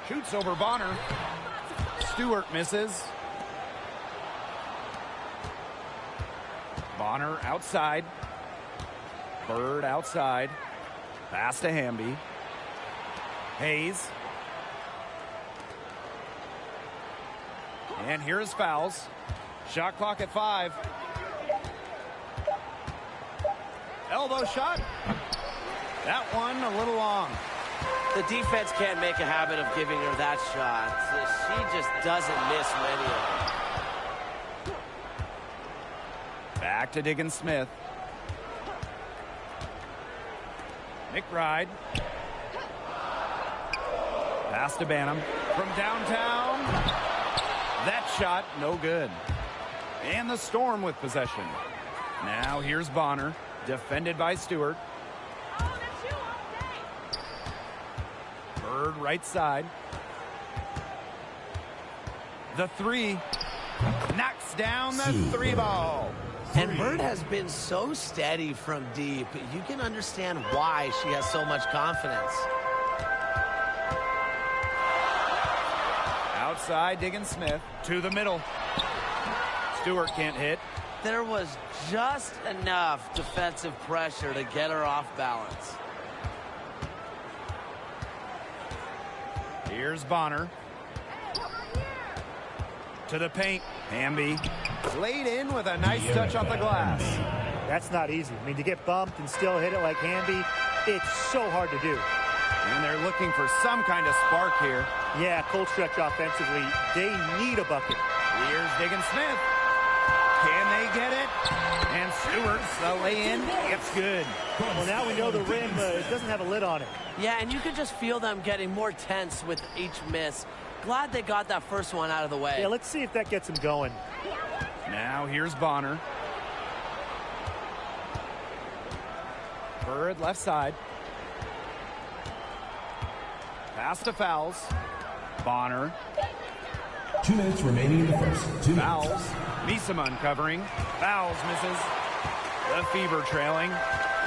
Shoots over Bonner. Stewart misses. Bonner outside. Bird outside. Pass to Hamby. Hayes. And here is fouls. Shot clock at 5. Elbow shot. That one a little long. The defense can't make a habit of giving her that shot. She just doesn't miss many of them. Back to Diggin Smith. McBride. Pass to Banham. From downtown. That shot, no good. And the Storm with possession. Now here's Bonner. Defended by Stewart. Bird right side. The three. Knocks down the three ball. And Bird has been so steady from deep. You can understand why she has so much confidence. Outside, Diggin Smith. To the middle. Stewart can't hit. There was just enough defensive pressure to get her off balance. Here's Bonner. To the paint. Hamby. Laid in with a nice touch off the glass. That's not easy. I mean, to get bumped and still hit it like Hamby, it's so hard to do. And they're looking for some kind of spark here. Yeah, cold stretch offensively. They need a bucket. Here's Diggin Smith. Can they get it? And Stewart's the lay-in. It's good. Well, now we know the rim it doesn't have a lid on it. Yeah, and you could just feel them getting more tense with each miss. Glad they got that first one out of the way. Yeah, let's see if that gets them going. Now here's Bonner. Bird left side. Pass to Fouls. Bonner. 2 minutes remaining in the first. 2 Fouls. minutes. Misaman covering. Fouls misses. The Fever trailing.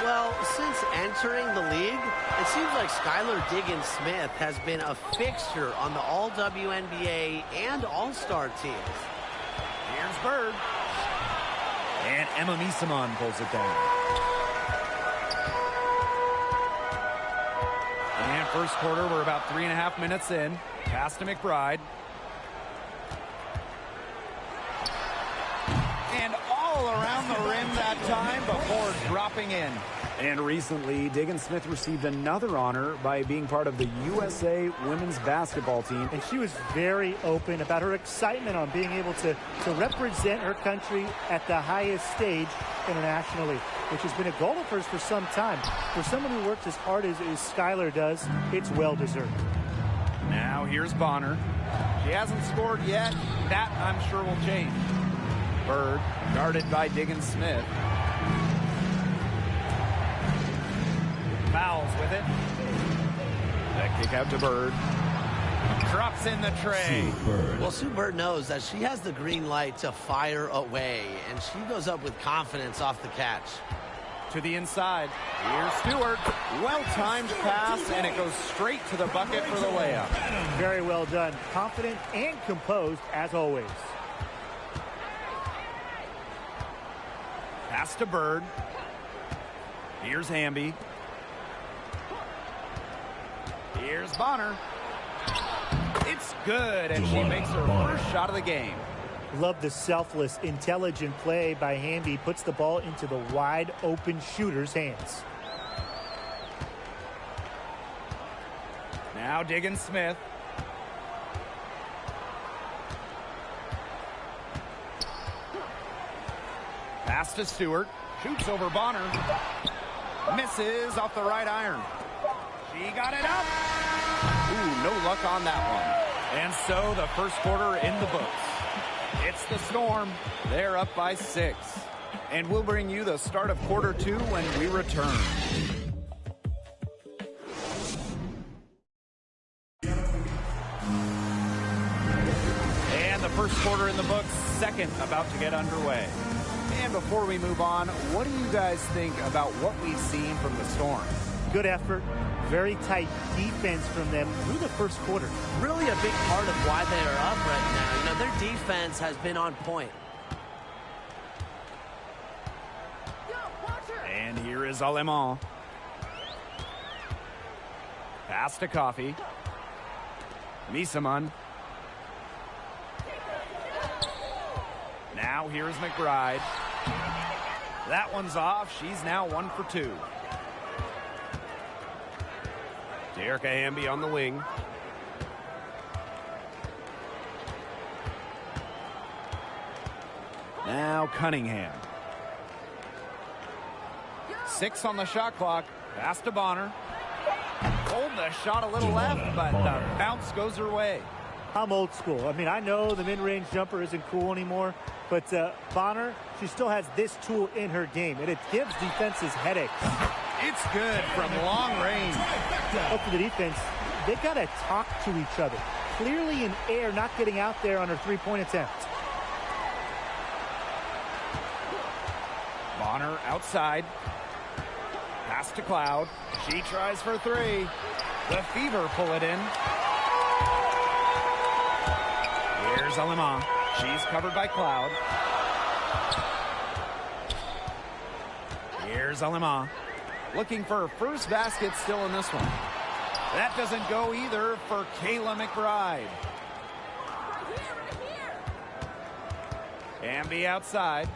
Well, since entering the league, it seems like Skylar Diggins-Smith has been a fixture on the All-WNBA and All-Star teams. Here's Bird. And Emma Misaman pulls it down. And first quarter, we're about 3.5 minutes in. Pass to McBride. And all around the rim that time before dropping in. And recently, Diggins-Smith received another honor by being part of the USA women's basketball team. And she was very open about her excitement on being able to represent her country at the highest stage internationally, which has been a goal of hers for some time. For someone who works as hard as Skylar does, it's well-deserved. Now here's Bonner. She hasn't scored yet. That, I'm sure, will change. Bird, guarded by Diggins-Smith. Fouls with it. That kick out to Bird. Drops in the tray. Well, Sue Bird knows that she has the green light to fire away, and she goes up with confidence off the catch. To the inside. Here's Stewart. Well-timed pass, and it goes straight to the bucket for the layup. Very well done. Confident and composed, as always. Pass to Bird. Here's Hamby. Here's Bonner. It's good, and she makes her first shot of the game. Love the selfless, intelligent play by Hamby. Puts the ball into the wide-open shooter's hands. Now Diggins-Smith. Pass to Stewart. Shoots over Bonner. Misses off the right iron. She got it up. Ooh, no luck on that one. And so the first quarter in the books. It's the Storm. They're up by 6. And we'll bring you the start of quarter 2 when we return. And the first quarter in the books, second about to get underway. And before we move on, what do you guys think about what we've seen from the Storm? Good effort, very tight defense from them through the first quarter. Really a big part of why they are up right now. You know, their defense has been on point. And here is Alemán. Pass to Coffey. Misaman. Now here's McBride. That one's off. She's now 1 for 2. Derricka Hamby on the wing. Now Cunningham. 6 on the shot clock. Pass to Bonner. Hold the shot a little left, but the bounce goes her way. I'm old school. I mean, I know the mid-range jumper isn't cool anymore, but Bonner, she still has this tool in her game, and it gives defenses headaches. It's good from long range. Up to the defense, they got to talk to each other. Clearly in air, not getting out there on her three-point attempt. Bonner outside. Pass to Cloud. She tries for 3. The Fever pull it in. Here's Alemán. She's covered by Cloud. Here's Alemán. Looking for her first basket still in this one. That doesn't go either for Kayla McBride. Hamby outside.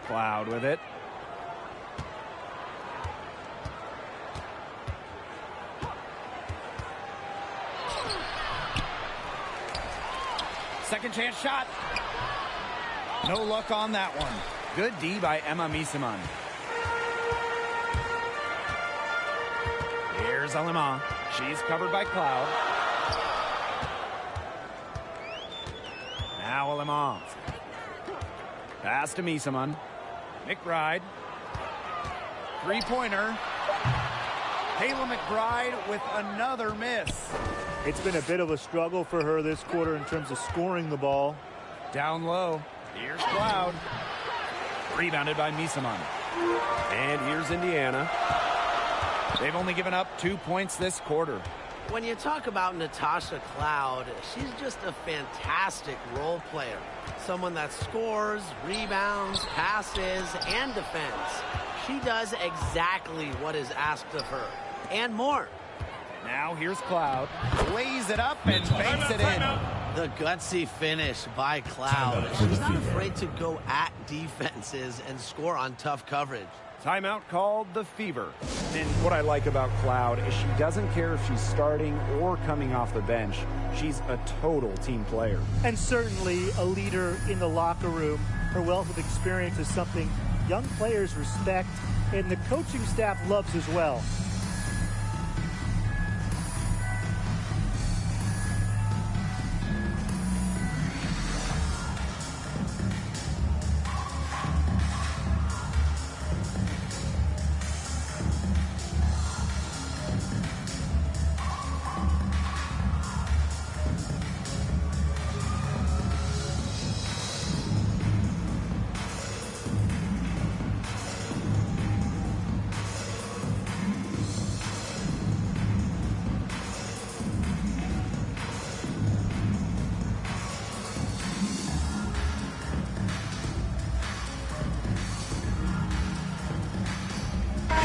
Cloud with it. Second chance shot. No luck on that one. Good D by Emma Misaman. Here's Alemán. She's covered by Cloud. Now Alemán. Pass to Misaman. McBride. Three-pointer. Kayla McBride with another miss. It's been a bit of a struggle for her this quarter in terms of scoring the ball. Down low. Here's Cloud. Rebounded by Misaman. And here's Indiana. They've only given up 2 points this quarter. When you talk about Natasha Cloud, she's just a fantastic role player. Someone that scores, rebounds, passes, and defends. She does exactly what is asked of her, and more. Now here's Cloud. Lays it up and banks it in. The gutsy finish by Cloud. She's not afraid to go at defenses and score on tough coverage. Timeout called the Fever. And what I like about Cloud is she doesn't care if she's starting or coming off the bench. She's a total team player. And certainly a leader in the locker room. Her wealth of experience is something young players respect and the coaching staff loves as well.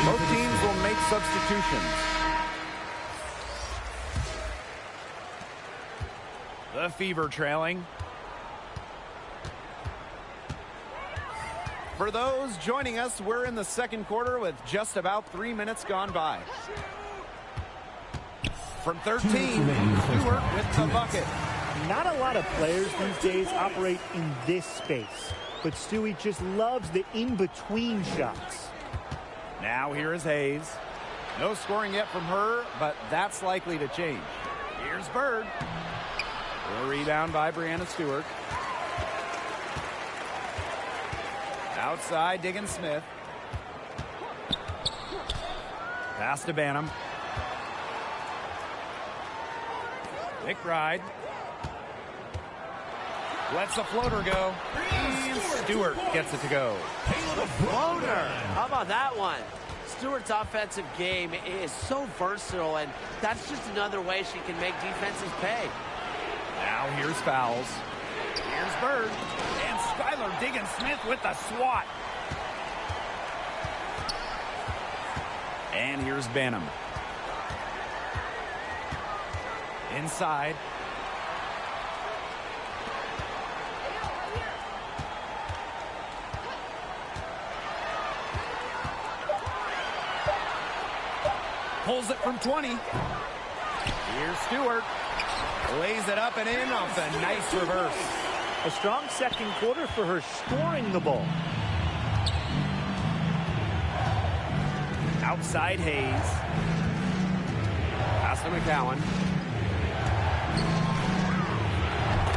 Both teams will make substitutions. The Fever trailing. For those joining us, we're in the second quarter with just about 3 minutes gone by. From 13, Stewart with the bucket. Not a lot of players these days operate in this space, but Stewie just loves the in-between shots. Now here is Hayes. No scoring yet from her, but that's likely to change. Here's Bird. A rebound by Brianna Stewart. Outside, Diggin Smith. Pass to Banham. McBride. Lets the floater go. And Stewart gets it to go. Floater! How about that one? Stewart's offensive game is so versatile, and that's just another way she can make defenses pay. Now here's fouls. Here's Bird. And Skylar Diggin Smith with the swat. And here's Banham. Inside. Pulls it from 20. Here's Stewart. Lays it up and in off the nice reverse. A strong second quarter for her scoring the ball. Outside Hayes. Pass to McCowan.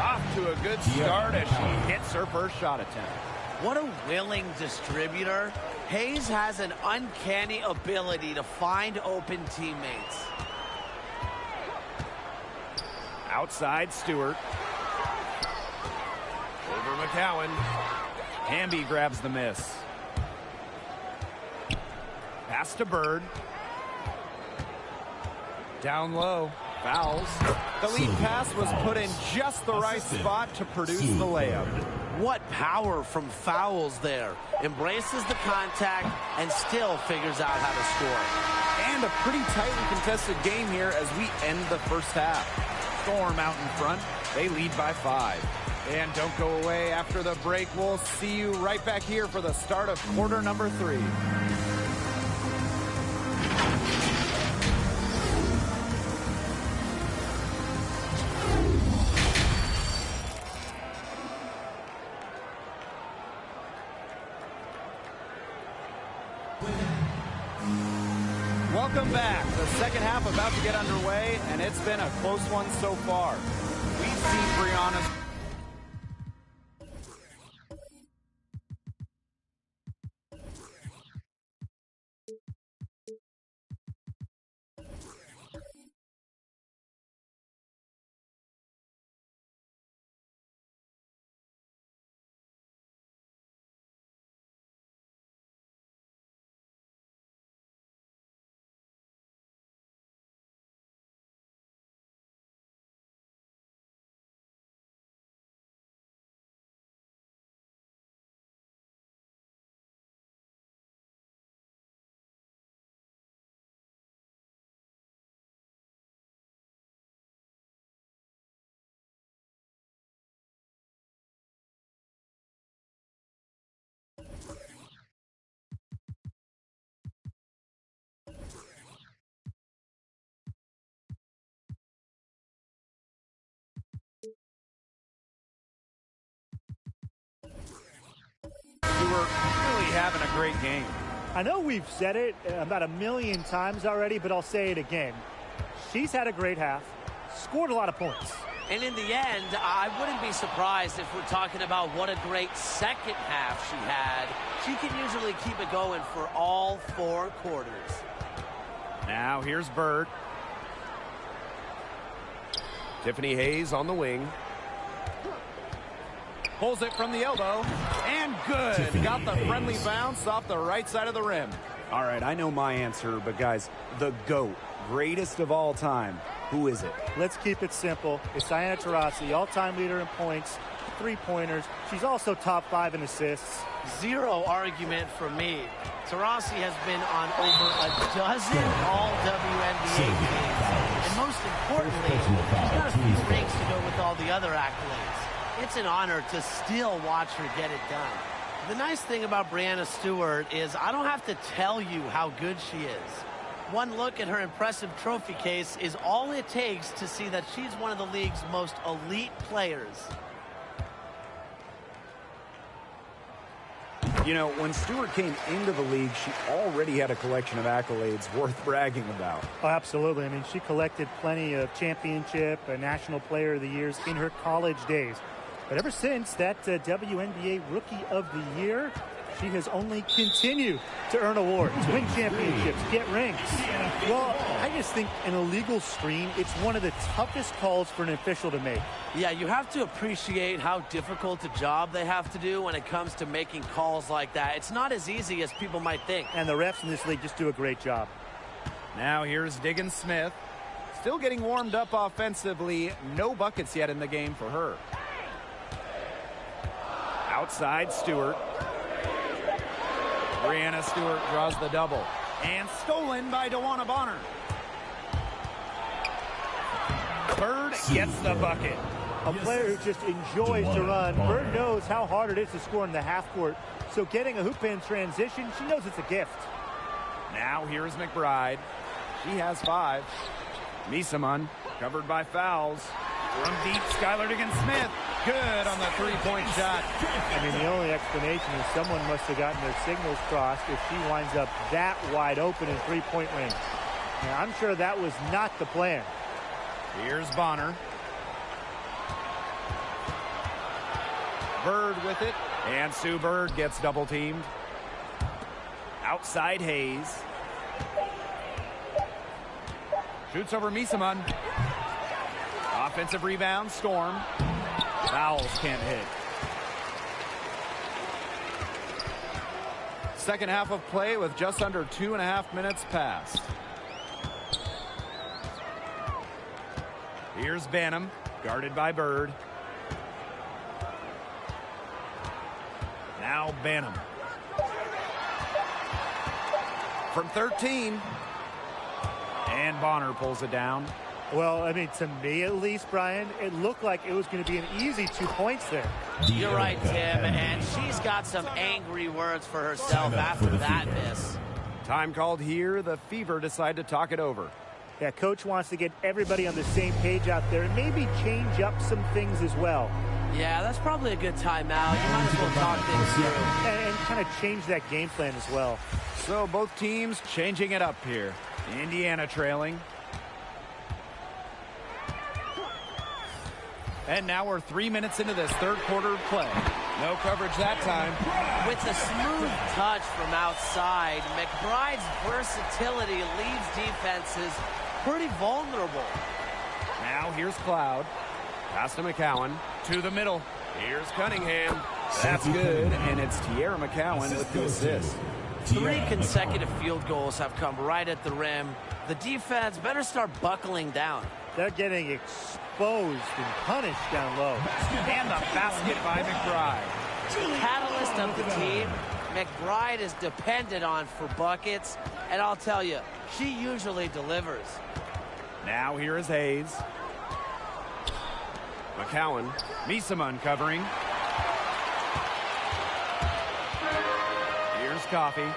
Off to a good start as she hits her first shot attempt. What a willing distributor. Hayes has an uncanny ability to find open teammates. Outside Stewart. Over McCowan. Hamby grabs the miss. Pass to Bird. Down low. Fouls. The lead pass was put in just the right spot to produce the layup. What power from fouls there. Embraces the contact and still figures out how to score. And a pretty tightly contested game here as we end the first half. Storm out in front. They lead by 5. And don't go away after the break. We'll see you right back here for the start of quarter number 3. Welcome back. The second half about to get underway, and it's been a close one so far. We've seen Brianna's Stewart really having a great game. I know we've said it about 1,000,000 times already, but I'll say it again. She's had a great half, scored a lot of points. And in the end, I wouldn't be surprised if we're talking about what a great second half she had. She can usually keep it going for all 4 quarters. Now here's Bird. Tiffany Hayes on the wing. Pulls it from the elbow. And good. Got the friendly bounce off the right side of the rim. All right, I know my answer, but guys, the GOAT, greatest of all time, who is it? Let's keep it simple. It's Diana Taurasi, all-time leader in points, 3-pointers. She's also top 5 in assists. Zero argument from me. Taurasi has been on over a dozen all-WNBA teams. And most importantly, she's got a few rings to go with all the other accolades. It's an honor to still watch her get it done. The nice thing about Breanna Stewart is I don't have to tell you how good she is. One look at her impressive trophy case is all it takes to see that she's one of the league's most elite players. You know, when Stewart came into the league, she already had a collection of accolades worth bragging about. Oh, absolutely. I mean, she collected plenty of championship and National Player of the Years in her college days. But ever since that WNBA Rookie of the Year, she has only continued to earn awards, win championships, get rings. Well, I just think an illegal screen, it's one of the toughest calls for an official to make. Yeah, you have to appreciate how difficult a job they have to do when it comes to making calls like that. It's not as easy as people might think. And the refs in this league just do a great job. Now here's Diggins Smith. Still getting warmed up offensively. No buckets yet in the game for her. Outside Stewart. Breanna Stewart draws the double. And stolen by DeWanna Bonner. Bird gets the bucket. A player who just enjoys to run. Bird knows how hard it is to score in the half court. So getting a hoop in transition, she knows it's a gift. Now here's McBride. She has 5. Misaman covered by fouls. From deep, Skylar Diggins-Smith. Good on the three-point shot. I mean, the only explanation is someone must have gotten their signals crossed if she winds up that wide open in three-point range. Now, I'm sure that was not the plan. Here's Bonner. Bird with it. And Sue Bird gets double-teamed. Outside Hayes. Shoots over Misaman. Offensive rebound, Storm. Fouls can't hit. Second half of play with just under 2.5 minutes passed. Here's Banham, guarded by Bird. Now Banham. From 13. And Bonner pulls it down. Well, I mean, to me at least, Brian, it looked like it was going to be an easy 2 points there. You're right, Tim, and she's got some angry words for herself after that miss. Time called here. The Fever decide to talk it over. Yeah, coach wants to get everybody on the same page out there and maybe change up some things as well. Yeah, that's probably a good timeout. You might as well talk things through. And kind of change that game plan as well. So both teams changing it up here. Indiana trailing. And now we're 3 minutes into this third quarter of play. No coverage that time. With a smooth touch from outside, McBride's versatility leaves defenses pretty vulnerable. Now here's Cloud. Pass to McCowan. To the middle. Here's Cunningham. That's good, and it's Tierra McCowan with the assist. 3 consecutive field goals have come right at the rim. The defense better start buckling down. They're getting exposed and punished down low. And the basket by McBride. Catalyst of the team, McBride is depended on for buckets, and I'll tell you, she usually delivers. Now here is Hayes. McCowan. Misaman covering. Here's Coffey.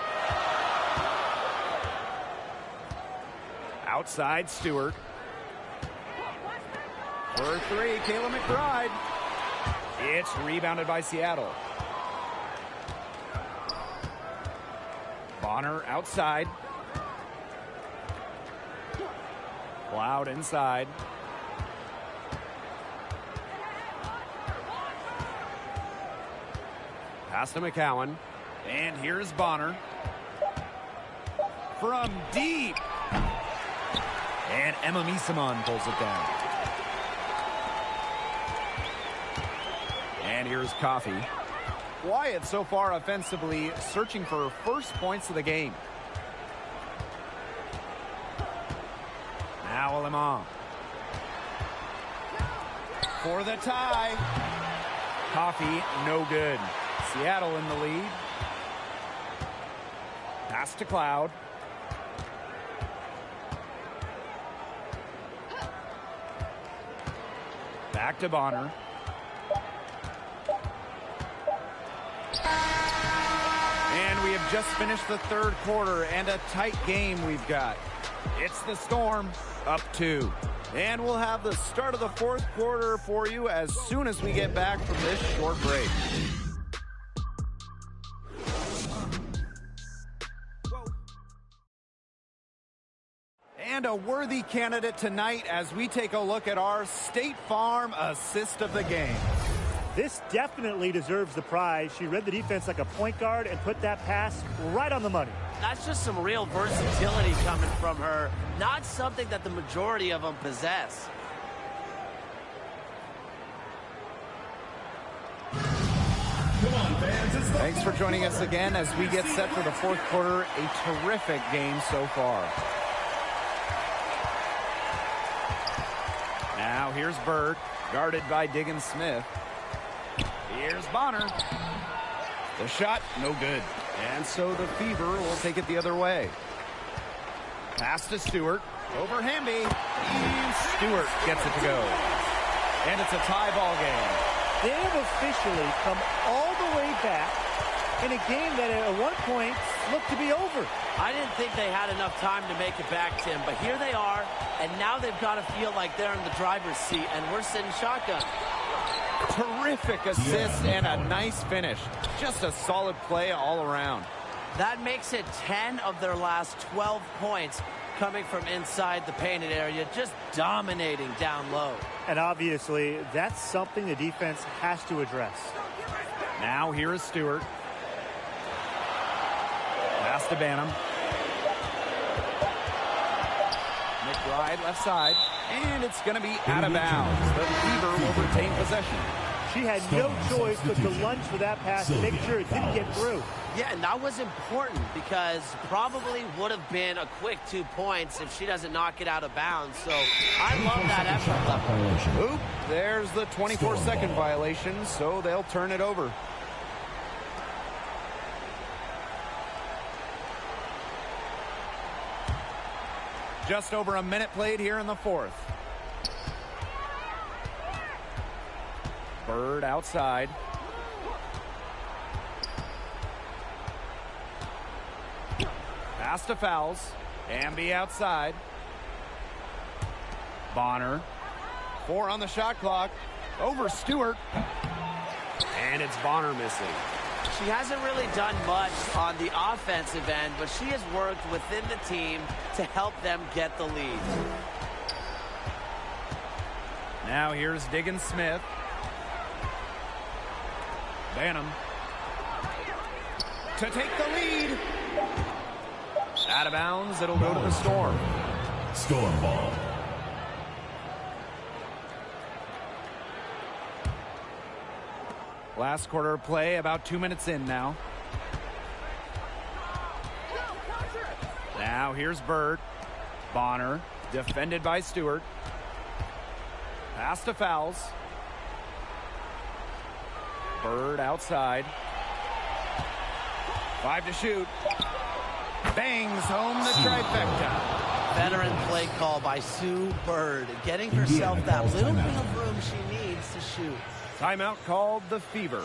Outside Stewart. For 3, Kayla McBride. It's rebounded by Seattle. Bonner outside. Cloud inside. Pass to McCowan. And here's Bonner. From deep. And Emma Misamon pulls it down. And here's Coffey. Quiet so far offensively, searching for first points of the game. Now Lemon. For the tie. Coffey, no good. Seattle in the lead. Pass to Cloud. Back to Bonner. And we have just finished the third quarter, and a tight game we've got. It's the Storm, up 2. And we'll have the start of the fourth quarter for you as soon as we get back from this short break. And a worthy candidate tonight as we take a look at our State Farm assist of the game. This definitely deserves the prize. She read the defense like a point guard and put that pass right on the money. That's just some real versatility coming from her. Not something that the majority of them possess. Come on, fans. Thanks for joining us again as we get set for the fourth quarter. A terrific game so far. Now here's Bird, guarded by Diggins Smith. Here's Bonner. The shot, no good. And so the Fever will take it the other way. Pass to Stewart. Over Hamby. And Stewart gets it to go. And it's a tie ball game. They have officially come all the way back in a game that at one point looked to be over. I didn't think they had enough time to make it back, Tim, but here they are, and now they've got to feel like they're in the driver's seat, and we're sitting shotgun. Terrific assist and a nice finish. Just a solid play all around. That makes it 10 of their last 12 points coming from inside the painted area, just dominating down low. And obviously, that's something the defense has to address. Now here is Stewart. Pass to Banham. McBride left side. And it's going to be out of bounds. The Fever will retain possession. She had no choice but to lunge for that pass to make sure it didn't get through. Yeah, and that was important because probably would have been a quick 2 points if she doesn't knock it out of bounds. So I love that effort level. Oop, there's the 24-second violation, so they'll turn it over. Just over a minute played here in the fourth. Bird outside. Pass to Fowles. Amby outside. Bonner. 4 on the shot clock. Over Stewart. And it's Bonner missing. She hasn't really done much on the offensive end, but she has worked within the team to help them get the lead. Now here's Diggins Smith. Banham. To take the lead. Out of bounds, it'll go to the Storm. Storm ball. Last quarter of play, about 2 minutes in now. Now here's Bird. Bonner, defended by Stewart. Pass to Fowles. Bird outside. 5 to shoot. Bangs home the trifecta. Veteran play call by Sue Bird, getting herself that little bit of room she needs to shoot. Timeout called the Fever.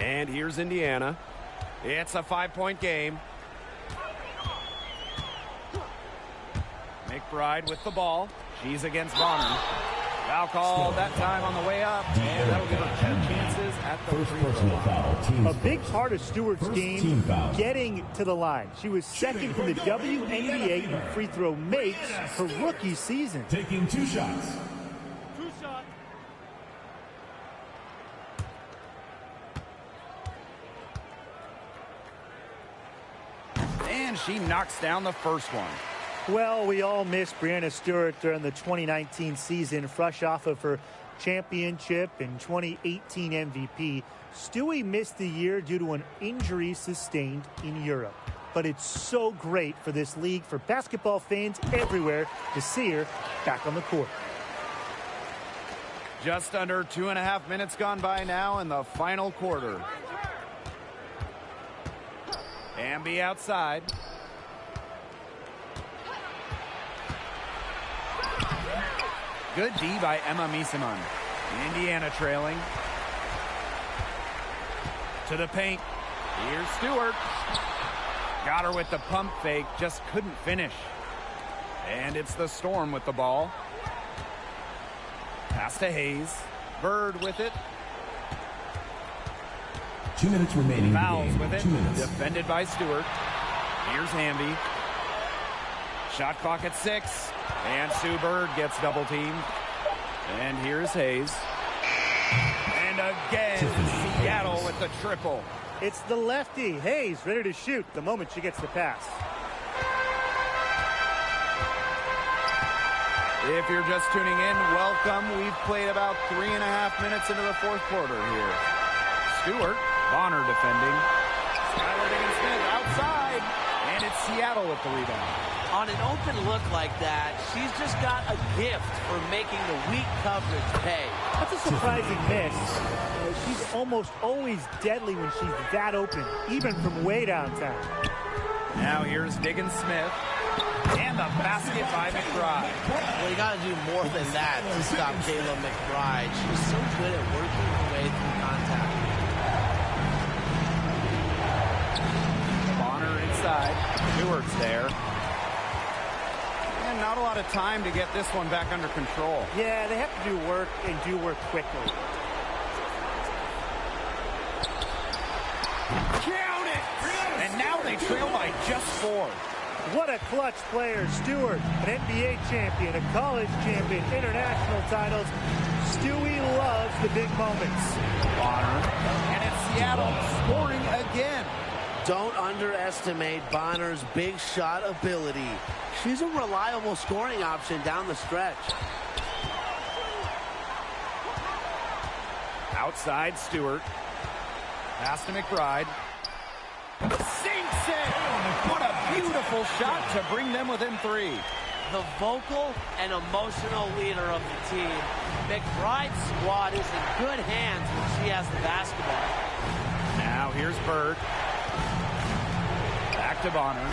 And here's Indiana. It's a 5-point game. McBride with the ball. She's against Bonner. Foul call that time on the way up, and that'll give her 10 chances at the free throw line. A big part of Stewart's game, getting to the line. She was second in the WNBA in free throw makes her rookie season. Taking 2 shots. And she knocks down the first one. Well, we all missed Breanna Stewart during the 2019 season, fresh off of her championship and 2018 MVP. Stewie missed the year due to an injury sustained in Europe. But it's so great for this league, for basketball fans everywhere, to see her back on the court. Just under 2.5 minutes gone by now in the final quarter. Amby outside. Good D by Emma Miesemann. Indiana trailing. To the paint. Here's Stewart. Got her with the pump fake. Just couldn't finish. And it's the Storm with the ball. Pass to Hayes. Bird with it. 2 minutes remaining. Fouls in the game. with it. 2 minutes. Defended by Stewart. Here's Hamby. Shot clock at 6. And Sue Bird gets double teamed. And here's Hayes. And again, Seattle with the triple. It's the lefty, Hayes, ready to shoot the moment she gets the pass. If you're just tuning in, welcome. We've played about 3.5 minutes into the fourth quarter here. Stewart, Bonner defending. Skylar Diggins-Smith outside. And it's Seattle with the rebound. On an open look like that, she's just got a gift for making the weak coverage pay. That's a surprising miss. She's almost always deadly when she's that open, even from way downtown. Now here's Diggins-Smith. And the basket by McBride. Well, you got to do more than that to stop Kayla McBride. She's so good at working her way through contact. Bonner inside. Stewart's there. And not a lot of time to get this one back under control. Yeah, they have to do work and do work quickly. Count it! And now they trail by just 4. What a clutch player, Stewart, an NBA champion, a college champion, international titles. Stewie loves the big moments. Bonner, and it's Seattle scoring again. Don't underestimate Bonner's big shot ability. She's a reliable scoring option down the stretch. Outside Stewart. Pass to McBride. Sinks it! What a beautiful shot to bring them within 3. The vocal and emotional leader of the team. McBride's squad is in good hands when she has the basketball. Now here's Bird. Back to Bonner.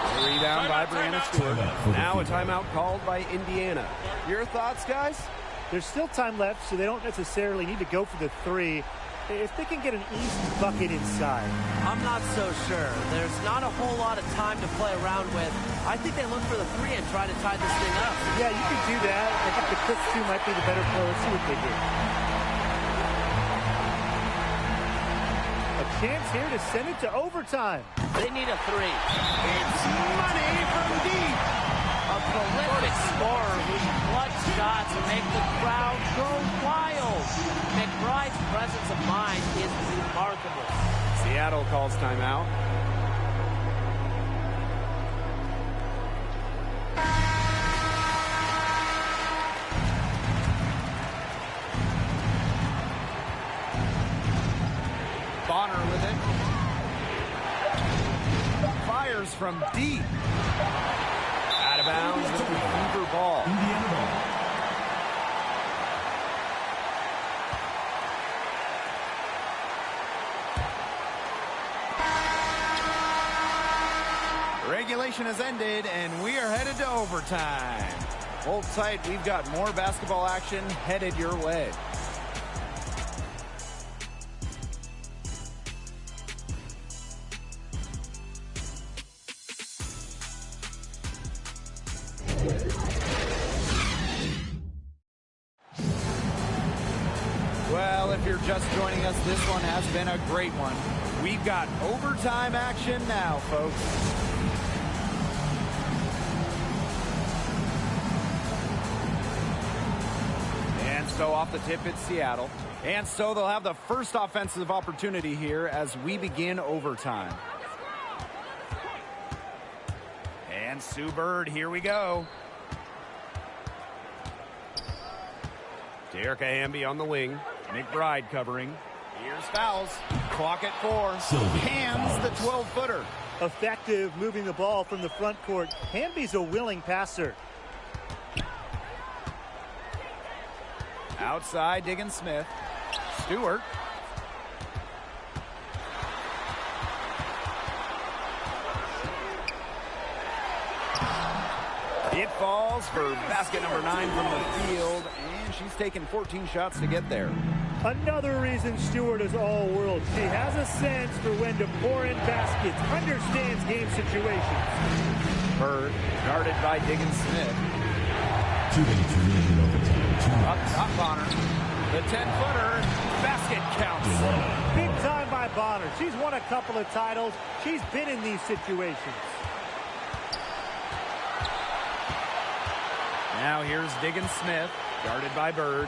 A rebound by Breanna Stewart. Now a timeout called by Indiana. Your thoughts, guys? There's still time left, so they don't necessarily need to go for the 3. If they can get an easy bucket inside. I'm not so sure. There's not a whole lot of time to play around with. I think they look for the 3 and try to tie this thing up. Yeah, you could do that. I think the quick 2 might be the better play. Let's see what they do. A chance here to send it to overtime. They need a 3. It's money from deep. A prolific scorer whose clutch shots make the crowd go wild. McBride's presence of mind is remarkable. Seattle calls timeout. Bonner with it. Fires from deep. Out of bounds with the Hoover ball. Indiana ball. Regulation has ended, and we are headed to overtime. Hold tight. We've got more basketball action headed your way. Well, if you're just joining us, this one has been a great one. We've got overtime action now, folks. And so off the tip, it's Seattle. And so they'll have the first offensive opportunity here as we begin overtime. And Sue Bird, here we go. Erica Hamby on the wing. McBride covering. Here's fouls. Clock at 4. Hands the 12-footer. Effective moving the ball from the front court. Hamby's a willing passer. Outside, Diggins Smith. Stewart. It falls for basket number 9 from the field, and she's taken 14 shots to get there. Another reason Stewart is all-world. She has a sense for when to pour in baskets, understands game situations. Bird, guarded by Diggins Smith. 2 minutes remaining in overtime. Up top, Bonner. The 10-footer, basket counts. Big time by Bonner. She's won a couple of titles. She's been in these situations. Now here's Diggins Smith, guarded by Bird.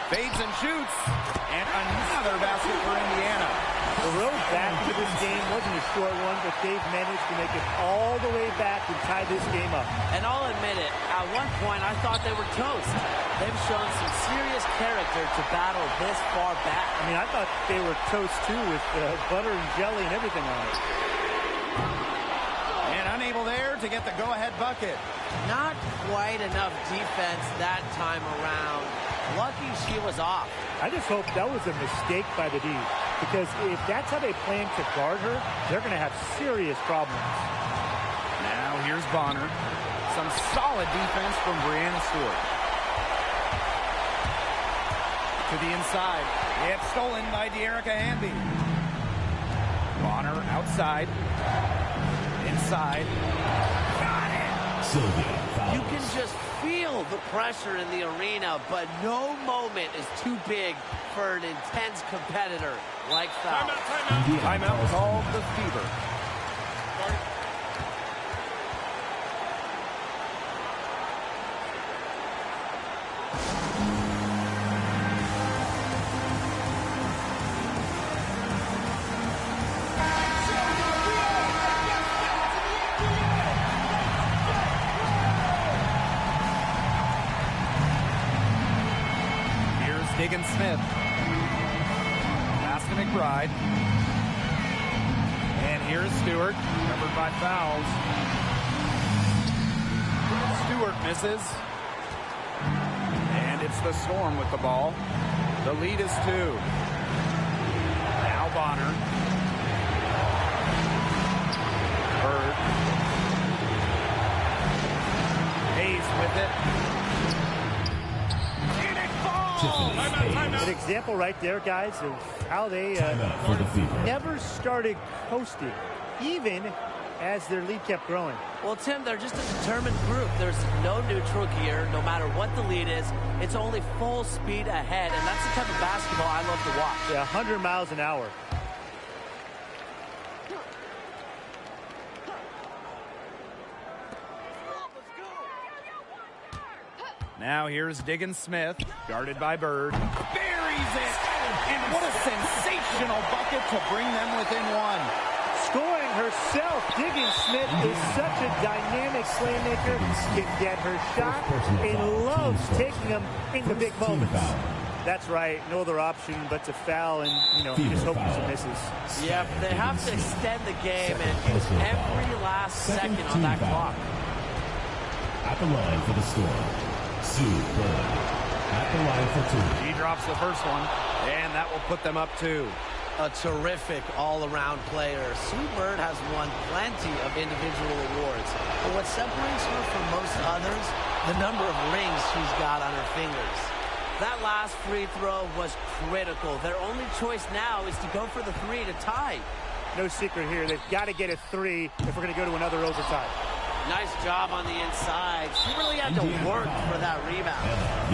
Fades and shoots, and another basket for Indiana. The road back to this game wasn't a short one, but they've managed to make it all the way back and tie this game up. And I'll admit it, at one point I thought they were toast. They've shown some serious character to battle this far back. I mean, I thought they were toast too with butter and jelly and everything on it. And unable there to get the go-ahead bucket. Not quite enough defense that time around. Lucky she was off. I just hope that was a mistake by the D, because if that's how they plan to guard her, they're going to have serious problems. Now here's Bonner. Some solid defense from Brianna Stewart. To the inside. It's stolen by De'Erica Hamby. Bonner outside. Inside. Got it! You can just feel the pressure in the arena, but no moment is too big for an intense competitor like foul. Timeout called the Fever. Diggins Smith. Pass to McBride. And here's Stewart, covered by fouls. Stewart misses. And it's the Storm with the ball. The lead is 2. Now Bonner. Bird. Hayes with it. An example right there, guys, of how they never started coasting, even as their lead kept growing. Well, Tim, they're just a determined group. There's no neutral gear. No matter what the lead is, it's only full speed ahead, and that's the type of basketball I love to watch. Yeah, 100 miles an hour. Now here's Diggins Smith, guarded by Bird. Buries it! And what a sensational bucket to bring them within 1. Scoring herself, Diggins Smith is such a dynamic playmaker, can get her shot, and loves taking them in the big moments. That's right, no other option but to foul and, just hope she misses. Yeah, they have to extend the game and use every last second on that clock. At the line for the Storm, Sue Bird. At the line for 2. She drops the first one, and that will put them up 2. A terrific all-around player. Sue Bird has won plenty of individual awards. But what separates her from most others the number of rings she's got on her fingers. That last free throw was critical. Their only choice now is to go for the three to tie. No secret here. They've got to get a three if we're going to go to another overtime. Nice job on the inside. She really had to work for that rebound.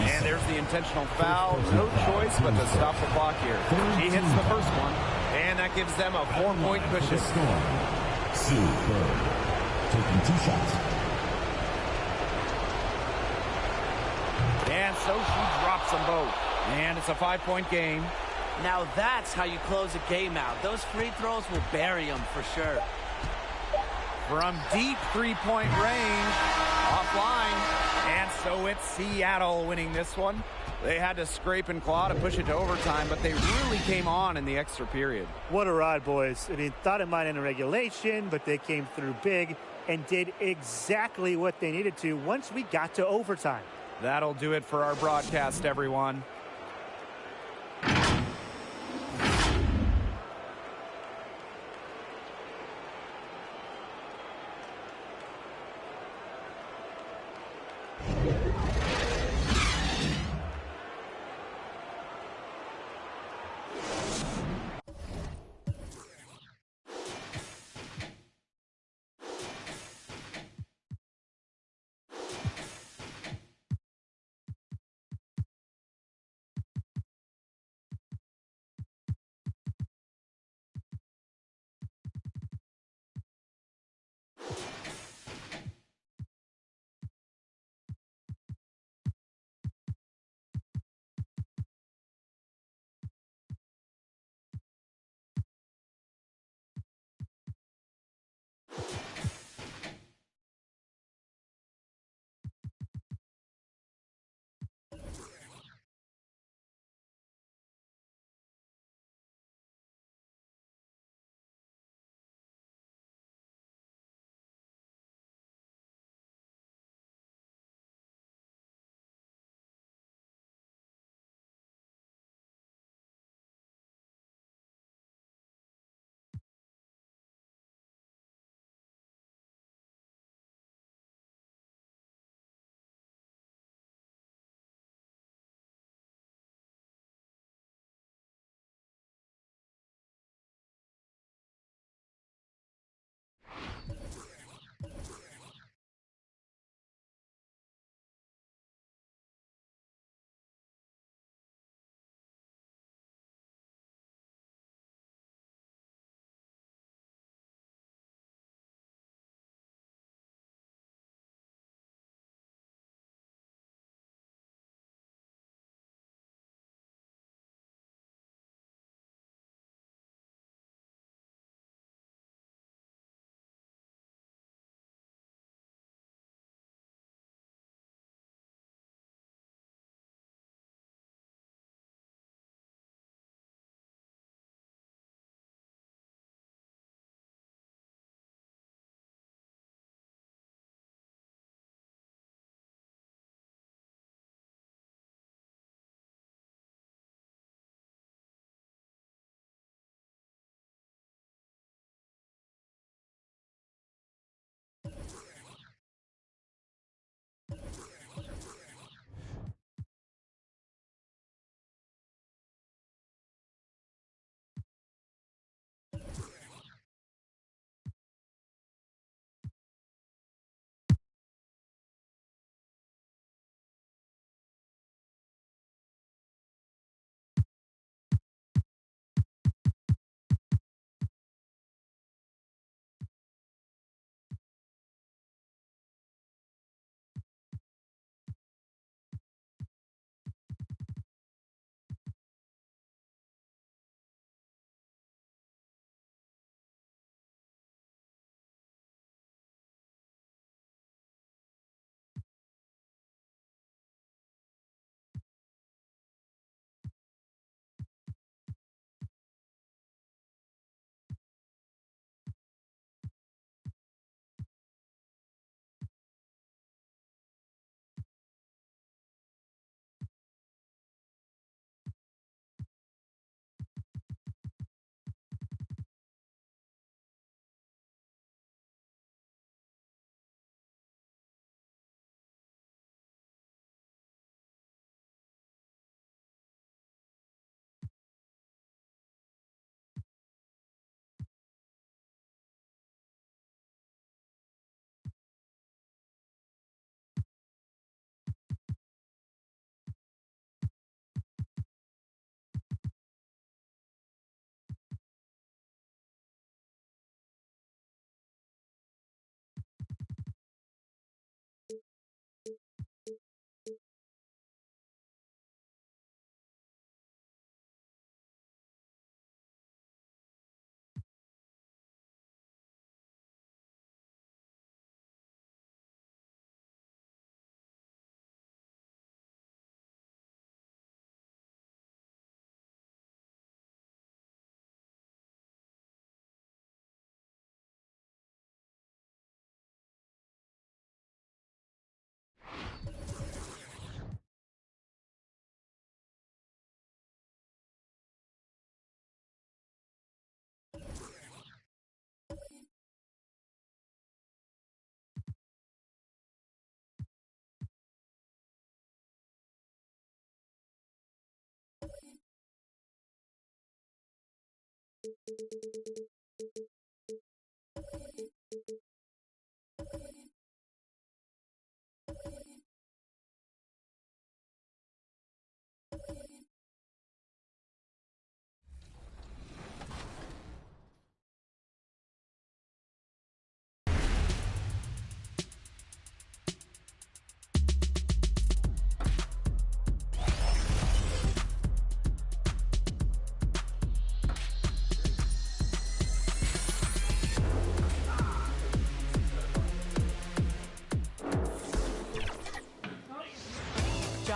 And there's the intentional foul. No choice but to stop the clock here. She hits the first one, and that gives them a 4-point cushion. Sue Bird, taking 2 shots. And so she drops them both. And it's a 5-point game. Now that's how you close a game out. Those free throws will bury them for sure. From deep 3-point range, offline. And so it's Seattle winning this one. They had to scrape and claw to push it to overtime, but they really came on in the extra period. What a ride, boys. I mean, thought it might end in regulation, but they came through big and did exactly what they needed to once we got to overtime. That'll do it for our broadcast, everyone.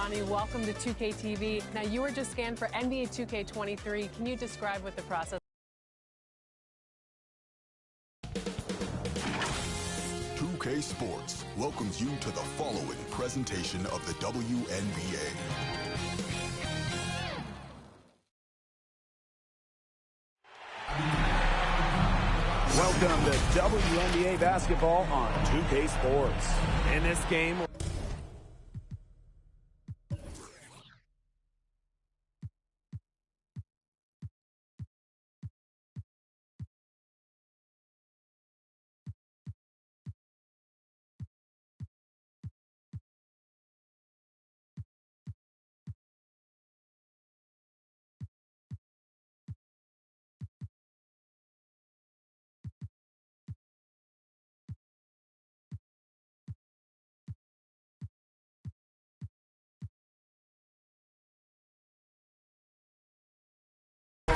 Johnny, welcome to 2K TV. Now, you were just scanned for NBA 2K23. Can you describe what the process? 2K Sports welcomes you to the following presentation of the WNBA. Welcome to WNBA basketball on 2K Sports. In this game, we'll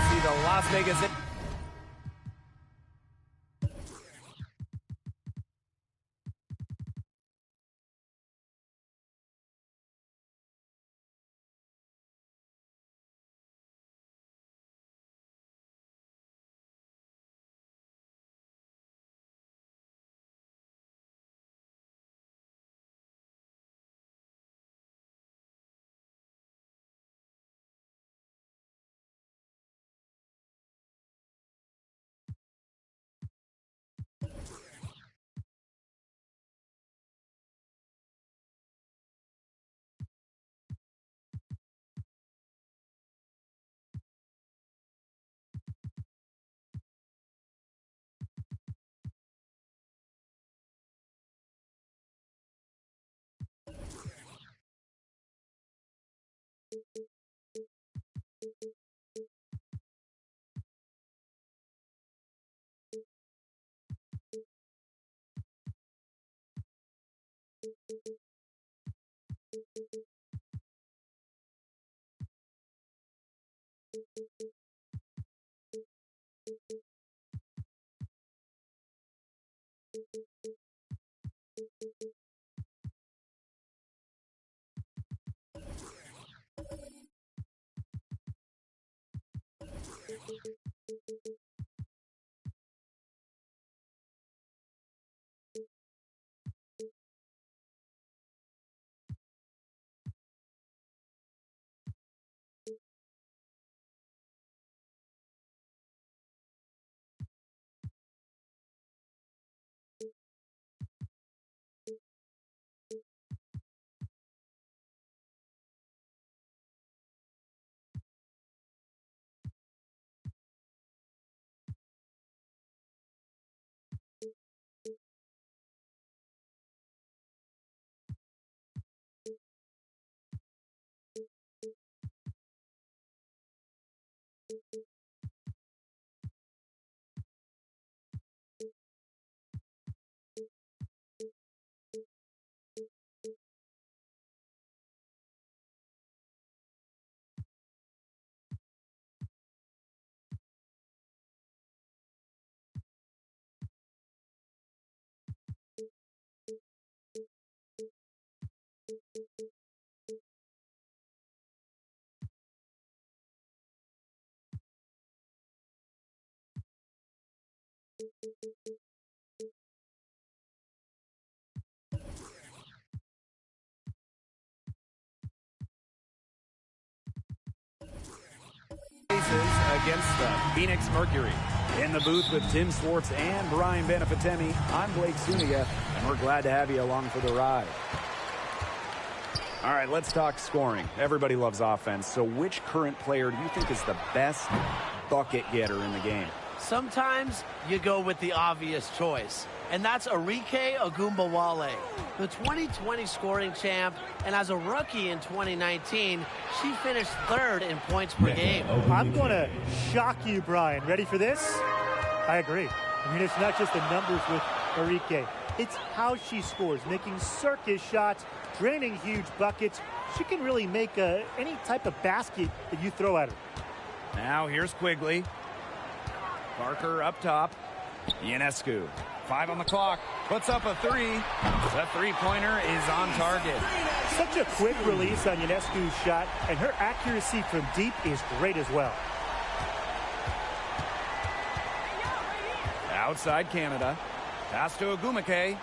see the Las Vegas. Against the Phoenix Mercury. In the booth with Tim Swartz and Brian Benefitemi, I'm Blake Zuniga, and we're glad to have you along for the ride. All right, let's talk scoring. Everybody loves offense, so which current player do you think is the best bucket getter in the game. Sometimes you go with the obvious choice, and that's Arike Ogunbowale, the 2020 scoring champ, and as a rookie in 2019, she finished 3rd in points per game. I'm going to shock you, Brian. Ready for this? I agree. I mean, it's not just the numbers with Arike. It's how she scores, making circus shots, draining huge buckets. She can really make any type of basket that you throw at her. Now here's Quigley. Parker up top. Ionescu. 5 on the clock. Puts up a 3. The three-pointer is on target. Such a quick release on Ionescu's shot, and her accuracy from deep is great as well. Outside Canada. Pass to Ogumake.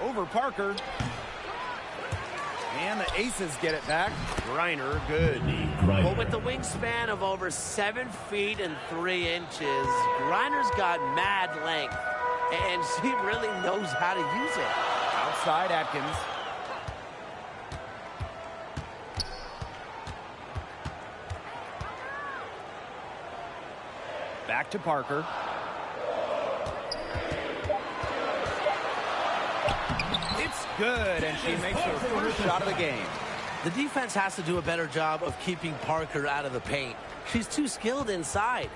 Over Parker. And the Aces get it back. Griner, good. Well, with the wingspan of over 7 feet and 3 inches, Griner's got mad length, and she really knows how to use it. Outside Atkins. Back to Parker. It's good, and she makes her first shot of the game. The defense has to do a better job of keeping Parker out of the paint. She's too skilled inside.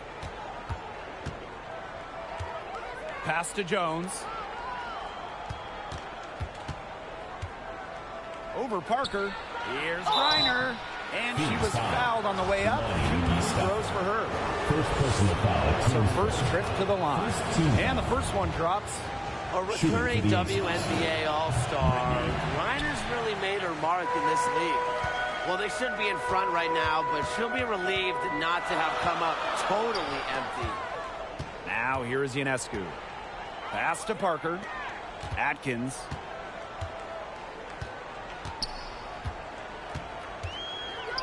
Pass to Jones. Over Parker. Here's Griner. And she was fouled on the way up. 2 throws for her. First personal foul. It's her first trip to the line. And the first one drops. A recurring WNBA All-Star. Griner's really made her mark in this league. Well, they should be in front right now, but she'll be relieved not to have come up totally empty. Now here is Ionescu. Pass to Parker. Atkins.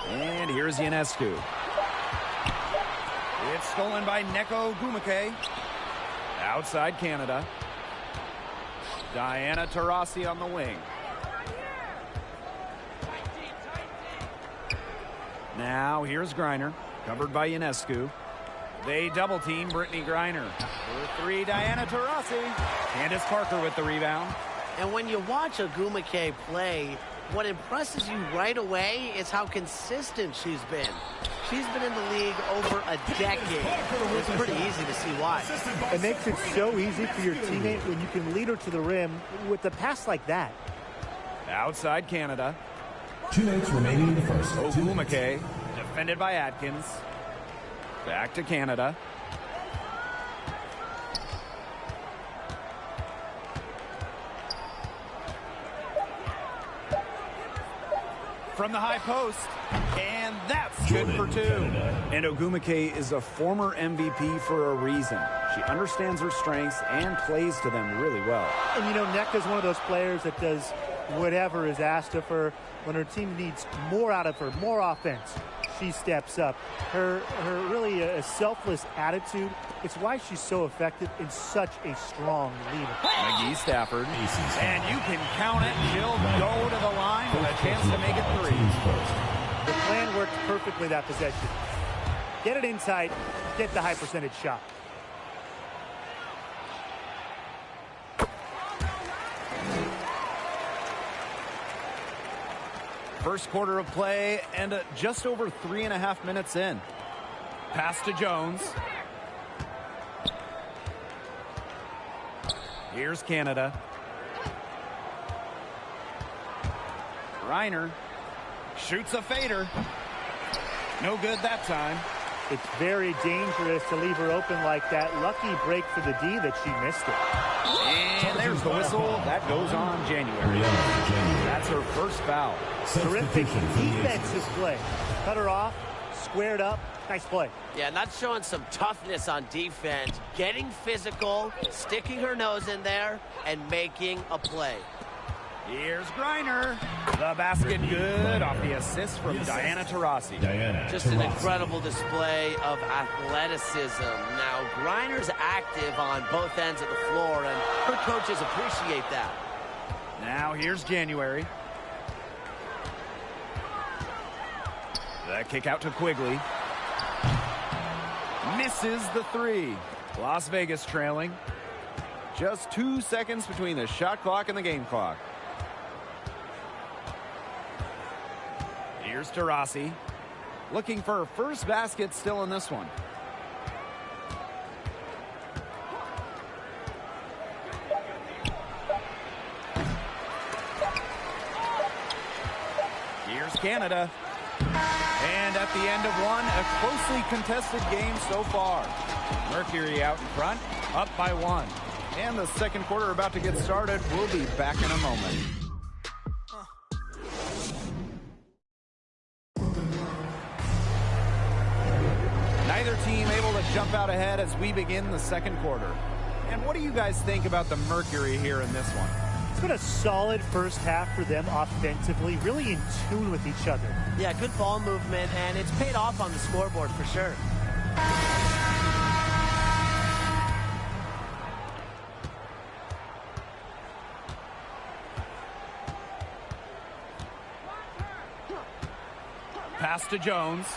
And here's Ionescu. It's stolen by Neko Ogumake. Outside Canada. Diana Taurasi on the wing. Now here's Griner, covered by Ionescu. They double team Brittany Griner. For 3, Diana Taurasi. Candace Parker with the rebound. And when you watch Ogumake play, what impresses you right away is how consistent she's been. She's been in the league over a decade. It's pretty easy to see why. It makes it so easy for your teammate when you can lead her to the rim with a pass like that. Outside Canada. 2 minutes remaining in the first. Ogumake, defended by Atkins. Back to Canada. From the high post, and that's good for 2. And Ogumake is a former MVP for a reason. She understands her strengths and plays to them really well. And you know, Neka's one of those players that does whatever is asked of her. When her team needs more out of her, more offense, she steps up. Her really a selfless attitude, it's why she's so effective and such a strong leader. McGee Stafford, and you can count it. She'll go to the line with a chance to make it 3. The plan worked perfectly that possession. Get it inside, get the high percentage shot. First quarter of play, and just over 3.5 minutes in. Pass to Jones. Here's Canada. Griner shoots a fader. No good that time. It's very dangerous to leave her open like that. Lucky break for the D that she missed it. And there's the whistle. That goes on January. That's her first foul. Terrific defensive play. Cut her off, squared up. Nice play. Yeah, that's showing some toughness on defense. Getting physical, sticking her nose in there, and making a play. Here's Griner. The basket good off the assist from Diana Taurasi. Just an incredible display of athleticism. Now, Griner's active on both ends of the floor, and her coaches appreciate that. Now here's January. The kick out to Quigley. Misses the three. Las Vegas trailing. Just 2 seconds between the shot clock and the game clock. Here's Taurasi. Looking for her first basket still in this one. Here's Canada. And at the end of one, a closely contested game so far. Mercury out in front, up by 1. And the second quarter about to get started. We'll be back in a moment. Neither team able to jump out ahead as we begin the second quarter. And what do you guys think about the Mercury here in this one? It's been a solid first half for them offensively, really in tune with each other. Yeah, good ball movement, and it's paid off on the scoreboard for sure. Pass to Jones.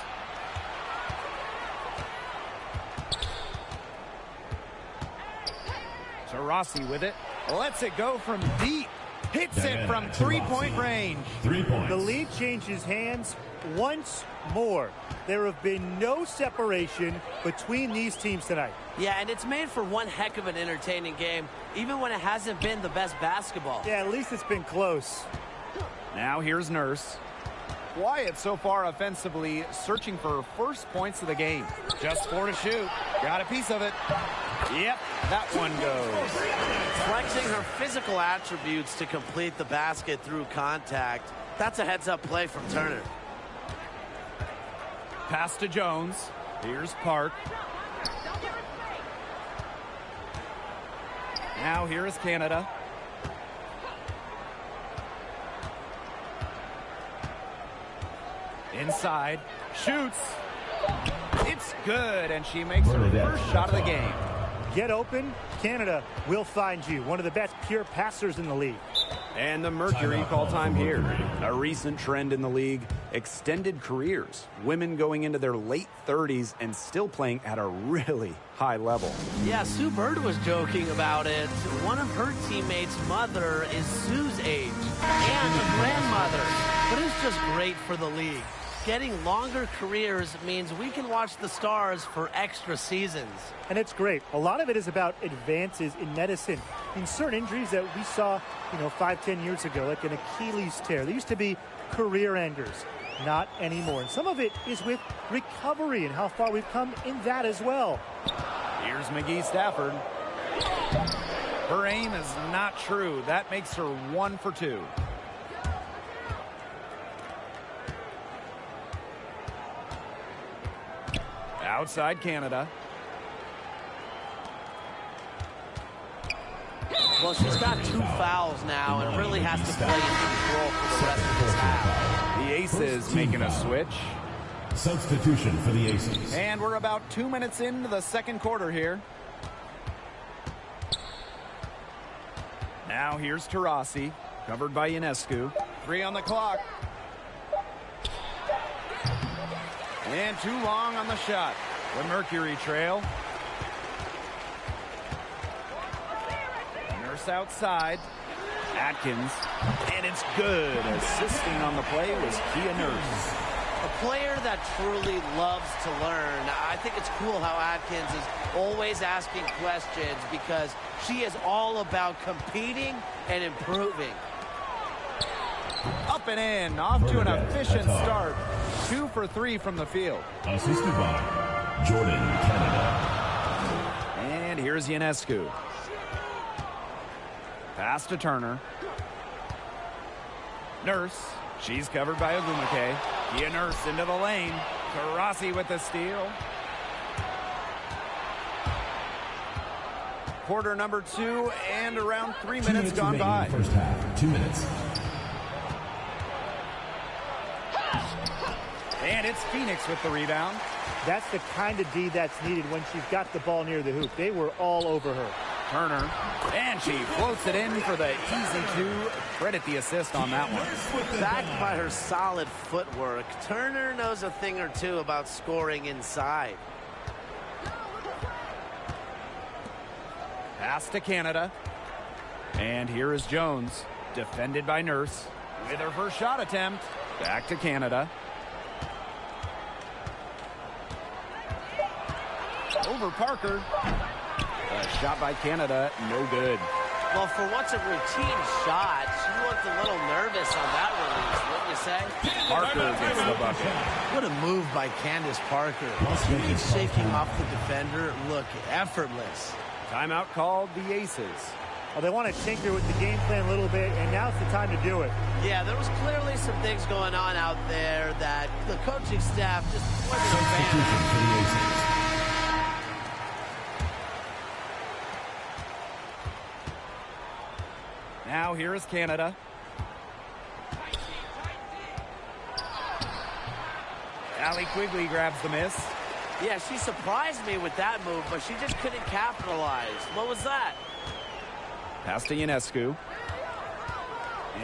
Taurasi with it. Lets it go from deep. Hits it from three-point range. 3 points. The lead changes hands once more. There have been no separation between these teams tonight. Yeah, and it's made for one heck of an entertaining game, even when it hasn't been the best basketball. Yeah, at least it's been close. Now here's Nurse. Quiet so far offensively, searching for her first points of the game. Just 4 to shoot. Got a piece of it. Yep, that one goes. Flexing her physical attributes to complete the basket through contact. That's a heads-up play from Turner. Pass to Jones. Here's Park. Now here is Canada. Inside. Shoots. It's good, and she makes her first shot of the game. Get open, Canada will find you. One of the best pure passers in the league. And the Mercury call time here. A recent trend in the league, extended careers. Women going into their late 30s and still playing at a really high level. Yeah, Sue Bird was joking about it. One of her teammates' mother is Sue's age and a grandmother. But it's just great for the league. Getting longer careers means we can watch the stars for extra seasons. And it's great. A lot of it is about advances in medicine. In certain injuries that we saw, 5-10 years ago, like an Achilles tear, they used to be career enders. Not anymore. And some of it is with recovery and how far we've come in that as well. Here's McGee Stafford. Her aim is not true. That makes her 1 for 2. Outside Canada. Well, she's got 2 fouls now and really has to play in control for the rest of this half. The Aces making a switch. Substitution for the Aces. And we're about 2 minutes into the second quarter here. Now here's Taurasi, covered by Ionescu. 3 on the clock. And too long on the shot. The Mercury trail. Nurse outside. Atkins. And it's good. Assisting on the play was Kia Nurse. A player that truly loves to learn. I think it's cool how Atkins is always asking questions because she is all about competing and improving. Up and in, off to an efficient start. 2 for 3 from the field. Assisted by Jordan Canada. And here's Ionescu. Pass to Turner. Nurse. She's covered by Ogumake. Kia Nurse into the lane. Taurasi with the steal. Quarter number 2 and around 3 minutes gone by. First half, 2 minutes. And it's Phoenix with the rebound. That's the kind of D that's needed when she's got the ball near the hoop. They were all over her. Turner, and she floats it in for the easy two. Credit the assist on that one. Backed by her solid footwork, Turner knows a thing or two about scoring inside. Pass to Canada. And here is Jones, defended by Nurse. With her first shot attempt, back to Canada. Over Parker. A shot by Canada, no good. Well, for once a routine shot, she looked a little nervous on that release, wouldn't you say? Parker gets the bucket. What a move by Candace Parker. She's shaking off the defender, look effortless. Timeout called the Aces. Well, they want to tinker with the game plan a little bit, and now's the time to do it. Yeah, there was clearly some things going on out there that the coaching staff just wasn't a fan of. Now here is Canada. Allie Quigley grabs the miss. Yeah, she surprised me with that move, but she just couldn't capitalize. What was that? Pass to Ionescu.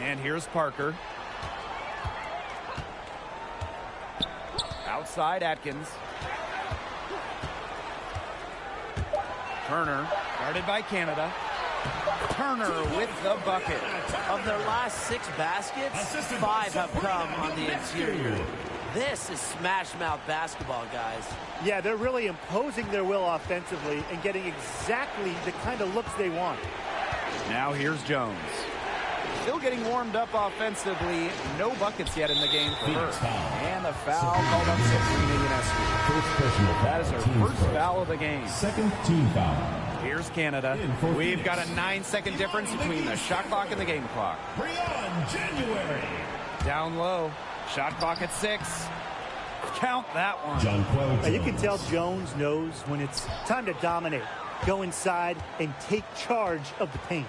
And here's Parker. Outside Atkins. Turner, guarded by Canada. Turner with the bucket. Of their last 6 baskets, 5 have come on the interior. This is smash-mouth basketball, guys. Yeah, they're really imposing their will offensively and getting exactly the kind of looks they want. Now here's Jones. Still getting warmed up offensively. No buckets yet in the game for her. And the foul called on Sabrina Ionescu. That is her first foul of the game. Second team foul. Here's Canada. We've got a 9-second difference between the shot clock and the game clock. Breon January. Down low. Shot clock at 6. Count that one. Now you can tell Jones knows when it's time to dominate. Go inside and take charge of the paint.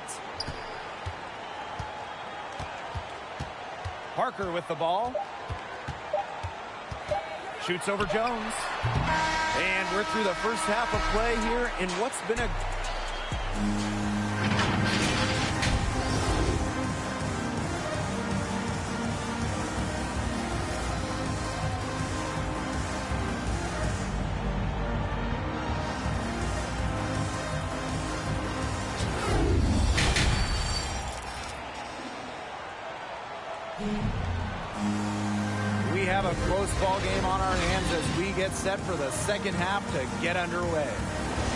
Parker with the ball. Shoots over Jones. And we're through the first half of play here in what's been a... We have a close ball game on our hands as we get set for the second half to get underway.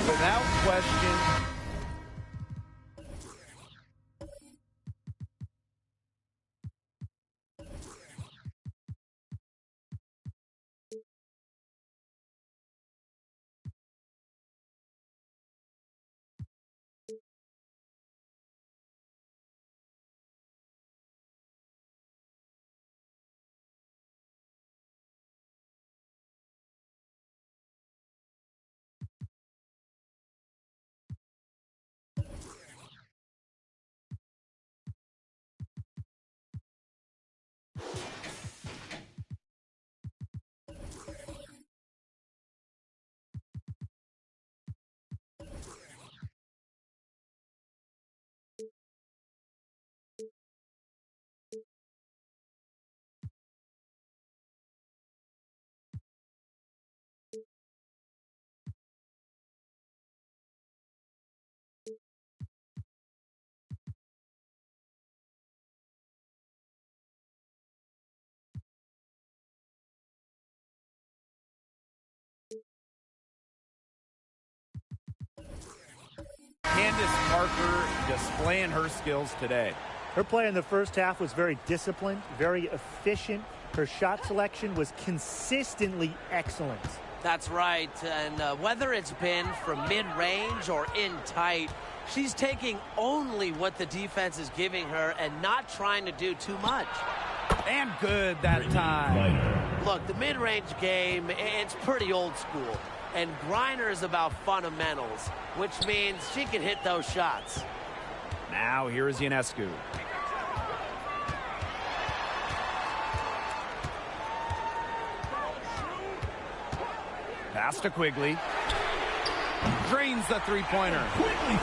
Without question, Candace Parker displaying her skills today. Her play in the first half was very disciplined, very efficient. Her shot selection was consistently excellent. That's right, and whether it's been from mid-range or in tight, she's taking only what the defense is giving her and not trying to do too much. And good that time. Look, the mid-range game, it's pretty old school. And Griner is about fundamentals, which means she can hit those shots. Now here is Ionescu. Pass to Quigley. Drains the three-pointer.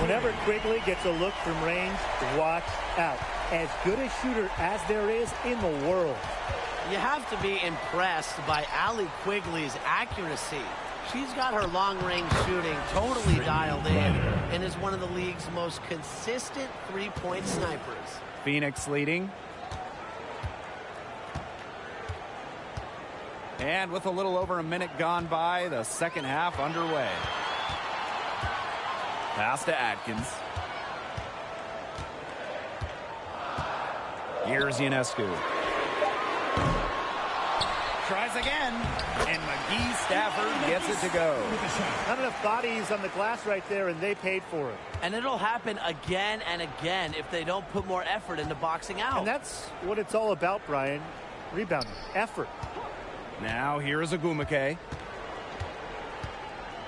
Whenever Quigley gets a look from range, watch out. As good a shooter as there is in the world. You have to be impressed by Allie Quigley's accuracy. She's got her long-range shooting totally dialed in and is one of the league's most consistent three-point snipers. Phoenix leading. And with a little over a minute gone by, the second half underway. Pass to Atkins. Here's Ionescu. Tries again, and McGee Stafford gets it to go. Not enough bodies on the glass right there, and they paid for it. And it'll happen again and again if they don't put more effort into boxing out. And that's what it's all about, Brian. Rebounding, effort. Now here is Agumake.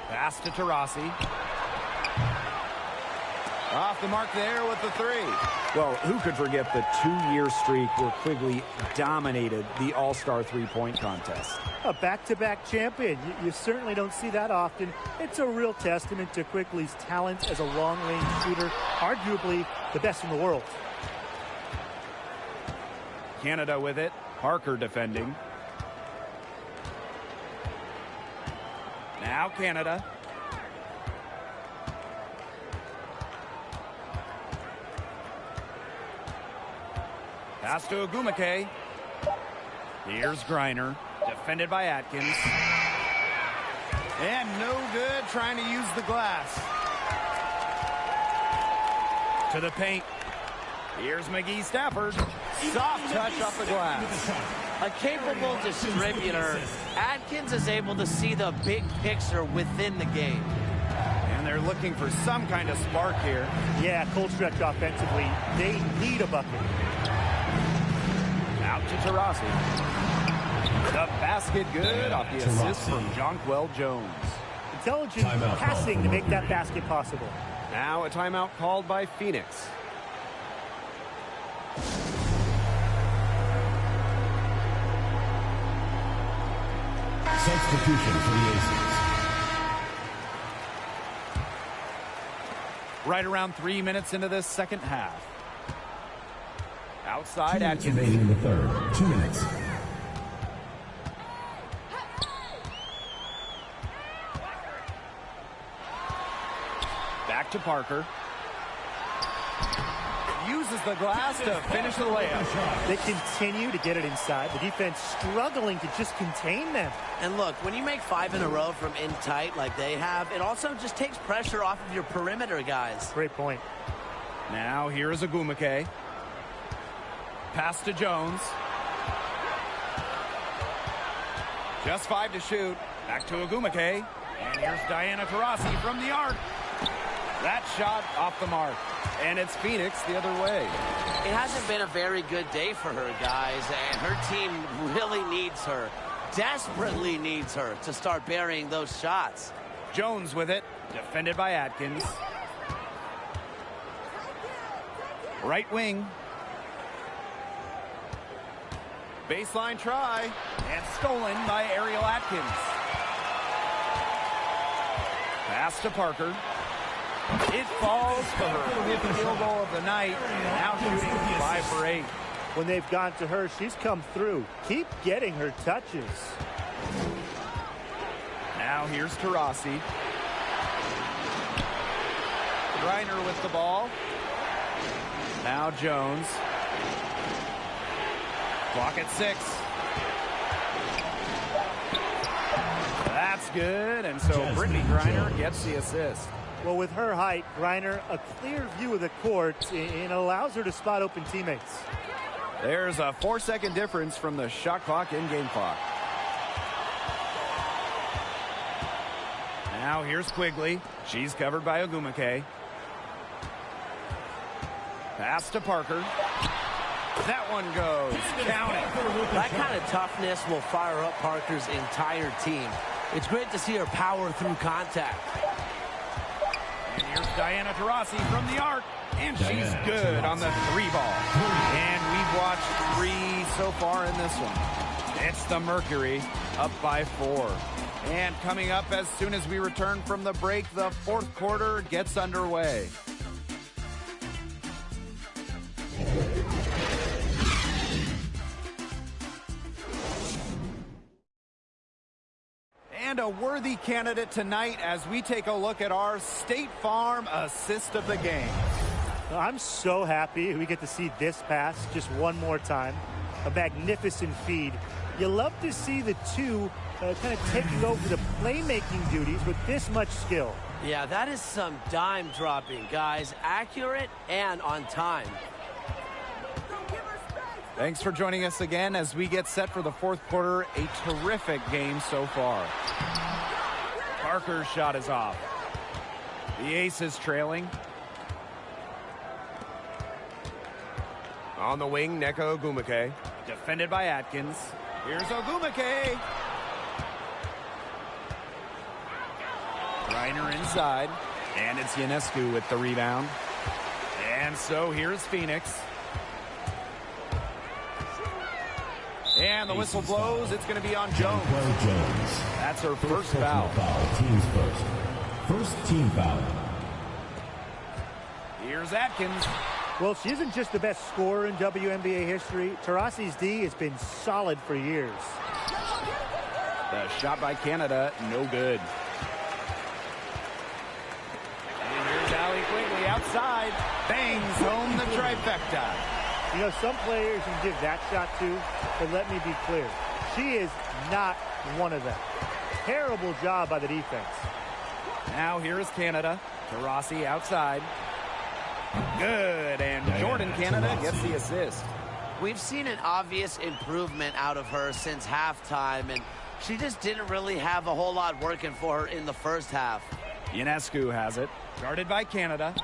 Pass to Taurasi. Off the mark there with the three. Well, who could forget the 2-year streak where Quigley dominated the All-Star three-point contest? A back-to-back champion. You certainly don't see that often. It's a real testament to Quigley's talent as a long-range shooter, arguably the best in the world. Canada with it. Parker defending. Now Canada. Pass to Agumake. Here's Griner. Defended by Atkins. And no good trying to use the glass. To the paint. Here's McGee Stafford. Soft touch off the glass. A capable distributor, Atkins is able to see the big picture within the game. And they're looking for some kind of spark here. Yeah, cold stretch offensively. They need a bucket. Out to Taurasi. The basket good off the assist from Jonquel Jones. Intelligent passing to make that basket possible. Now a timeout called by Phoenix. Substitution for the Aces. Right around 3 minutes into this second half. Outside Atkins. Remaining in the third. 2 minutes. Back to Parker. Uses the glass to finish the layup. They continue to get it inside. The defense struggling to just contain them. And look, when you make 5 in a row from in tight like they have, it also just takes pressure off of your perimeter guys. Great point. Now here is Agumake. Pass to Jones. Just 5 to shoot. Back to Agumake. And here's Diana Taurasi from the arc. That shot off the mark. And it's Phoenix the other way. It hasn't been a very good day for her, guys, and her team really needs her, desperately needs her to start burying those shots. Jones with it, defended by Atkins. Right wing. Baseline try, and stolen by Ariel Atkins. Pass to Parker. It falls for her 5th field goal of the night. Now shooting 5 for 8. When they've gone to her, she's come through. Keep getting her touches. Now here's Taurasi. Griner with the ball. Now Jones. Clock at 6. That's good, and so Brittany Griner gets the assist. Well, with her height, Griner, a clear view of the court, and allows her to spot open teammates. There's a 4-second difference from the shot clock and game clock. Now here's Quigley. She's covered by Agumake. Pass to Parker. That one goes. Count it. That kind of toughness will fire up Parker's entire team. It's great to see her power through contact. And here's Diana Taurasi from the arc. And she's good on the 3 ball. And we've watched 3 so far in this one. It's the Mercury up by 4. And coming up as soon as we return from the break, the fourth quarter gets underway. And a worthy candidate tonight as we take a look at our State Farm assist of the game. I'm so happy we get to see this pass just one more time. A magnificent feed. You love to see the two kind of taking over the playmaking duties with this much skill. Yeah, that is some dime dropping, guys. Accurate and on time. Thanks for joining us again as we get set for the fourth quarter. A terrific game so far. Parker's shot is off. The Aces trailing. On the wing, Neko Ogumake. Defended by Atkins. Here's Ogumake. Reiner inside. And it's Ionescu with the rebound. And so here's Phoenix. And the whistle blows. It's going to be on Jones. That's her first foul. Team's first. First team foul. Here's Atkins. Well, she isn't just the best scorer in WNBA history. Taurasi's D has been solid for years. The shot by Canada, no good. And here's Allie Quigley outside. Bangs home the trifecta. You know, some players you can give that shot to, but let me be clear. She is not one of them. Terrible job by the defense. Now here is Canada. Taurasi outside. Good, and Jordan Canada gets the assist. We've seen an obvious improvement out of her since halftime, and she just didn't really have a whole lot working for her in the first half. Ionescu has it. Guarded by Canada.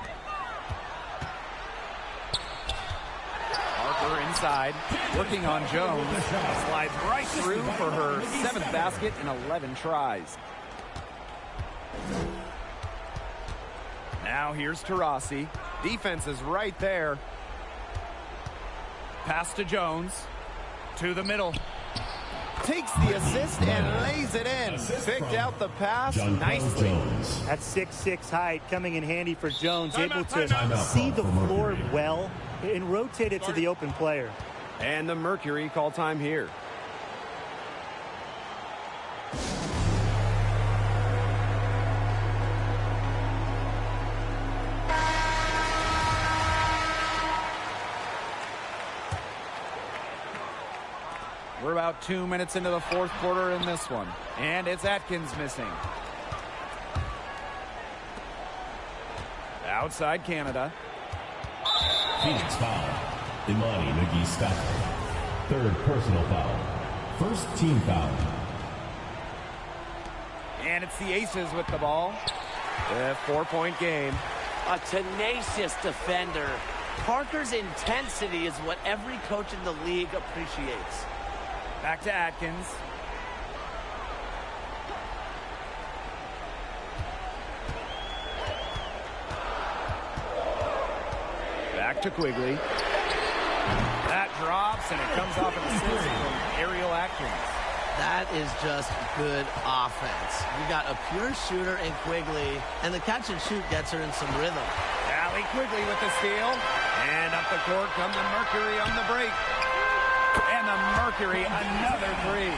Parker inside, working on Jones. Slides right through for her 7th basket in 11 tries. Now here's Taurasi. Defense is right there. Pass to Jones. To the middle. Takes the assist and lays it in. Picked out the pass nicely. That 6'6" height coming in handy for Jones. Able to see the floor well and rotate it to the open player. And the Mercury call time here. We're about 2 minutes into the fourth quarter in this one. And it's Atkins missing. Outside Canada. Phoenix foul. Imani McGee-Stafford. Third personal foul. First team foul. And it's the Aces with the ball. A 4-point game. A tenacious defender. Parker's intensity is what every coach in the league appreciates. Back to Atkins. Back to Quigley. That drops, and it comes off an assist from Ariel Atkins. That is just good offense. You got a pure shooter in Quigley, and the catch and shoot gets her in some rhythm. Allie Quigley with the steal. And up the court comes the Mercury on the break. And the Mercury, another three.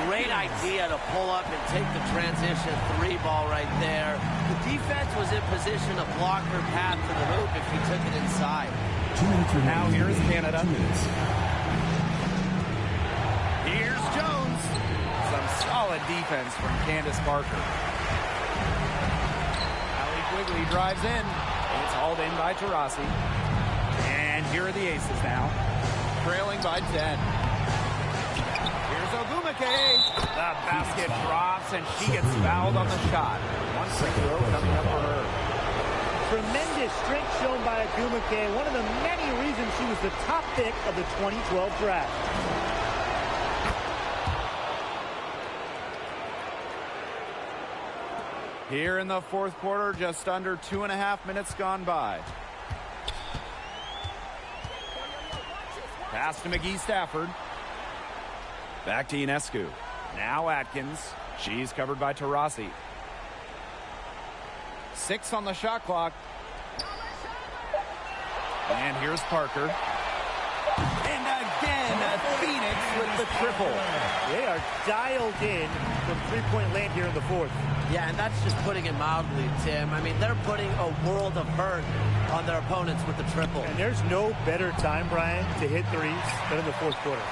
Great idea to pull up and take the transition three ball right there. The defense was in position to block her path to the hoop if he took it inside. 2 minutes remaining. Now here's Canada. 2 minutes. Here's Jones. Some solid defense from Candace Parker. Allie Quigley drives in. It's hauled in by Taurasi. And here are the Aces now. Trailing by 10. Here's Ogumake. The basket drops, and she gets fouled on the shot. One free throw coming up for her. Tremendous strength shown by Ogumake. One of the many reasons she was the top pick of the 2012 draft. Here in the fourth quarter, just under 2.5 minutes gone by. Pass to McGee-Stafford. Back to Ionescu. Now Atkins. She's covered by Taurasi. 6 on the shot clock. And here's Parker. And again, Phoenix with the triple. They are dialed in from three-point land here in the fourth. Yeah, and that's just putting it mildly, Tim. I mean, they're putting a world of hurt on their opponents with the triple. And there's no better time, Brian, to hit threes than in the fourth quarter.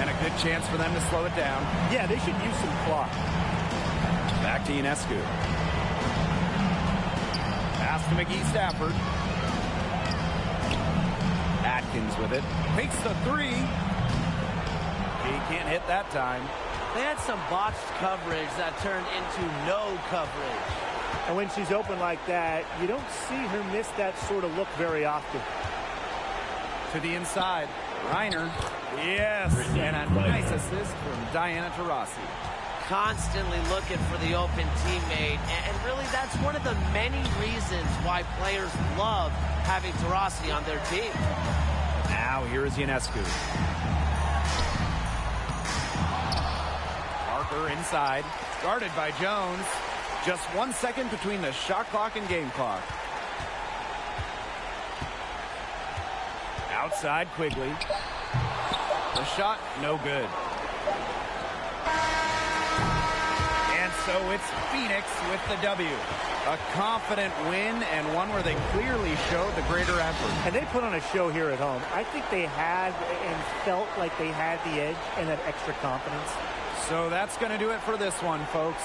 And a good chance for them to slow it down. Yeah, they should use some clock. Back to Ionescu. Pass to McGee Stafford. Atkins with it. Takes the three. He can't hit that time. They had some botched coverage that turned into no coverage. And when she's open like that, you don't see her miss that sort of look very often. To the inside. Reiner. Yes. And a nice assist from Diana Taurasi. Constantly looking for the open teammate. And really, that's one of the many reasons why players love having Taurasi on their team. Now, here is Ionescu. Parker inside. Guarded by Jones. Just 1 second between the shot clock and game clock. Outside Quigley. The shot, no good. And so it's Phoenix with the W. A confident win and one where they clearly showed the greater effort. And they put on a show here at home. I think they had and felt like they had the edge and that extra confidence. So that's going to do it for this one, folks.